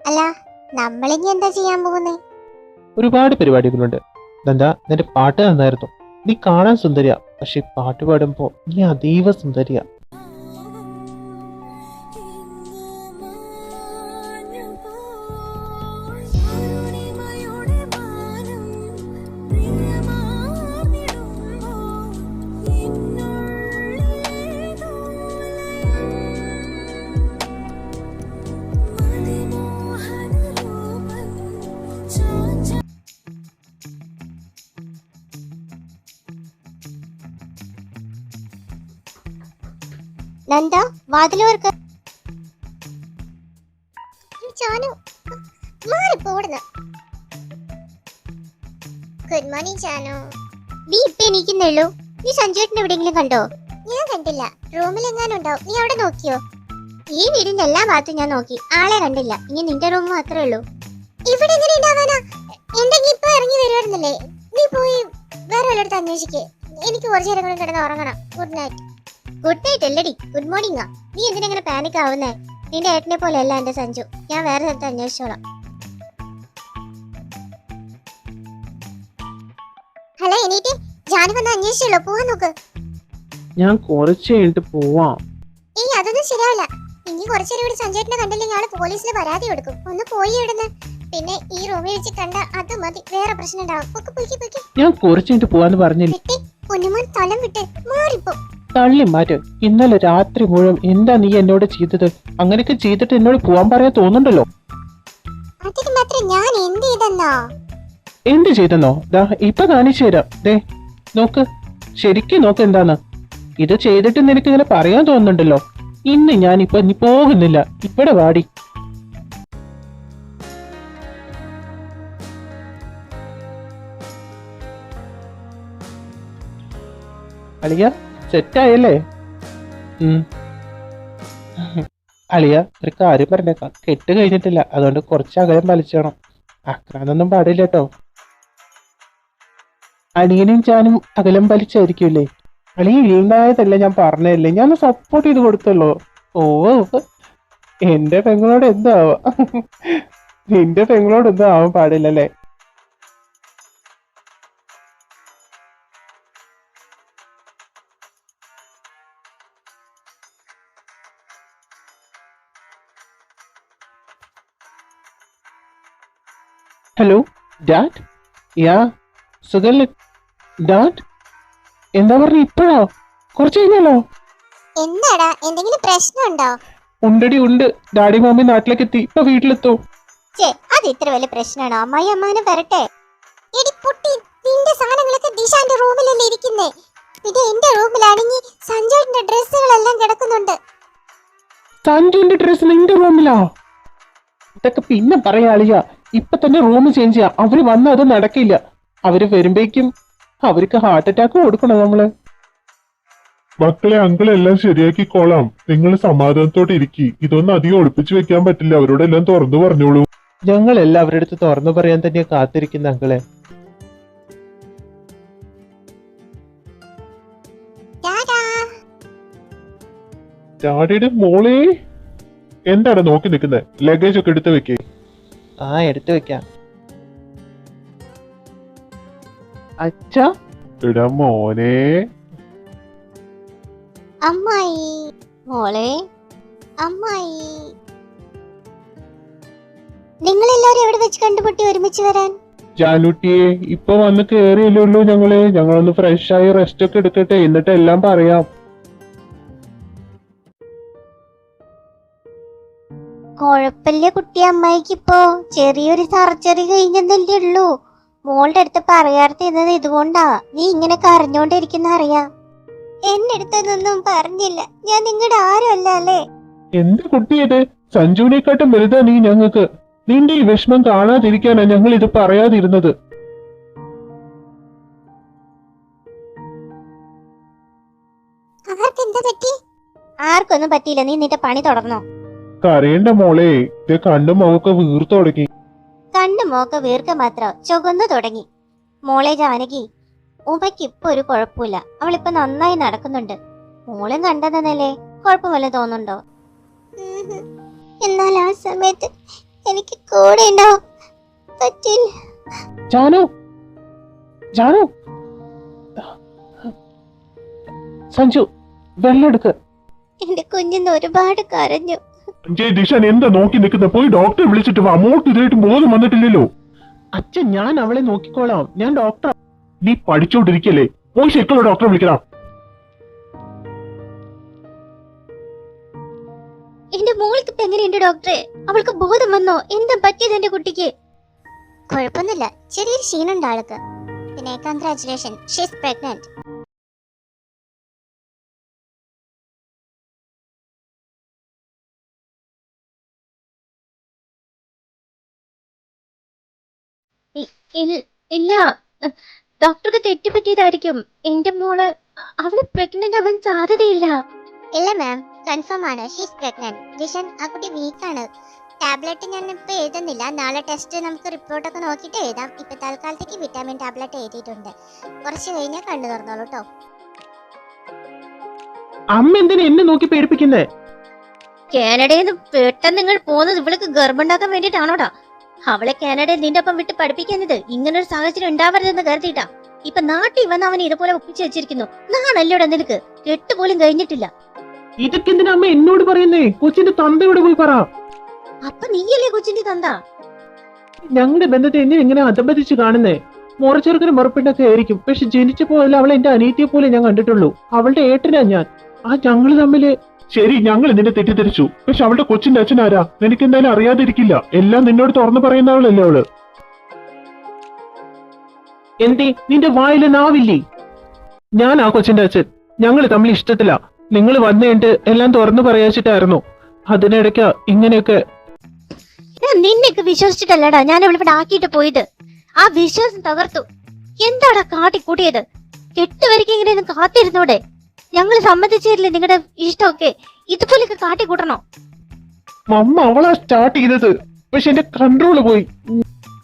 അല്ല, നമ്മളിനി എന്താ ചെയ്യാൻ പോകുന്നേ? ഒരുപാട് പരിപാടികളുണ്ട്. എന്താ, നിന്റെ പാട്ട് നന്നായിരുന്നു. നീ കാണാൻ സുന്ദരിയാ, പക്ഷെ പാട്ട് പാടുമ്പോ നീ അതീവ സുന്ദരിയാ. നന്ദ, വാതിലോർക്ക്. Good morning Janu. നീ ഇപ്പൊ എണീക്കുന്നുള്ളൂ. നീ സഞ്ജുവേട്ടനെ എവിടെയെങ്കിലും കണ്ടോ? ഞാൻ കണ്ടില്ല. റൂമിലെങ്ങാനും ഉണ്ടാവും. നീ അവിടെ നോക്കിയോ? ഈ വീടിന്റെ എല്ലാ ഭാഗത്തും ഞാൻ നോക്കി, ആളെ കണ്ടില്ല. ഇനി നിന്റെ റൂം മാത്രമേ ഉള്ളൂ. ഇവിടെ എങ്ങനെ ഉണ്ടാവാനാ? ഉണ്ടെങ്കി ഇപ്പൊ ഇറങ്ങി വരുവായിരുന്നല്ലേ. നീ പോയി വേറെ വല്ലയിടത്ത് അന്വേഷിക്കേ. എനിക്ക് കുറച്ചു നേരം കൂടെ കിടന്ന് ഉറങ്ങണം. Good night. ഗുഡ് നൈറ്റ് അല്ലടി, ഗുഡ് മോർണിംഗാ. നീ എന്തിനെങ്ങനെ പാനിക് ആവുന്നേ? നിന്റെ ഏട്ടനെ പോലെ അല്ല എന്റെ സഞ്ജു. ഞാൻ വേറെ സ്ഥലത്ത് അന്വേഷിച്ചോളാം. ഹലോ എണീറ്റ്. ജാനു വന്ന് അന്വേഷിച്ചോളൂ. പോവാൻ നോക്ക്. ഞാൻ കുറച്ച് കഴിഞ്ഞിട്ട് പോവാം. ഏയ് അതൊന്നും ശരിയാവില്ല. ഇനി കുറച്ചേരം ഇവിടെ സഞ്ജയേട്ടനെ കണ്ടില്ലെങ്കിൽ ആള് പോലീസിൽ പരാതി കൊടുക്കും. ഒന്ന് പോയി ഇവിടുന്ന്. പിന്നെ ഈ റൂമിൽ വെച്ച് കണ്ട അത് മതി, വേറെ പ്രശ്നം ഉണ്ടാവും. പൊയ്ക്ക്. ഞാൻ കുറച്ച് കഴിഞ്ഞിട്ട് പോവാന്ന് പറഞ്ഞില്ല. വിട്ടേ പൊന്നുമോൻ, തലം വിട്ട് മാറിപ്പോ. തള്ളി മാറ്റ്. ഇന്നലെ രാത്രി മുഴുവൻ എന്താ നീ എന്നോട് ചെയ്തത്? അങ്ങനെയൊക്കെ ചെയ്തിട്ട് എന്നോട് പോവാൻ പറയാൻ തോന്നുന്നുണ്ടല്ലോ. അതിന് മാത്രം ഞാൻ എന്ത് ചെയ്തെന്നോ? എന്ത് ചെയ്തെന്നോ? ദാ ഇപ്പൊ കാണിച്ചു തരാം. ദേ നോക്ക്, ശരിക്കും നോക്ക് എന്താന്ന്. ഇത് ചെയ്തിട്ട് നിനക്ക് ഇങ്ങനെ പറയാൻ തോന്നുന്നുണ്ടല്ലോ. ഇന്ന് ഞാനിപ്പോ നീ പോകുന്നില്ല. ഇവിടെ വാടി. അളിയ സെറ്റായല്ലേ? അളിയ ഒരു കാര്യം പറഞ്ഞേക്കാം. കെട്ട് കഴിഞ്ഞിട്ടില്ല, അതുകൊണ്ട് കുറച്ച് അകലം വലിച്ചണം. ആക്രാന്തൊന്നും പാടില്ല കേട്ടോ. അനിയനും ഞാനും അകലം വലിച്ചായിരിക്കൂലേ? അളിയ വീണ്ടായതല്ല, ഞാൻ പറഞ്ഞതല്ലേ. ഞാൻ സപ്പോർട്ട് ചെയ്ത് കൊടുത്തല്ലോ. ഓ, എന്റെ പെങ്ങളോട് എന്താവാ? നിന്റെ പെങ്ങളോട് എന്താ ആവാൻ പാടില്ലല്ലേ? Hello dad. യാ സുഖല്ലേ ഡാഡ്? എന്താ പറഞ്ഞ ഇപ്പോഴോ? കുറച്ച് കഴിഞ്ഞാലോ? എന്താടാ, എന്തെങ്കിലും പ്രശ്നമുണ്ടോ? ഉണ്ടടി ഉണ്ട്. ഡാഡി മമ്മി നാട്ടിലേക്ക് എത്തി. ഇപ്പൊ വീട്ടിലെത്തൂ. അത് ഇത്ര വലിയ പ്രശ്നമാണോ? അമ്മായി അമ്മാനും വരട്ടെ. എടി പൊട്ടി, നിന്റെ സാധനങ്ങളൊക്കെ ദിശാന്റെ റൂമിലല്ലേ ഇരിക്കുന്നേ. പിന്നെ എന്റെ റൂമിലാണെങ്കിൽ സഞ്ജയുടെ ഡ്രസ്സുകളെല്ലാം കിടക്കുന്നുണ്ട്. സഞ്ജുവിന്റെ ഡ്രസ് നിന്റെ റൂമിലാ? ഇതൊക്കെ പിന്നെ പറയാളിയ. ഇപ്പൊ തന്നെ റൂം ചേഞ്ച് ചെയ്യാം. അവര് വന്ന അത് നടക്കില്ല. അവര് വരുമ്പേക്കും അവർക്ക് ഹാർട്ട് അറ്റാക്ക് കൊടുക്കണം നമ്മള്. മക്കളെ, അങ്കിളെല്ലാം ശരിയാക്കിക്കോളാം. നിങ്ങൾ സമാധാനത്തോടെ ഇരിക്കി. ഇതൊന്നും അധികം ഒളിപ്പിച്ചു വെക്കാൻ പറ്റില്ല. അവരോടെല്ലാം തുറന്നു പറഞ്ഞോളൂ. ഞങ്ങൾ എല്ലാവരുടെ അടുത്ത് തുറന്നു പറയാൻ തന്നെയാ കാത്തിരിക്കുന്ന അങ്കിളെ. ഡാഡിയുടെ മോളെ, എന്താണ് നോക്കി നിൽക്കുന്നത്? ലഗേജ് ഒക്കെ എടുത്ത് വെക്കേ. ആ എടുത്തു വെക്കാം. അച്ഛാ. എടാ മോനെ. അമ്മായി മോളെ, അമ്മായി. നിങ്ങളെല്ലാരും എവിടെ വെച്ച് കണ്ടുപിട്ടി ഒരുമിച്ച് വരാൻ? ജാനുട്ടിയെ ഇപ്പൊ വന്ന് കേറിയല്ലേ ഉള്ളൂ ഞങ്ങള്. ഞങ്ങളൊന്ന് ഫ്രഷ് ആയി റെസ്റ്റ് ഒക്കെ എടുക്കട്ടെ, എന്നിട്ട് എല്ലാം പറയാം. കൊഴപ്പില്ല കുട്ടി, അമ്മായിക്ക് ഇപ്പോ ചെറിയൊരു സർജറി കഴിഞ്ഞതല്ലേ ഉള്ളൂ. മോളുടെ അടുത്ത് പറയാർത്തിരുന്നത് ഇതുകൊണ്ടാ. നീ ഇങ്ങനെ കരഞ്ഞോണ്ടിരിക്കുന്ന അറിയാം. എന്റെ അടുത്തൊന്നും പറഞ്ഞില്ല. ഞാൻ നിങ്ങളുടെ ആരും അല്ല അല്ലേ? എന്ത് കുട്ടിയത്? സഞ്ജുവിനെക്കാട്ടും വലുതാ നീ ഞങ്ങൾക്ക്. നിന്റെ ഈ വിഷമം കാണാതിരിക്കാനാ ഞങ്ങൾ ഇത് പറയാതിരുന്നത്. അവർക്കെന്താ പറ്റി? ആർക്കൊന്നും പറ്റിയില്ല. നീ നിന്റെ പണി തുടർന്നോ. കരയേണ്ട മോളെ, ഇത് കണ്ണും മുഖമൊക്കെ വീർത്തു തുടങ്ങി. കണ്ണു മോക്ക വീർക്ക മാത്രം ചുവന്നു തുടങ്ങി. മോളെ ജാനകി, ഉമ്മയ്ക്ക് ഇപ്പൊ ഒരു കുഴപ്പമില്ല. അവളിപ്പോ നന്നായി നടക്കുന്നുണ്ട്. മോളും കണ്ടതെന്നല്ലേ, കുഴപ്പമല്ല തോന്നുന്നുണ്ടോ? എന്നാൽ ആ സമയത്ത് എനിക്ക് കൂടെ ഉണ്ടാവും പറ്റില്ല. ജാനു, ജാനു. സഞ്ജു വെള്ളം എടുക്ക്. എന്റെ കുഞ്ഞിന്ന് ഒരുപാട് കരഞ്ഞു. ദിശാൻ എന്താ നോക്കി നിൽക്കുന്ന? പോയി ഡോക്ടറെ വിളിച്ചിട്ട് വാ. മോൾക്ക് ഇതായിട്ട് ബോധം വന്നിട്ടില്ലല്ലോ. അച്ഛൻ ഞാൻ അവളെ നോക്കിക്കോളാം. ഞാൻ ഡോക്ടർ. നീ പഠിച്ചോണ്ടിരിക്കല്ലേ? പോയി ശരിക്കുള്ള ഡോക്ടറെ വിളിക്കണം. എന്റെ മോൾക്ക് ഇപ്പൊ എങ്ങനെയുണ്ട് ഡോക്ടറെ? അവൾക്ക് ബോധം വന്നോ? എന്താ പറ്റിയത് എന്റെ കുട്ടിക്ക്? കുഴപ്പമൊന്നുമില്ല, ചെറിയൊരു ക്ഷീണുണ്ട് ആൾക്ക്. പിന്നെ കൺഗ്രാറ്റുലേഷൻ, ഷീ ഈസ് പ്രഗ്നന്റ്. ഇല്ല, ഡോക്ടർക്ക് തെറ്റുപറ്റിയതായിരിക്കും. എന്റെ മോള് അവള് പ്രഗ്നന്റ് ആവാൻ സാധ്യതയില്ല. ഇല്ല മാം, കൺഫേം ആണ്, ഷീസ് പ്രഗ്നന്റ്. ജിഷൻ, ആ കുട്ടി വീക്കാണ്. ടാബ്ലറ്റ് ഞാൻ ഇപ്പൊ എഴുതുന്നില്ല, നാളെ ടെസ്റ്റ് നമുക്ക് റിപ്പോർട്ടൊക്കെ നോക്കിയിട്ട് എഴുതാം. ഇപ്പൊ തൽക്കാലത്തേക്ക് വിറ്റാമിൻ ടാബ്ലറ്റ് എഴുതിയിട്ടുണ്ട്. കുറച്ച് കഴിഞ്ഞാൽ കണ്ണു തുറന്നോളൂ കേട്ടോ. അമ്മ എന്തിനാ എന്നെ നോക്കി പേടിപ്പിക്കുന്നേ? കാനഡയിൽ നിന്ന് പെട്ടെന്ന് നിങ്ങൾ പോകുന്നത് ഇവൾക്ക് ഗർഭമുണ്ടാക്കാൻ വേണ്ടിട്ടാണോടാ? അവളെ കാനഡയിൽ നിന്റെ ഒപ്പം വിട്ട് പഠിപ്പിക്കുന്നത് ഇങ്ങനൊരു സാഹചര്യം ഉണ്ടാവരുതെന്ന് കരുതിയിട്ടാ. ഇപ്പൊ നാട്ടിൽ വന്ന് അവനെ ഇതുപോലെ ഒപ്പിച്ചു വെച്ചിരിക്കുന്നു. നാണല്ലോടെ നിനക്ക്? കെട്ടുപോലും കഴിഞ്ഞിട്ടില്ല. ഇതൊക്കെ എന്തിനാ അമ്മ എന്നോട് പറയുന്നേ? കൊച്ചിന്റെ തന്തയോട് പോയി പറ. അപ്പൊ നീയല്ലേ കൊച്ചിന്റെ തന്ത? ഞങ്ങളുടെ ബന്ധത്തെ എന്നെ ഇങ്ങനെ അധപതിച്ച് കാണുന്നേ? മുറച്ചെറുക്കന് മറുപ്പിട്ടൊക്കെ ആയിരിക്കും, പക്ഷെ ജനിച്ചപ്പോ അല്ല അവളെ എന്റെ അനിയത്തിയെ പോലെ ഞാൻ കണ്ടിട്ടുള്ളൂ. അവളുടെ ഏട്ടനാ ഞാൻ. ആ ഞങ്ങള് തമ്മില്. ശരി, ഞങ്ങൾ നിന്നെ തെറ്റിദ്ധരിച്ചു, പക്ഷെ അവളുടെ കൊച്ചിന്റെ അച്ഛനാരാ? നിനക്ക് എന്തായാലും അറിയാതിരിക്കില്ല. എല്ലാം നിന്നോട് തുറന്നു പറയുന്നവളല്ലേ അവള്. എന്തേ നിന്റെ വായില് നാവില്ലേ? ഞാൻ ആ കൊച്ചിന്റെ അച്ഛൻ. ഞങ്ങൾ തമ്മിൽ ഇഷ്ടത്തില്ല. നിങ്ങൾ വന്നിട്ട് എല്ലാം തുറന്നു പറയാച്ചിട്ടായിരുന്നു. അതിനിടയ്ക്ക് ഇങ്ങനെയൊക്കെ. നിന്നെയൊക്കെ വിശ്വസിച്ചിട്ടല്ലടാ ഞാൻ ഇവിടെ ആക്കിയിട്ട് പോയത്. ആ വിശ്വാസം തകർത്തു. എന്താടാ കാട്ടിക്കൂട്ടിയത്? കെട്ടുവരിക്ക് ഇങ്ങനെ കാത്തിരുന്നോടെ? ഞങ്ങൾ സമ്മതിച്ചില്ലേ നിങ്ങളുടെ ഇഷ്ടമൊക്കെ? ഇതുപോലെയൊക്കെ കാട്ടിക്കൂട്ടണോ? അമ്മ അവളാ സ്റ്റാർട്ട് ചെയ്തത്, പക്ഷെ എന്റെ കൺട്രോള് പോയി.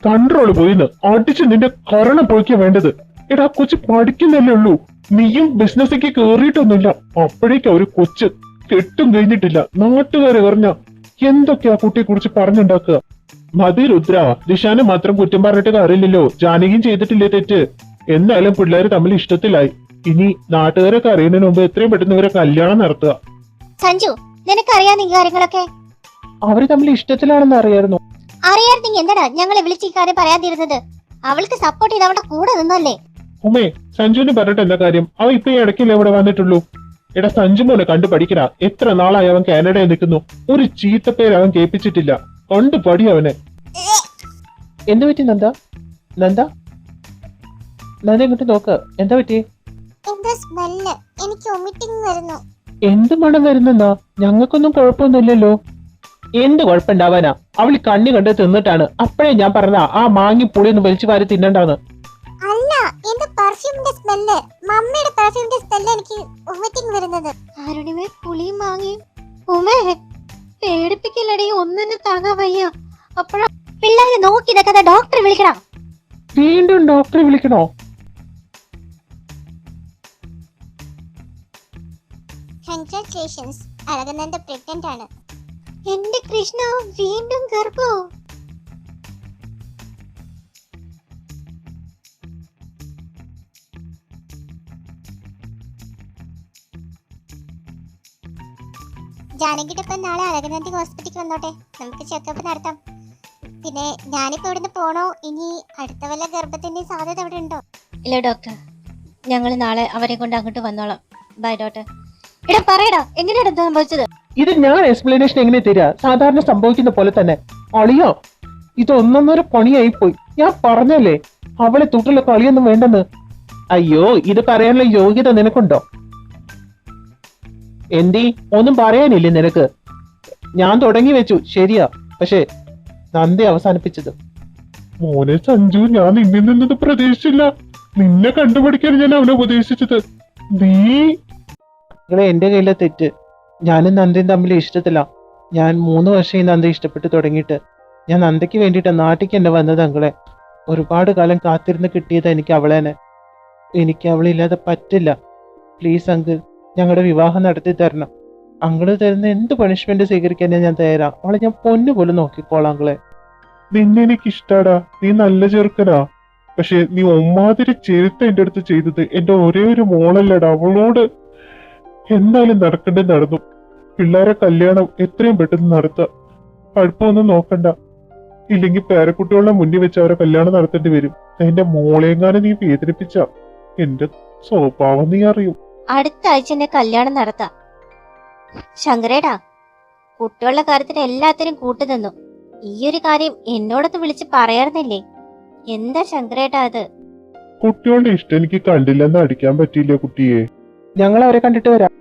കൺട്രോള് പോയിന്ന് അടിച്ച് നിന്റെ കരണം പോയിക്കാ വേണ്ടത്. എടാ, കൊച്ചു പഠിക്കുന്നല്ലേ ഉള്ളൂ. നീയും ബിസിനസ്സിലേക്ക് കേറിയിട്ടൊന്നുമില്ല. അപ്പോഴേക്കും ഒരു കൊച്ച് കെട്ടും കഴിഞ്ഞിട്ടില്ല. നാട്ടുകാരെ പറഞ്ഞ എന്തൊക്കെയാ കുട്ടിയെ കുറിച്ച് പറഞ്ഞുണ്ടാക്കുക. മതി രുദ്ര, ദിശാനെ മാത്രം കുറ്റം പറഞ്ഞിട്ട് കാര്യമില്ലല്ലോ. ജാനകിയും ചെയ്തിട്ടില്ലേ തെറ്റ്? എന്നാലും പിള്ളേര് തമ്മിൽ ഇഷ്ടത്തിലായി. ഇനി നാട്ടുകാരൊക്കെ അറിയുന്നതിന് മുമ്പ് എത്രയും പെട്ടെന്ന് ഇവരെ കല്യാണം നടത്തുക. സഞ്ജു, നിനക്കറിയാം ഈ കാര്യങ്ങളൊക്കെ? അവര് തമ്മിൽ ഇഷ്ടത്തിലാണെന്ന് അറിയായിരുന്നു. അറിയാമെങ്കിൽ എന്താടാ ഞങ്ങളെ വിളിച്ച് ഈ കാര്യം പറയാതിരുന്നത്? അവൾക്ക് സപ്പോർട്ട് ചെയ്ത് അവളുടെ കൂടെ നിന്നല്ലേ? ഉമ്മേ, സഞ്ജുവിന് പറഞ്ഞിട്ട് എന്താ കാര്യം? അവൻ ഇപ്പൊ ഈ ഇടയ്ക്കല്ലേ ഇവിടെ വന്നിട്ടുള്ളൂ. എടാ, സഞ്ജു മോനെ കണ്ടു പഠിക്കടാ. എത്ര നാളായി അവൻ കാനഡയിൽ നിൽക്കുന്നു. ഒരു ചീത്തപ്പേര് അവൻ കേൾപ്പിച്ചിട്ടില്ല. കണ്ടു പടി അവനെ. എന്ത് പറ്റി നന്ദ? നന്ദ നന്ദ ഇങ്ങോട്ട് നോക്ക്. എന്താ പറ്റി? എന്താ സ്മെല്ല്? എനിക്ക് വൊമിറ്റിംഗ് വരുന്നു. എന്ത് മണം വരുന്നെന്നാ? ഞങ്ങൾക്കൊന്നും കുഴപ്പമൊന്നുമില്ലല്ലോ. എന്ത് കുഴപ്പമുണ്ടാവാനാ? അവള് കണ്ണി കണ്ട് തിന്നിട്ടാണ്. അപ്പഴേ ഞാൻ പറഞ്ഞ ആ മാങ്ങി പുളിയൊന്നും വലിച്ചു വാരി തിന്നണ്ടാന്ന്. അല്ല, എന്റെ പെർഫ്യൂമിന്റെ സ്മെല്ല്, മമ്മിയുടെ പെർഫ്യൂമിന്റെ സ്മെല്ല് എനിക്ക് വൊമിറ്റിംഗ് വരുന്നത്. ആരുണിമേ, പുളിയും മാങ്ങയും. ഉമേ, പേടിപ്പിക്കില്ലടി, ഒന്നിനും താങ്ങാൻ വയ്യ. അപ്പഴാ പിള്ളേരെ നോക്കി നിൽക്കാതെ ഡോക്ടറെ വിളിക്കണം. വീണ്ടും ഡോക്ടറെ വിളിക്കണോ? കൺഗ്രാറ്റുലേഷൻസ്, അഴകനന്ദ പ്രഗ്നന്റ് ആണ്. എന്റെ കൃഷ്ണ, വീണ്ടും ഗർഭോ? ജാനകിയുടെ ഒപ്പം നാളെ അഴകനന്ദി ഹോസ്പിറ്റലിൽ വന്നോട്ടെ, നമുക്ക് ചെക്കപ്പ് നടത്താം. പിന്നെ ഞാനിപ്പോ ഇവിടുന്ന് പോണോ? ഇനി അടുത്ത വല്ല ഗർഭത്തിന്റെ സാധ്യത അവിടെ ഉണ്ടോ? ഇല്ല ഡോക്ടർ, ഞങ്ങൾ നാളെ അവരെ കൊണ്ട് അങ്ങോട്ട് വന്നോളാം. Bye doctor. എടാ പറയടാ, എങ്ങനെയാണ് ഇത് സംഭവിച്ചത്? ഇത് ഞാൻ എക്സ്പ്ലനേഷൻ എങ്ങനെ തരാ? സാധാരണ സംഭവിക്കുന്ന പോലെ തന്നെ. അളിയോ, ഇത് ഒന്നൊന്നര പണിയായി പോയി. ഞാൻ പറഞ്ഞല്ലേ അവളെ തൊട്ടുള്ള കളിയൊന്നും വേണ്ടെന്ന്. അയ്യോ, ഇത് പറയാനുള്ള യോഗ്യത നിനക്കുണ്ടോ? എന്തീ, ഒന്നും പറയാനില്ലേ നിനക്ക്? ഞാൻ തുടങ്ങി വെച്ചു, ശരിയാ. പക്ഷെ നന്ദി അവസാനിപ്പിച്ചത്. മോനെ സഞ്ജു, ഞാൻ നിന്നിൽ നിന്നത് പ്രതീക്ഷിച്ചില്ല. നിന്നെ കണ്ടുപിടിക്കാൻ ഞാൻ അവനെ ഉപദേശിച്ചത്. നീ നിങ്ങളെ എന്റെ കയ്യിലെ തെറ്റ്. ഞാനും നന്ദയും തമ്മിൽ ഇഷ്ടത്തില്ല. ഞാൻ 3 വർഷം ഈ നന്ദ ഇഷ്ടപ്പെട്ട് തുടങ്ങിയിട്ട്. ഞാൻ നന്ദയ്ക്ക് വേണ്ടിയിട്ട് നാട്ടിക്ക് എന്നെ വന്നത് അങ്ങളെ. ഒരുപാട് കാലം കാത്തിരുന്ന് കിട്ടിയത് എനിക്ക് അവളേനെ. എനിക്ക് അവളില്ലാതെ പറ്റില്ല. പ്ലീസ് അങ്കിൾ, ഞങ്ങളുടെ വിവാഹം നടത്തി തരണം. അങ്കിള് തരുന്ന എന്ത് പണിഷ്മെന്റ് സ്വീകരിക്കാൻ ഞാൻ തയ്യാറാ. അവളെ ഞാൻ പൊന്നു പോലും നോക്കിക്കോളാം അങ്കിളെ. നിന്നെ എനിക്ക് ഇഷ്ടാടാ. നീ നല്ല ചെറുക്കനാ. പക്ഷെ നീ ഒമ്മാതിരി ചെരുത്ത എന്റെ അടുത്ത് ചെയ്തത്. എന്റെ ഒരേ ഒരു മോളല്ലടാ. അവളോട് എന്തായാലും നടക്കേണ്ടത് നടന്നു. പിള്ളേരെ കല്യാണം എത്രയും പെട്ടെന്ന് നടത്തുക. കുഴപ്പമൊന്നും നോക്കണ്ട. ഇല്ലെങ്കിൽ പേരക്കുട്ടികളുടെ മുന്നിൽ വെച്ച് അവരെ കല്യാണം നടത്തേണ്ടി വരും. എന്റെ മോളെങ്ങാനും നീ വേദനിപ്പിച്ച എന്റെ സ്വഭാവം നീ അറിയും. അടുത്ത ആഴ്ച എന്നെ കല്യാണം നടത്താം. ശങ്കരേടാ, കുട്ടികളുടെ കാര്യത്തിന് എല്ലാത്തിനും കൂട്ടുനിന്നു. ഈ ഒരു കാര്യം എന്നോടൊന്ന് വിളിച്ച് പറയാറുന്നില്ലേ? എന്താ ശങ്കരേട്ടാ അത്? കുട്ടികളുടെ ഇഷ്ടം എനിക്ക് കണ്ടില്ലെന്ന് അടിക്കാൻ പറ്റിയില്ല കുട്ടിയെ. ഞങ്ങൾ അവരെ കണ്ടിട്ട് വരാം.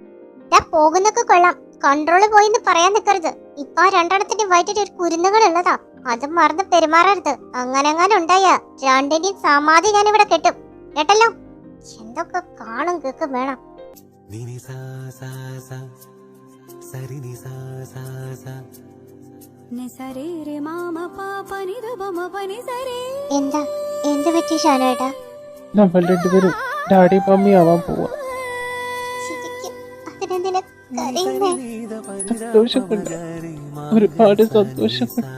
പോകുന്നൊക്കെ കൊള്ളാം, കൺട്രോള് പോയിന്ന് പറയാൻ നിൽക്കരുത്. ഇപ്പൊ ആ രണ്ടെണ്ണത്തിന്റെ വയറ്റിൽ ഒരു കുരുന്നുകൾ ഉള്ളതാ. അത് മറന്ന് പെരുമാറരുത്. അങ്ങനെ ഉണ്ടായ രണ്ടിന്റെയും സമാധി ഞാൻ ഇവിടെ കെട്ടും, കേട്ടല്ലോ? എന്തൊക്കെ കാണും കേൾക്കും വേണം. എന്താ എന്ത് പറ്റി ഷാനേട്ടാ? നമ്മൾ രണ്ടുപേരും ഡാഡി മമ്മി ആവാൻ പോവാ. ശരിക്കും അതിനെന്തിനാ കരയുന്നേ? സന്തോഷമുണ്ട്, ഒരുപാട് സന്തോഷമുണ്ട്.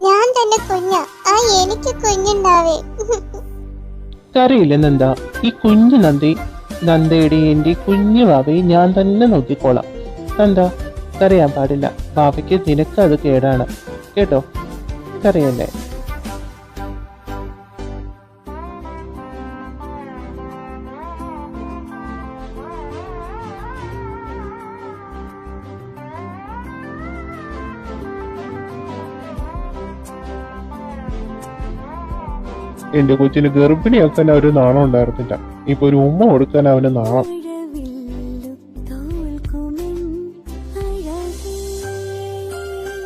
ഞാൻ തന്നെ കുഞ്ഞാ, ആ എനിക്ക് കുഞ്ഞുണ്ടാവേ. കറിയില്ല നന്ദ, ഈ കുഞ്ഞു നന്ദയുടെ എന്റെ കുഞ്ഞു ബാബയെ ഞാൻ തന്നെ നോക്കിക്കോളാം. നന്ദ കരയാൻ പാടില്ല, ബാബയ്ക്ക് നിനക്ക് അത് കേടാണ് കേട്ടോ, കരയല്ലേ. എന്റെ കൊച്ചിന് ഗർഭിണിയാക്കാൻ അവര് നാണം ഉണ്ടായിരുന്നില്ല, ഇപ്പൊ ഒരു ഉമ്മ കൊടുക്കാൻ അവന് നാണം.